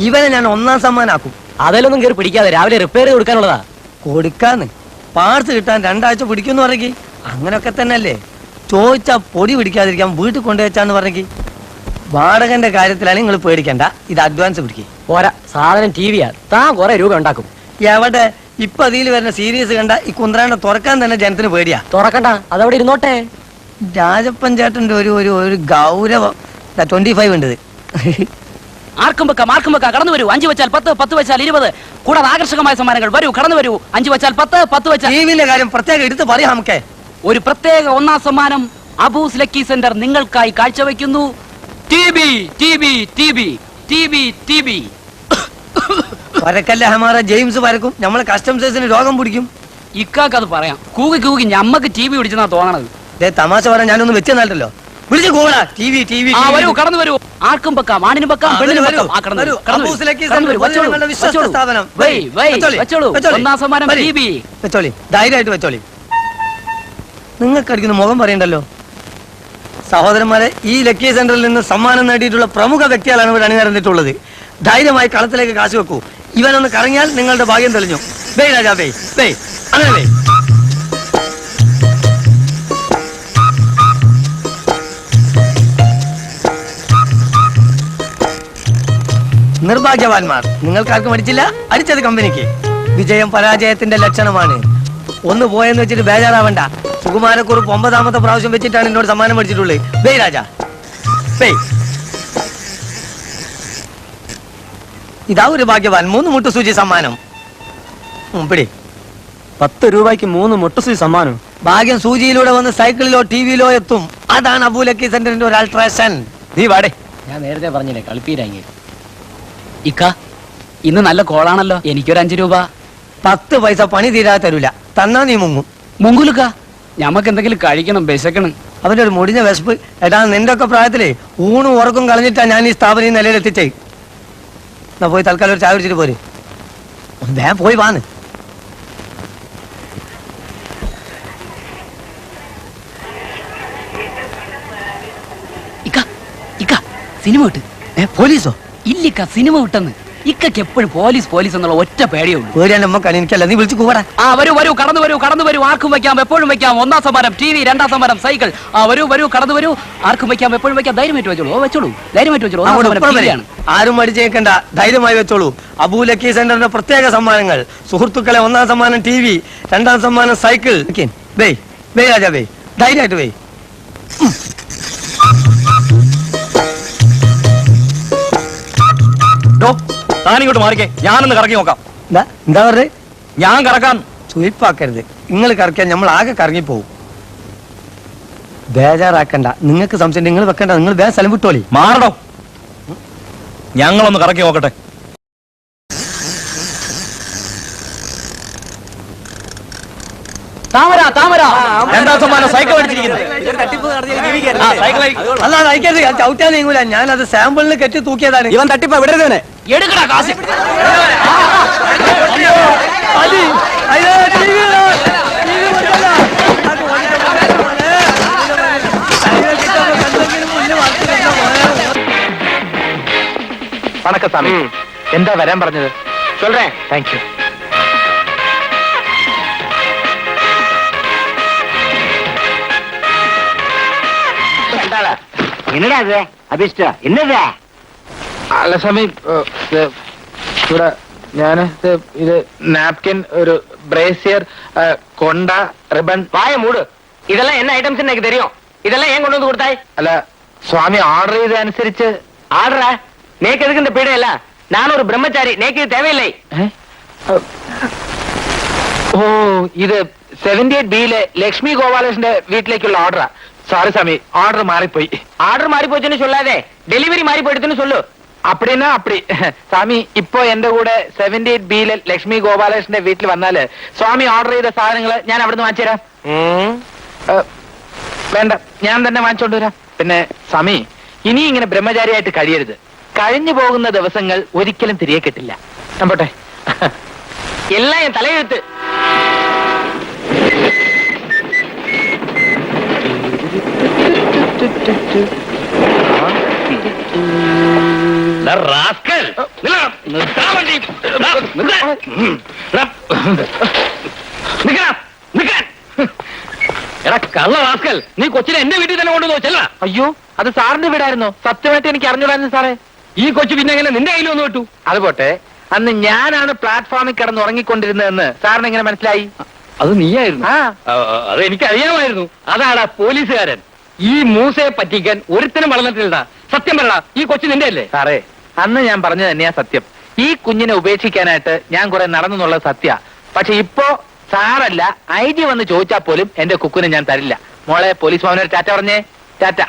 ഇവനെ ഞാൻ 1ാം സമ്മാനാക്കും. അതിലൊന്നും കയറി പിടിക്കാതെ രാവിലെ റിപ്പയർ ചെയ്ത് കൊടുക്കാനുള്ളതാ. കൊടുക്കാന്ന് പാർട്സ് കിട്ടാൻ 2 ആഴ്ച പിടിക്കുമെന്ന് പറഞ്ഞി. അങ്ങനൊക്കെ തന്നെയല്ലേ. ചോദിച്ചാ പൊടി പിടിക്കാതിരിക്കാൻ വീട്ടിൽ കൊണ്ടുവച്ചാന്ന് പറഞ്ഞി. വാടകന്റെ കാര്യത്തിലാണ് നിങ്ങൾ പേടിക്കണ്ട. ഇത് അഡ്വാൻസ് പിടിക്കും. പോരാ, സാധനം ടിവിയാ. താൻ കുറെ രൂപ ഉണ്ടാക്കും. എവിടെ? ഇപ്പൊ അതിൽ വരുന്ന സീരീസ് കണ്ട ഈ കുന്ത്രാണ്ട തുറക്കാൻ തന്നെ ജനത്തിന് പേടിയാ. തുറക്കണ്ട, അതവിടെ ഇരുന്നോട്ടെ. രാജപ്പൻ ചേട്ടന്റെ ഒരു ഗൗരവം 25 ഉണ്ട്. ആർക്കും വെക്കാം കടന്നു വരൂ. 5 വെച്ചാൽ 10, 10 വെച്ചാൽ 20. കൂടാതെ ആകർഷകമായ സമ്മാനങ്ങൾ. വരൂ, കടന്നു വരൂ. 5 വെച്ചാൽ 10, 10 വെച്ചാൽ. ടീമിന്റെ കാര്യം പ്രത്യേകം എടുത്ത് പറയാം നമുക്ക്. ഒരു പ്രത്യേക 1ാം സമ്മാനം അബൂസ് ലക്കി സെന്റർ നിങ്ങൾക്കായി കാഴ്ചവെക്കുന്നു. T B. വരക്കല്ല ഹമാറ ജെയിംസ് വരക്കും. നമ്മളെ കസ്റ്റംസേഴ്സിന് രോഗം പിടിക്കും. ഇക്കാക്ക് അത് പറയാം. കൂകി ഞമ്മക്ക് ടി ബി പിടിച്ചെന്നാ തോന്നണത്. തമാശ പറയാൻ ഞാനൊന്ന് വെച്ചെന്നല്ലോ. വിളിച്ചു കൂടാ. ടി വി വരൂ, കടന്നു വരൂ. ആർക്കും വെക്കാം, ആണിനും വെക്കാം, പെണ്ണിനും വെക്കാം. ഒന്നാം സമ്മാനം ടിവി. വെച്ചോളി, ധൈര്യമായിട്ട് വെച്ചോളി. നിങ്ങൾക്ക് അടിക്കുന്ന മുഖം പറയണ്ടല്ലോ. സഹോദരന്മാരെ, ഈ ലക്കി സെന്ററിൽ നിന്ന് സമ്മാനം നേടിയിട്ടുള്ള പ്രമുഖ വ്യക്തികളാണ് ഇവിടെ അണിനിരന്നിട്ടുള്ളത്. ധൈര്യമായി കളത്തിലേക്ക് കാശ് വെക്കൂ. ഇവനൊന്ന് കറങ്ങിയാൽ നിങ്ങളുടെ ഭാഗ്യം തെളിഞ്ഞു. ബേ രാജാ, ബേ അങ്ങനെ ബേ. നിർഭാഗ്യവാന്മാർ, നിങ്ങൾക്കാർക്കും അടിച്ചില്ല. അടിച്ചത് കമ്പനിക്ക്. വിജയം പരാജയത്തിന്റെ ലക്ഷണമാണ്. ഒന്ന് പോയെന്ന് വെച്ചിട്ട് ബേജാറാവണ്ട. സുകുമാരക്കുറുപ്പ് 9ാമത്തെ പ്രാവശ്യം വെച്ചിട്ടാണ് എന്നോട് സമ്മാനം മേടിച്ചിട്ടുള്ളത്. Bay Raja, bay. ഇതാ ഒരു ഭാഗ്യവാൻ. 3 മുട്ടുസൂചി സമ്മാനം. പിടി. 10 രൂപയ്ക്ക് 3 മുട്ടുസൂചി സമ്മാനം. ഭാഗ്യം സൂചിയിലൂടെ വന്ന് സൈക്കിളിലോ ടിവിയിലോ എത്തും. അതാണ് അബൂ ലക്കി സെന്ററിന്റെ ഒരു അൾട്രേഷൻ. നീ വാടേ. ഞാൻ നേരത്തെ പറഞ്ഞില്ലേ, കളിപ്പീരാങ്ങി. ഇക്ക, ഇന്ന് നല്ല കോളാണല്ലോ. എനിക്കൊരു 5 രൂപ. 10 പൈസ പണി തീരാതെ തരൂല. തന്നാ നീ മുങ്ങും. മുങ്കുലുക്ക, ഞമ്മക്ക് എന്തെങ്കിലും കഴിക്കണം, വിശക്കണം. അവന്റെ ഒരു മുടിഞ്ഞ വിശപ്പ്. എടാ, നിന്റെ ഒക്കെ പ്രായത്തില് ഊണും ഉറക്കും കളഞ്ഞിട്ടാ ഞാൻ ഈ സ്ഥാപനം ഈ നിലയിൽ എത്തിച്ചേ. എന്നാ പോയി തൽക്കാലം ഒരു ചായ കുടിച്ചിട്ട് പോര്. വേഗം പോയി വാന്ന്. ഇക്ക സിനിമ വിട്ട്. പോലീസോ? ഇല്ലിക്ക, സിനിമ വിട്ടെന്ന്. ഇക്കക്ക് എപ്പോഴും പോലീസ് എന്നുള്ള ഒറ്റ പേടിയേ ഉള്ളൂ. പേടിയാണ് നമ്മക്കാണ്. എനിക്കല്ല, നീ വിളിച്ചു കൂടാ. വരൂ, കടന്നു വരൂ. ആർക്കും വെക്കാം, എപ്പോഴും വെക്കാം. 1ാം സമ്മാനം ടിവി, 2ാം സമ്മാനം സൈക്കിൾ. വരൂ, കടന്നു വരൂ. ആർക്കും വെക്കാം, എപ്പോഴും വെക്കാം. ധൈര്യമായിട്ട് വെച്ചോളൂ. ആരും മടിച്ചേക്കണ്ട, ധൈര്യമായി വെച്ചോളൂ. അബൂ ലക്കി സെന്ററിന്റെ പ്രത്യേക സമ്മാനങ്ങൾ. സുഹൃത്തുക്കളെ, 1ാം സമ്മാനം ടിവി, 2ാം സമ്മാനം സൈക്കിൾ. Bay Raja, bay. ധൈര്യമായിട്ട് ബേ. താനിങ്ങോട്ട് മാറിക്കേ, ഞാനൊന്ന് കറക്കി നോക്കാം. എന്താ പറഞ്ഞേ? ഞാൻ കറക്കാം. സുയിപ്പാക്കരുത്. നിങ്ങൾ കറക്കാൻ നമ്മൾ ആകെ കറങ്ങിപ്പോവും. ബേജാറാക്കണ്ട. നിങ്ങൾക്ക് സംശയം നിങ്ങൾ വെക്കണ്ട. നിങ്ങൾ വേറെ സ്ഥലം വിട്ടോളി. മാറണോ? ഞങ്ങളൊന്ന് കറക്കി നോക്കട്ടെ. സൈക്കിൾ അല്ല അയക്കരുത്. ചവിട്ടാൻ നീങ്ങൂല. ഞാനത് സാമ്പിളിന് കെട്ടി തൂക്കിയതാണ്. ഇവൻ തട്ടിപ്പ വിടരുതേ. എടുക്കടാ കാശ്. വണക്കം സ്വാമി. എന്താ വരാൻ പറഞ്ഞത്? ചൊല്ലേ. Thank you. എന്നടാ അത് അഭിഷ്ട എന്നതാ? അല്ല സ്വാമി, ഇവിടെ ഞാന് ഇത് നാപ്കിൻ, ഒരു ബ്രേസിയർ, കൊണ്ട, റിബൺ. വായ മൂട്. ഇതെല്ലാം എന്ന ഐറ്റംസ് എനിക്ക് തരും. ഇതെല്ലാം ഞാൻ കൊണ്ടുവന്ന് കൊടുത്തായി. അല്ല സ്വാമി, ഓർഡർ ചെയ്തനുസരിച്ച്. ஆடுற நேக்கு எதுக்கு இந்த பீடை இல்ல? நான் ஒரு பிரம்மச்சாரி, நேக்கு இது தேவையில்லை. ഓ, ഇത് 78B ലക്ഷ്മി ഗോപാലകൃഷ്ണന്റെ വീട്ടിലേക്കുള്ള ഓർഡറാ. സോറി സ്വാമി, ഓർഡർ മാറിപ്പോയി. ஆர்டர் மாறி போச்சுன்னு சொல்லாதே, டெலிவரி மாறி போயிடுதுன்னு சொல்லு. അപ്പടിന്നാ അപ്പടി. സ്വാമി, ഇപ്പൊ എന്റെ കൂടെ 78B ലക്ഷ്മി ഗോപാലകൃഷ്ണന്റെ വീട്ടിൽ വന്നാല് സ്വാമി ഓർഡർ ചെയ്ത സാധനങ്ങൾ ഞാൻ അവിടുന്ന് വാങ്ങിച്ചു തരാം. വേണ്ട, ഞാൻ തന്നെ വാങ്ങിച്ചോണ്ട് വരാം. പിന്നെ സ്വാമി, ഇനി ഇങ്ങനെ ബ്രഹ്മചാരിയായിട്ട് കഴിയരുത്. കഴിഞ്ഞു പോകുന്ന ദിവസങ്ങൾ ഒരിക്കലും തിരികെ കിട്ടില്ല. പോട്ടെ. எல்லாம் என் தலையெழுத்து. എടാ കള്ള റാസ്കൽ, നീ കൊച്ചിനെ എന്റെ വീട്ടിൽ തന്നെ കൊണ്ടുവന്നു ചെല്ല. അയ്യോ, അത് സാറിന്റെ വീടായിരുന്നോ? സത്യമായിട്ട് എനിക്ക് അറിഞ്ഞൂടായിരുന്നു സാറേ. ഈ കൊച്ചു പിന്നെ എങ്ങനെ നിന്റെ കയ്യിൽ വന്നു വിട്ടു? അത് പോട്ടെ, അന്ന് ഞാനാണ് പ്ലാറ്റ്ഫോമിൽ കിടന്ന് ഉറങ്ങിക്കൊണ്ടിരുന്നതെന്ന് സാറിന് എങ്ങനെ മനസ്സിലായി? അത് നീയായിരുന്നു. അത് എനിക്ക് അറിയാമായിരുന്നു. അതാടാ പോലീസുകാരൻ. ഈ മൂസയെ പറ്റിക്കാൻ ഒരുത്തനും വളർന്നിട്ടില്ല. സത്യം പറ, ഈ കൊച്ചു നിന്റെ അല്ലേ? സാറേ, അന്ന് ഞാൻ പറഞ്ഞത് തന്നെയാ സത്യം. ഈ കുഞ്ഞിനെ ഉപേക്ഷിക്കാനായിട്ട് ഞാൻ കുറെ നടന്നെന്നുള്ളത് സത്യ. പക്ഷെ ഇപ്പോ സാറല്ല, IG വന്ന് ചോദിച്ചാൽ പോലും എന്റെ കുക്കുനെ ഞാൻ തരില്ല. മോളെ, പോലീസ് ഭവനൊരു ടാറ്റ പറഞ്ഞേ. ടാറ്റ.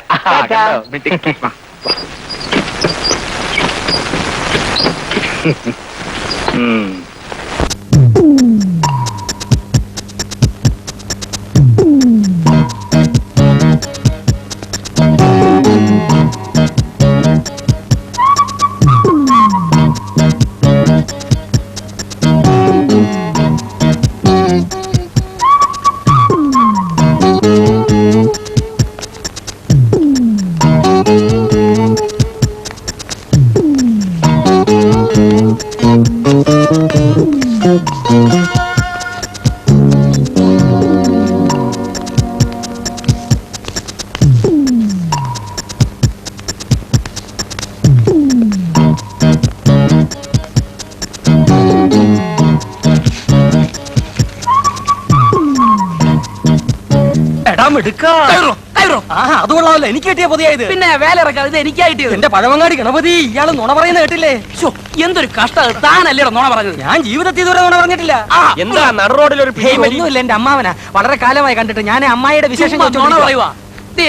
അതുകൊള്ളാമല്ലോ, എനിക്ക് കിട്ടിയ പുതിയത്. പിന്നെ വേല ഇറക്കാം, ഇത് എനിക്കായിട്ട്. എന്റെ പഴവങ്ങാടി ഗണപതി, ഇയാള് നുണ പറയുന്ന കേട്ടില്ലേ? എന്തൊരു കഷ്ടം. താനല്ലേ നുണ പറഞ്ഞത്? ഞാൻ ജീവിതത്തിൽ ഇതുവരെ നുണ പറഞ്ഞിട്ടില്ല. എന്താ നടു റോഡിൽ ഒരു ഒന്നുമില്ല, എന്റെ അമ്മാവനാ. വളരെ കാലമായി കണ്ടിട്ട്. ഞാൻ അമ്മായിയുടെ വിശേഷം പറയുവാ.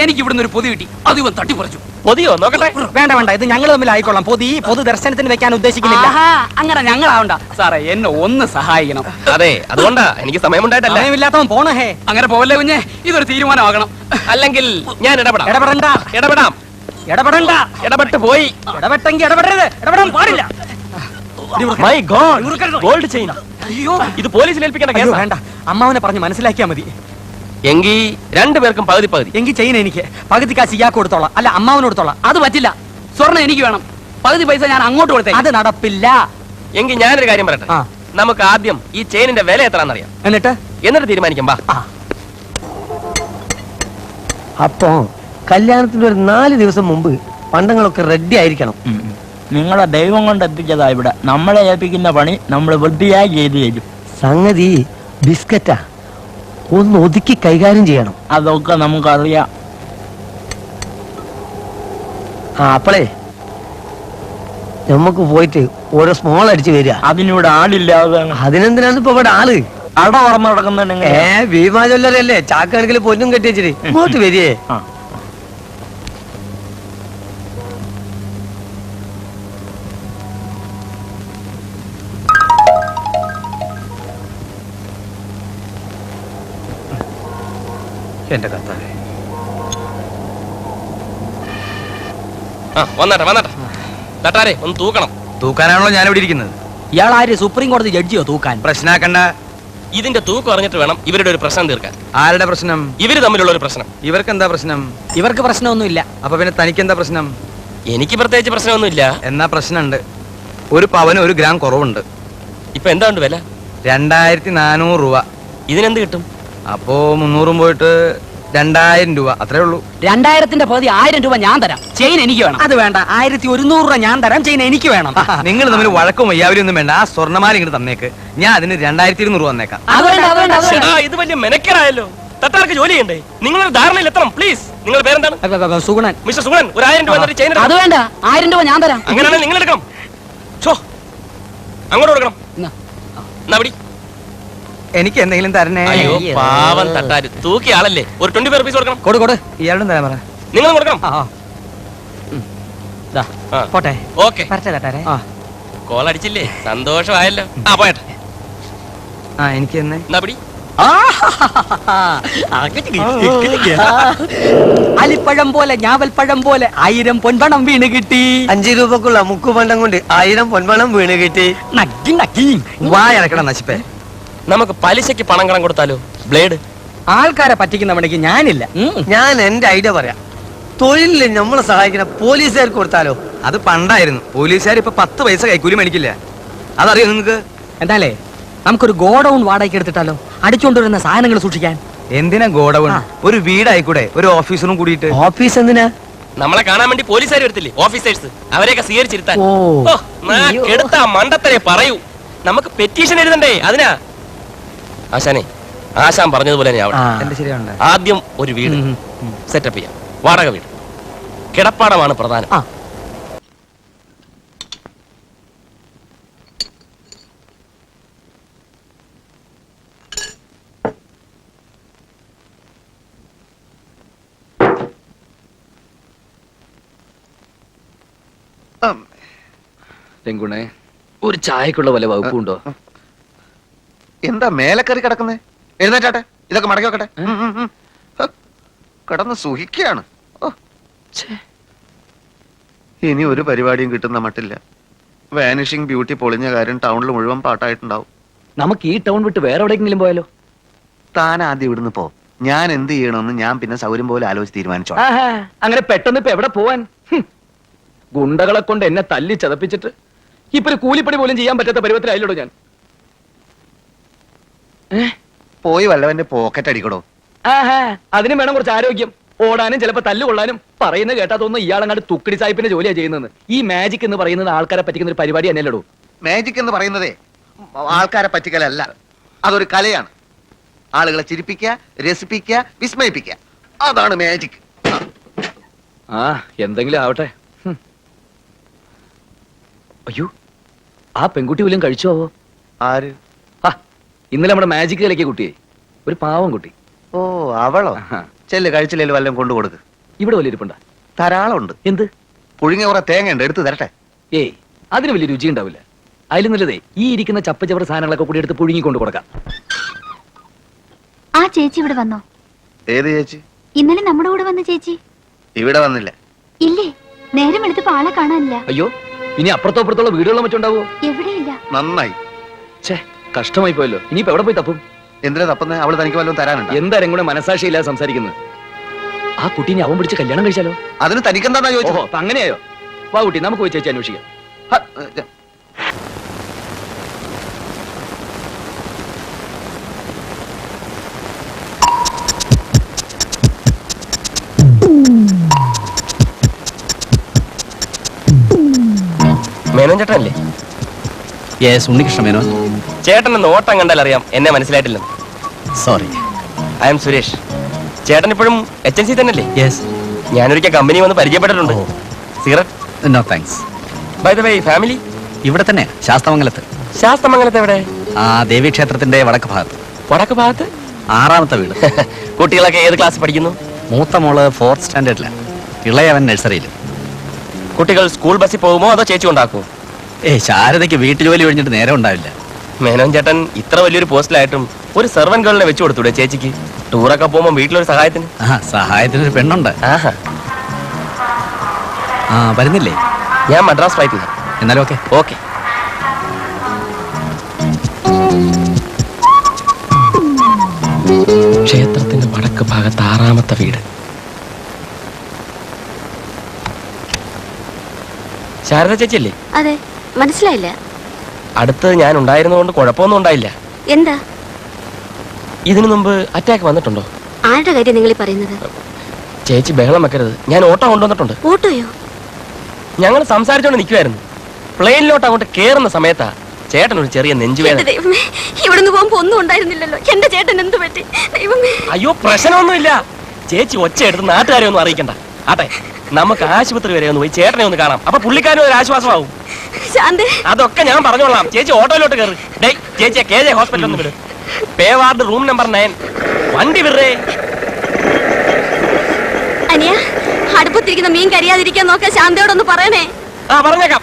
എനിക്ക് ഇവിടുന്ന് ഒരു പൊതി കിട്ടി, അത് ഇവൻ തട്ടിപ്പറിച്ചു. പൊതിയോ? നോക്കട്ടെ. വേണ്ട വേണ്ട, ഇത് ഞങ്ങൾ തമ്മിൽ ആയിക്കൊള്ളാം. പൊതു ദർശനത്തിന് വെക്കാൻ ഉദ്ദേശിക്കുന്നില്ല. അങ്ങനെ ഞങ്ങളാവണ്ട സാറേ, എന്നെ ഒന്ന് സഹായിക്കണം. അതെ, അതുകൊണ്ടാ എനിക്ക് സമയമുണ്ടായിട്ടല്ല. സമയമില്ലാത്തവൻ പോണഹേ. അങ്ങനെ പോവല്ലേ കുഞ്ഞെ, ഇതൊരു തീരുമാനമാകണം. അല്ലെങ്കിൽ ഞാൻ ഇടപെടാം. ഇടപെടണ്ട. ഇടപെടാം. ഇടപെടണ്ട. ഇടപെട്ട് പോയി. ഇടപെട്ടെങ്കിൽ ഇടപെടരുത്. ഇടപെടാൻ പാടില്ല. My God, gold chain. അയ്യോ, ഇത് പോലീസിൽ ഏൽപ്പിക്കേണ്ട അയ്യോ, കേസാ. വേണ്ട. അമ്മാവനെ പറഞ്ഞ് മനസ്സിലാക്കിയാ മതി. എങ്കിൽ രണ്ടുപേർക്കും പകുതി പകുതി. എങ്കിൽ ചെയിൻ എനിക്ക് പകുതി കാശ് ഇയാൾക്ക് കൊടുത്തോളാം, അല്ല അമ്മാവന് കൊടുത്തോളാം. അത് പറ്റില്ല. സ്വർണ്ണം എനിക്ക് വേണം. പകുതി പൈസ ഞാൻ അങ്ങോട്ട് കൊടുത്തേ. അത് നടപ്പില്ല. എങ്കിൽ ഞാനൊരു കാര്യം പറയട്ടെ. ആ. നമുക്ക് ആദ്യം ഈ ചെയിനിന്റെ വില എത്രയാണെന്നറിയാം. എന്നിട്ട് തീരുമാനിക്കാം. ബാ. അപ്പോ കല്യാണത്തിന്റെ ഒരു 4 ദിവസം മുമ്പ് പണ്ടങ്ങളൊക്കെ റെഡി ആയിരിക്കണം. നിങ്ങളെ ദൈവം കൊണ്ട് എത്തിച്ചതാ ഇവിടെ. നമ്മളെ ഏൽപ്പിക്കുന്ന പണി നമ്മൾ വൃത്തിയായി ചെയ്തു തരും. സംഗതി ബിസ്ക്കറ്റാ, ഒന്ന് ഒതുക്കി കൈകാര്യം ചെയ്യണം. അതൊക്കെ നമുക്കറിയാം. അപ്പളേ നമുക്ക് പോയിട്ട് ഓരോ സ്മോൾ അടിച്ച് വരിക. അതിനിവിടെ ആളില്ലാതെ. അതിനെന്തിനാണ് ഇപ്പൊ ഇവിടെ ആള്? അട ഓർമ്മ നടക്കുന്നുണ്ടെങ്കിൽ ഭീമാ ജ്വല്ലറിയല്ലേ ചാക്കണക്കിൽ പൊന്നും കെട്ടി വെച്ചിട്ട് ഇങ്ങോട്ട് വരികയെ എന്റെ കത്താവേ. വന്നട്ടെ തട്ടാരെ ഒന്ന് തൂക്കണം. തൂക്കാനാണല്ലോ ഞാൻ ഇവിടെ ഇരിക്കുന്നത്. ഇയാൾ ആര് സുപ്രീം കോടതി ജഡ്ജിയോ തൂക്കാൻ? പ്രശ്നാക്കണ്ട. ഇതിന്റെ തൂക്കം അറിഞ്ഞിട്ട് വേണം ഇവരുടെ ഒരു പ്രശ്നം തീർക്കാൻ. ആരുടെ പ്രശ്നം? ഇവര് തമ്മിലുള്ള ഒരു പ്രശ്നം. ഇവർക്ക് എന്താ പ്രശ്നം? ഇവർക്ക് പ്രശ്നമൊന്നുമില്ല. അപ്പൊ പിന്നെ തനിക്ക് എന്താ പ്രശ്നം? എനിക്ക് പ്രത്യേകിച്ച് പ്രശ്നമൊന്നുമില്ല. എന്നാ പ്രശ്നമുണ്ട്. ഒരു പവന് 1 ഗ്രാം കുറവുണ്ട്. ഇപ്പൊ എന്താ ഉണ്ട് വില? 2400 രൂപ. ഇതിനെന്ത് കിട്ടും? അപ്പോ 300 പോയിട്ട് 2000 രൂപ, അത്രേ ഉള്ളൂ. 2000ന്റെ പകുതി 1000 രൂപ ഞാൻ തരാം. ചെയിൻ എനിക്ക് വേണം. അത് വേണ്ട, 1100 രൂപ ഞാൻ തരാം. ചെയിൻ എനിക്ക് വേണം. നിങ്ങൾ തമ്മിൽ വഴക്കും വയ്യാവലും ഒന്നും വേണ്ട. ആ സ്വർണ്ണമാല ഇങ്ങോട്ട് തന്നേക്ക്. ഞാൻ അതിന് 2200 രൂപ തന്നേക്കാം. അത് വേണ്ട, അത് വേണ്ട, അത് വേണ്ട. ചേട്ടാ, ഇത് വലിയ മെനക്കേടായല്ലോ. തട്ടാർക്ക് ജോലി ചെയ്യണ്ടേ? നിങ്ങളൊരു ധാരണയിൽ എത്തണം പ്ലീസ്. നിങ്ങളുടെ പേരെന്താണ്? സുഗുണൻ. മിസ്റ്റർ സുഗുണൻ, ഒരു 1000 രൂപ ചെയിൻ അത് വേണ്ട, 1000 രൂപ ഞാൻ തരാം. അങ്ങനെയാണെങ്കിൽ നിങ്ങൾ എടുക്കണം. ഛോ, അങ്ങോട്ട് കൊടുക്കണം. എന്നാ. എന്നാ പിടി. എനിക്ക് എന്തെങ്കിലും തരണേ. അയ്യോ പാവം തട്ടാര്, തൂക്കിയ ആളല്ലേ, ഒരു 25 റുപ്പീസ് കൊടുക്കണം. കൊടു ഇയാളും തരാൻ പറ. നിങ്ങൾ കൊടുക്കണം. ആ, പോട്ടെ. ഓക്കെ, വരട്ടെ തട്ടാരെ. കോൾ അടിച്ചില്ലേ? സന്തോഷമായല്ലോ. പോയട്ടെ. എനിക്ക് തന്നെ. എന്നാ പിടി. അലിപ്പഴം പോലെ ഞാവൽപ്പഴം പോലെ 1000 പൊൻപണം വീണ് കിട്ടി. 5 രൂപക്കുള്ള മുക്കുപണ്ടം കൊണ്ട് 1000 പൊൻപണം വീണ് കിട്ടി. നക്കി നക്കി. വായടക്കണം നശിപ്പേ. നമുക്ക് പലിശയ്ക്ക് പണം കടം കൊടുത്താലോ? ബ്ലേഡ്. ആൾക്കാരെ പറ്റിക്കുന്ന പണിക്ക് ഞാനില്ല. ഞാൻ എന്റെ ഐഡിയ പറയാം. തൊഴിലിൽ നമ്മളെ സഹായിക്കുന്ന പോലീസുകാർക്ക് കൊടുത്താലോ? അത് പണ്ടായിരുന്നു. പോലീസുകാർ ഇപ്പൊ 10 പൈസ കൈക്കൂലി മേടിക്കില്ല. അതറിയോ നിങ്ങക്ക്? എന്താലേ നമുക്കൊരു ഗോഡൌൺ വാടകയ്ക്ക് എടുത്തിട്ടാലോ? അടിച്ചുകൊണ്ടുവരുന്ന സാധനങ്ങൾ സൂക്ഷിക്കാൻ. എന്തിനാ ഗോഡൌൺ? ഒരു വീടായിക്കൂടെ, ഒരു ഓഫീസറും കൂടിയിട്ട്. ഓഫീസ് എന്തിനാ? നമ്മളെ കാണാൻ വേണ്ടി പോലീസുകാർ വരത്തില്ലേ, ഓഫീസേഴ്സ്? അവരെയൊക്കെ സ്വീകരിച്ചിരുത്താൻ. ഓ. എടുത്ത മണ്ടത്തരെ പറയൂ. നമുക്ക് പെറ്റീഷൻ എഴുതണ്ടേ? അതിനാ ആശാനെ, ആശാൻ പറഞ്ഞതുപോലെ തന്നെ ആവട്ടെ. എന്റെ ശരിയാണ്. ആദ്യം ഒരു വീട് സെറ്റപ്പ് ചെയ്യാം. വാടക വീട്. കിടപ്പാടമാണ് പ്രധാനം. രംഗുണേ, ഒരു ചായക്കുള്ള വല്ല വകുപ്പുണ്ടോ? എന്താ മേലക്കറി കിടക്കുന്നേ? എഴുന്നേറ്റാട്ടെ, ഇതൊക്കെ മടക്കി വെക്കട്ടെ. കിടന്ന് സുഖിക്കുകയാണ്. ഇനി ഒരു പരിപാടിയും കിട്ടുന്ന മട്ടില്ല. വാനിഷിംഗ് ബ്യൂട്ടി പൊളിഞ്ഞ കാര്യം ടൗണിൽ മുഴുവൻ പാട്ടായിട്ടുണ്ടാവും. നമുക്ക് ഈ ടൗൺ വിട്ട് വേറെ എവിടെയെങ്കിലും പോയാലോ? താൻ ആദ്യം ഇവിടുന്ന് പോ. ഞാൻ എന്ത് ചെയ്യണമെന്ന് ഞാൻ പിന്നെ സൗകര്യം പോലെ ആലോചിച്ച് തീരുമാനിച്ചോ. അങ്ങനെ പെട്ടെന്ന് ഇപ്പൊ എവിടെ പോവാൻ? ഗുണ്ടകളെ കൊണ്ട് എന്നെ തല്ലി ചതപ്പിച്ചിട്ട് ഇപ്പൊ ഒരു കൂലിപ്പണി പോലും ചെയ്യാൻ പറ്റാത്ത പരുവത്തിലായില്ലോ ഞാൻ. പോയി വല്ലവന്റെ പോക്കറ്റ് അടിക്കടോ. അതിനും വേണം കുറച്ച് ആരോഗ്യം. ഓടാനും ചിലപ്പോ തല്ലുകൊള്ളാനും. പറയുന്നത് കേട്ടാ തോന്നുന്നു ഇയാളങ്ങാണ്ട് തുക്കടി സാഹിബിന്റെ ജോലിയാ ചെയ്യുന്നത്. ഈ മാജിക് എന്ന് പറയുന്നത് ആൾക്കാരെ പറ്റിക്കുന്ന ഒരു പരിപാടി തന്നെയല്ലോ. മാജിക് എന്ന് പറയുന്നതേ ആൾക്കാരെ പറ്റിക്കലല്ല, അതൊരു കലയാണ്. ആളുകളെ ചിരിപ്പിക്കുക, രസിപ്പിക്കുക, വിസ്മയിപ്പിക്കുക, അതാണ് മാജിക്. എന്തെങ്കിലും ആവട്ടെ. അയ്യോ, ആ പെൺകുട്ടി വല്ലതും കഴിച്ചോ? ആര്? ഇന്നലെ നമ്മുടെ മാജിക് കളിക്കിയ കുട്ടിയെ, ഒരു പാവം കുട്ടി. ഓ, അവളോ? ചെല്ല്, കഴിച്ചില്ലേലും വല്ലതും കൊണ്ടു കൊടുക്ക്. ഇവിടെ വലിയ ഇരിപ്പുണ്ടാ? ധാരാളം ഉണ്ട്. എന്ത്? പുഴുങ്ങിയ കുറെ തേങ്ങ ഉണ്ട്, എടുത്ത് തരട്ടെ. ഏയ്, അതിന് വലിയ രുചി ഉണ്ടാവില്ല. അതിൽ നല്ലതേ ഈ ഇരിക്കുന്ന ചപ്പച്ചവർ സാധനങ്ങളൊക്കെ കൂടി എടുത്ത് പുഴുങ്ങി കൊണ്ട് കൊടുക്കാം. ആ ചേച്ചി ഇവിടെ വന്നോ? ഏത് ചേച്ചി? ഇന്നലെ നമ്മുടെ കൂടെ വന്ന ചേച്ചി. ഇവിടെ വന്നില്ല. ഇല്ലേ? നേരം എടുത്തപ്പോ ആളെ കാണാനില്ല. അയ്യോ, ഇനി അപ്പുറത്തോ അപ്പുറത്തുള്ള വീടുകളോ മറ്റുണ്ടാവോ? എവിടെയില്ല. നന്നായി. ഛേ, കഷ്ടമായി പോയല്ലോ. ഇനിയിപ്പോ എവിടെ പോയി തപ്പും? എന്തിനാ തപ്പുന്നേ? അവള് തനിക്ക് വല്ലതും തരാനുണ്ട്? എന്തായാലും കൂടെ മനസാക്ഷിയില്ലാതെ സംസാരിക്കുന്നത്. ആ കുട്ടീനെ അവൻ പിടിച്ച് കല്യാണം കഴിച്ചാലോ? അതിന് തനിക്കെന്താ ചോദിച്ചോ? അപ്പൊ അങ്ങനെയായോ? വാ കുട്ടി, നമുക്ക് പോയി ചേച്ചി അന്വേഷിക്കാം. മേനോൻ ചേട്ടനല്ലേ? ഉണ്ണികൃഷ്ണ മേനോൻ. ചേട്ടന്റെ നോട്ടം കണ്ടാൽ അറിയാം എന്നെ മനസ്സിലായിട്ടില്ലെന്ന്. സോറി. I am Suresh. ചേട്ടൻ ഇപ്പോഴും HNC തന്നെയല്ലേ? യെസ്. ഞാനൊരിക്കൽ കമ്പനി വന്ന് പരിചയപ്പെട്ടിട്ടുണ്ട്. Cigarette? No thanks. By the way, family ഇവിടെ തന്നെ, ശാസ്തമംഗലത്ത്. ശാസ്തമംഗലത്ത് എവിടെ? ആ ദേവീക്ഷേത്രത്തിന്റെ വടക്ക് ഭാഗത്ത്. വടക്ക് ഭാഗത്ത് 6ാമത്തെ വീട്. കുട്ടികളൊക്കെ ഏത് ക്ലാസ് പഠിക്കുന്നു? മൂത്ത മോള് 4th സ്റ്റാൻഡേർഡിലാണ്, ഇളയവൻ നഴ്സറിയിലും. കുട്ടികൾ സ്കൂൾ ബസ്സിൽ പോകുമോ അതോ ചേച്ചി ഉണ്ടാക്കുമോ? ശാരദയ്ക്ക് വീട്ടുജോലി ഒഴിഞ്ഞിട്ട് നേരം ഉണ്ടാവില്ല. മേനോൻ ചേട്ടൻ ഇത്ര വലിയൊരു പോസ്റ്റിലായിട്ടും ഒരു സെർവന്റ് ഗേളിനെ വെച്ചു കൊടുത്തൂടെ ചേച്ചിക്ക്? ടൂറൊക്കെ പോകുമ്പോൾ വീട്ടിലൊരു സഹായത്തിന്. സഹായത്തിനൊരു പെണ്ണുണ്ട്. ആഹാ, വരുന്നില്ലേ? ഞാൻ മദ്രാസ് ഫ്ലൈറ്റില്ല. എന്നാലും ഓക്കെ. ഓക്കെ. ക്ഷേത്രത്തിന്റെ വടക്ക് ഭാഗത്ത് 6ാമത്തെ വീട്. ശാരദ ചേച്ചിയല്ലേ? അതെ, മനസ്സിലായില്ല. അടുത്ത് ഞാൻ ഉണ്ടായിരുന്നതുകൊണ്ട് കുഴപ്പമൊന്നും ഉണ്ടായില്ല. എന്താ? ഇതിനു മുമ്പ് അറ്റാക്ക് വന്നിട്ടുണ്ടോ? ആരുടെ കാര്യം നിങ്ങൾ പറയുന്നത്? ചേച്ചി ബഹളം വെക്കരുത്, ഞാൻ ഓട്ടോ കൊണ്ടുവന്നിട്ടുണ്ട്. ഓട്ടോയോ? ഞങ്ങൾ സംസാരിച്ചോണ്ട് നിൽക്കുമായിരുന്നു. പ്ലെയിനിലോട്ട് അങ്ങോട്ട് കേറുന്ന സമയത്താ ചേട്ടൻ ഒരു ചെറിയ നെഞ്ചുവേദന. ഇവിടുന്ന് പോകുമ്പോ ഒന്നും ഉണ്ടായിരുന്നില്ലല്ലോ. എന്റെ ചേട്ടൻ എന്ത് പറ്റി? അയ്യോ, പ്രശ്നമൊന്നുമില്ല. ചേച്ചി ഒച്ച എടുത്ത് നാട്ടുകാരെ ഒന്നും അറിയിക്കണ്ട. ആട്ടെ, നമുക്ക് ആശുപത്രി വരെ ഒന്ന് പോയി ചേട്ടനെ ഒന്ന് കാണാം. അപ്പൊ പുള്ളിക്കാരും ഒരു ആശ്വാസമാവും. അതൊക്കെ ഞാൻ പറഞ്ഞോളാം. ചേച്ചി ഓട്ടോയിലോട്ട് കയറി. ഡേയ്, ചേച്ചിയെ KJ ഹോസ്പിറ്റലിൽ ഒന്ന് വിട്. പേ വാർഡ് റൂം നമ്പർ 9. വണ്ടി വിടേ. അനിയ, അടുപ്പത്തിരിക്കുന്ന മീൻ കരിയാതിരിക്കാൻ നോക്കാൻ ശാന്തയോടൊന്ന് പറയണേ. പറഞ്ഞേക്കാം.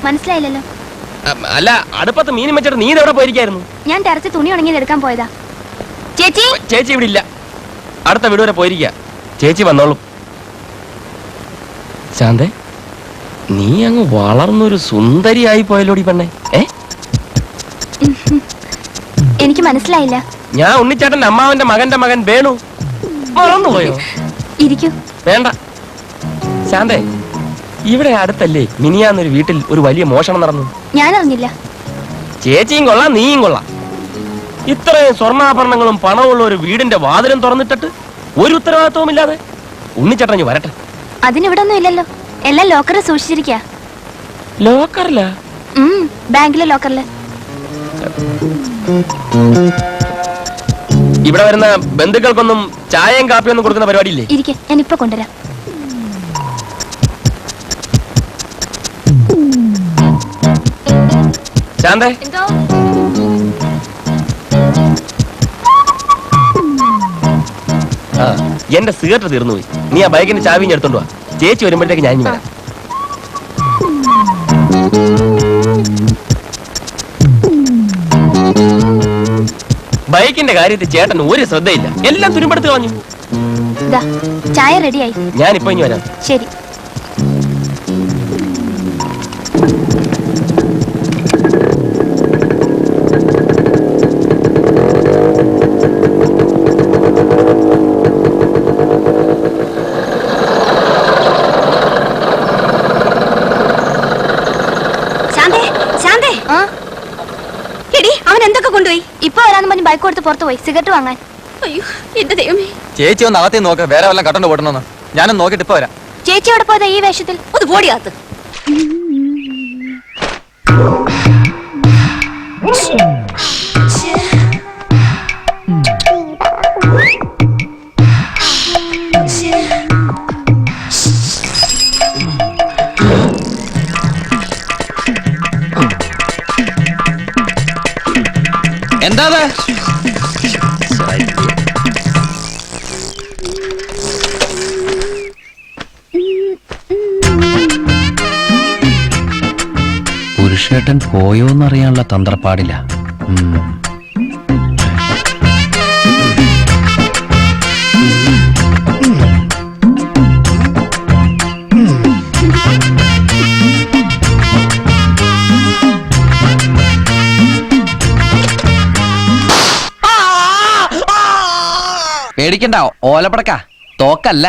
മനസ്സിലായില്ലല്ലോ. അല്ല, അടുപ്പത്ത് മീനും വെച്ചിട്ട് നീ എവിടെ പോയിരിക്കായിരുന്നു? ഞാൻ ടെറസിൽ തുണി ഉണങ്ങിയത് എടുക്കാൻ പോയതാ. ചേച്ചി ചേച്ചി ഇവിടെ ഇല്ല, അടുത്ത വീട് വരെ പോയിരിക്കുക. ചേച്ചി വന്നോളും. ശാന്തേ, നീ അങ്ങ് വളർന്നൊരു സുന്ദരിയായി പോയല്ലോടി പെണ്ണെ. എനിക്ക് മനസ്സിലായില്ല. ഞാൻ ഉണ്ണിച്ചേട്ടന്റെ അമ്മാവന്റെ മകന്റെ മകൻ വേണു. മറന്നുപോയോ? ഇരിക്കൂ. വേണ്ട ശാന്തേ, ഇവിടെ അടുത്തല്ലേ മിനിയാന്നൊരു വീട്ടിൽ ഒരു വലിയ മോഷണം നടന്നു? ഞാൻ അറിഞ്ഞില്ല. ചേച്ചിയും കൊള്ളാം, നീയും കൊള്ളാം. ഇത്രയും സ്വർണ്ണാഭരണങ്ങളും പണമുള്ള ഒരു വീടിന്റെ വാതിലും തുറന്നിട്ടിട്ട് ഒരു ഉത്തരവാദിത്വവും ഇല്ലാതെ. ഉണ്ണിച്ചേട്ടൻ വരട്ടെ. അതിനിവിടെ ഒന്നും ഇല്ലല്ലോ, എല്ലാം ലോക്കറിൽ സൂക്ഷിച്ചിരിക്ക. ലോക്കറില? ബാങ്കിലെ ലോക്കറില്. ഇവിടെ വരുന്ന ബന്ധുക്കൾക്കൊന്നും ചായയും കാപ്പിയൊന്നും കൊടുക്കുന്ന പരിപാടിയില്ലേ? ഇരിക്കെ, ഞാൻ ഇപ്പൊ കൊണ്ടുവരാം. ശാന്തേ, എന്റെ സിഗരറ്റ് തീർന്നുപോയി. നീ ആ ബൈക്കിന്റെ ചാവിയും എടുത്തോണ്ട് വാ. ചേച്ചി വരുമ്പോഴത്തേക്ക് ഞാൻ വരാം. ബൈക്കിന്റെ കാര്യത്തിൽ ചേട്ടൻ ഒരു ശ്രദ്ധയില്ല, എല്ലാം തുരുമ്പെടുത്ത് കളഞ്ഞു. ചായ റെഡിയായി, ഞാനിപ്പോ ഇനി വരാം. ശരി. അവൻ എന്തൊക്കെ കൊണ്ടുപോയി? ഇപ്പൊ വരാന്ന് പറഞ്ഞ് ബൈക്ക് കൊടുത്ത് പുറത്തു പോയി സിഗരറ്റ് വാങ്ങാൻ. അയ്യോ എന്റെ ദൈവമേ. ചേച്ചി ഒന്ന് അകത്തേ നോക്ക്, വേറെ വല്ലതും കട്ടണ്ട് പോട്ടണമെന്ന്. ഞാനൊന്ന് നോക്കിട്ട് ഇപ്പൊ വരാം. ചേച്ചി അവിടെ പോയതാ ഈ വേഷത്തിൽ? ഒന്ന് പോടിയാത്ത്. എന്താ പുരുഷേട്ടൻ പോയോന്നറിയാനുള്ള തന്ത്രപ്പാടില്ല. പേടിക്കണ്ട, ഓലപ്പടക്ക തോക്കല്ല.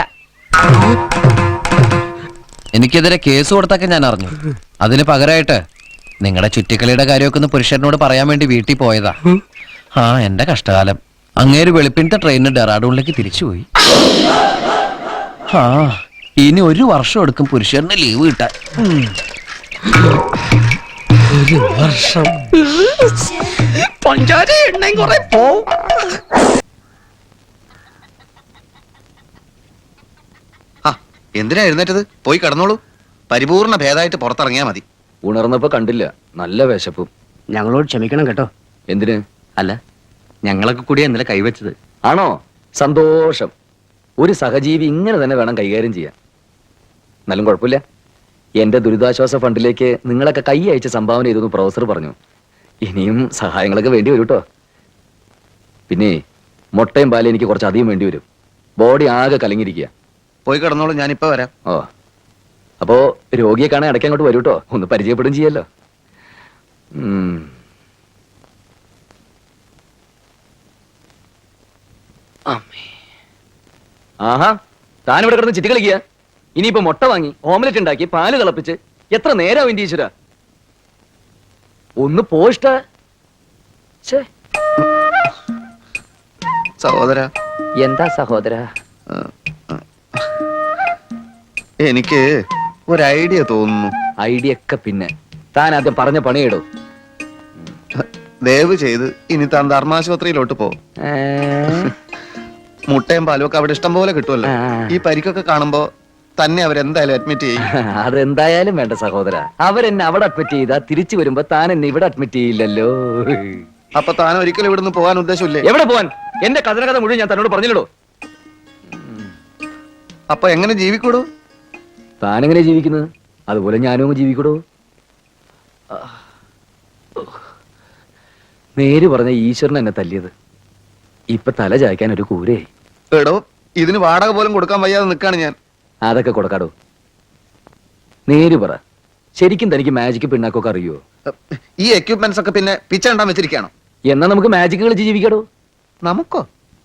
എനിക്കെതിരെ കേസ് കൊടുത്തൊക്കെ ഞാൻ അറിഞ്ഞു. അതിന് പകരമായിട്ട് നിങ്ങളുടെ ചുറ്റിക്കളിയുടെ കാര്യമൊക്കെ ഒന്ന് പുരുഷനോട് പറയാൻ വേണ്ടി വീട്ടിൽ പോയതാ. ആ എന്റെ കഷ്ടകാലം. അങ്ങേര് വെളുപ്പിനത്തെ ട്രെയിനിന് ഡെറാഡൂണിലേക്ക് തിരിച്ചുപോയി. ആ ഇനി 1 വർഷം എടുക്കും പുരുഷന് ലീവ് കിട്ടാൻ. 1 വർഷം പഞ്ചാര എണ്ണയും കുറെ പോവും. എന്തിനാ എഴുന്നേറ്റത്? പോയി കിടന്നോളൂ. പരിപൂർണ ഭേദമായിട്ട് പുറത്തിറങ്ങിയാ മതി. ഉണർന്നപ്പോ കണ്ടില്ല, നല്ല വിശപ്പും. ഞങ്ങളോട് ക്ഷമിക്കണം കേട്ടോ. എന്തിന്? അല്ല, ഞങ്ങളൊക്കെ കൂടി ഇന്നലെ കൈവച്ചത്. ആണോ? സന്തോഷം. ഒരു സഹജീവി ഇങ്ങനെ തന്നെ വേണം കൈകാര്യം ചെയ്യാൻ. എന്നാലും കുഴപ്പമില്ല. എന്റെ ദുരിതാശ്വാസ ഫണ്ടിലേക്ക് നിങ്ങളൊക്കെ കൈ അയച്ച് സംഭാവന ചെയ്തെന്ന് പ്രൊഫസർ പറഞ്ഞു. ഇനിയും സഹായങ്ങളൊക്കെ വേണ്ടി വരും കേട്ടോ. പിന്നെ മുട്ടയും പാലും എനിക്ക് കുറച്ച് അധികം വേണ്ടി വരും. ബോഡി ആകെ കലങ്ങിയിരിക്കുക. പോയി കിടന്നോളൂ, ഞാനിപ്പോ വരാം. ഓ, അപ്പോ രോഗിയെ കാണാൻ ഇടയ്ക്ക് അങ്ങോട്ട് വരൂ കേട്ടോ. ഒന്ന് പരിചയപ്പെടും ചെയ്യല്ലോ. ആഹാ, താനിവിടെ കിടന്ന് ചിറ്റി കളിക്കുക. ഇനിയിപ്പോ മുട്ട വാങ്ങി ഓംലെറ്റ് ഉണ്ടാക്കി പാല് തിളപ്പിച്ച് എത്ര നേരം എന്റെ ഈശ്വര. ഒന്ന് പോഷ്ട. സഹോദര. എന്താ സഹോദര? എനിക്ക് ഒരു ഐഡിയ തോന്നുന്നു. ഐഡിയ ഒക്കെ പിന്നെ താൻ ആദ്യം പറഞ്ഞ പണിയിടൂ. ദയവ് ചെയ്ത് ഇനി താൻ ധർമാശുപത്രിയിലോട്ട് പോ. മുട്ടയും പാലും ഒക്കെ അവിടെ ഇഷ്ടം പോലെ കിട്ടുമല്ലോ. ഈ പരിക്കൊക്കെ കാണുമ്പോ തന്നെ അവരെന്തായാലും അഡ്മിറ്റ് ചെയ്യും. അതെന്തായാലും വേണ്ട സഹോദര. അവരെന്നെ അവിടെ അഡ്മിറ്റ് ചെയ്താ തിരിച്ചു വരുമ്പോ താൻ എന്നെ ഇവിടെ അഡ്മിറ്റ് ചെയ്യില്ലല്ലോ. അപ്പൊ താൻ ഒരിക്കലും ഇവിടുന്ന് പോകാൻ ഉദ്ദേശമില്ലേ? എവിടെ പോവാൻ? എന്റെ കഥ മുഴുവൻ ഞാൻ തന്നോട് പറഞ്ഞില്ലടോ. അപ്പൊ എങ്ങനെ ജീവിക്കൂടൂ? താൻ എങ്ങനെ ജീവിക്കുന്നത് അതുപോലെ ഞാനും ജീവിക്കൂടോ. നേര് പറഞ്ഞ ഈശ്വരൻ എന്നെ തല്ലിയത്. ഇപ്പൊ തല ചായ്ക്കാൻ ഒരു കൂരേ. എടോ, ഇതിന് വാടക പോലും കൊടുക്കാൻ വയ്യാതെ നിൽക്കാണ് ഞാൻ. അതൊക്കെ കൊടുക്കാടോ. നേര് പറ, ശരിക്കും തനിക്ക് മാജിക് പിണ്ണാക്കൊക്കെ അറിയോ? ഈ എക്യുപ്മെന്റ്സ് ഒക്കെ പിന്നെ പിച്ചണ്ടാൻ വെച്ചിരിക്കുകയാണോ? എന്നാ നമുക്ക് മാജിക് കളിച്ച് ജീവിക്കടോ. നമുക്കോ?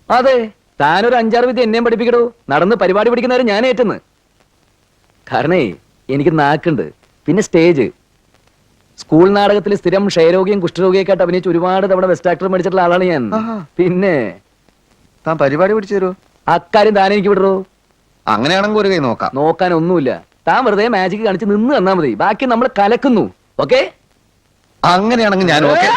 അതെ, താനൊരു 5-6 വിദ്യ എന്നെയും പഠിപ്പിക്കടോ. നടന്ന് പരിപാടി പിടിക്കുന്നവരെ ഞാൻ ഏറ്റെന്ന്. കാരണേ എനിക്ക് നാക്കുണ്ട്, പിന്നെ സ്റ്റേജ്. സ്കൂൾ നാടകത്തിൽ സ്ഥിരം ക്ഷയരോഗിയും കുഷ്ഠരോഗിയൊക്കെ ആയിട്ട് അഭിനയിച്ച് ഒരുപാട് തവണ ബെസ്റ്റ് ആക്ടർ മേടിച്ചിട്ടുള്ള ആളാണ് ഞാൻ. പിന്നെ താൻ പരിപാടി പിടിച്ചു തരുമോ? അക്കാര്യം താൻ എനിക്ക് വിടറോ. അങ്ങനെയാണെങ്കിൽ ഒരു കൈ നോക്കാം. നോക്കാനൊന്നുമില്ല. താൻ വെറുതെ മാജിക് കാണിച്ച് നിന്ന് തന്നാ മതി. ബാക്കി നമ്മൾ കലക്കുന്നു. ഓക്കെ? അങ്ങനെയാണെങ്കിൽ ഞാൻ ഓക്കെ.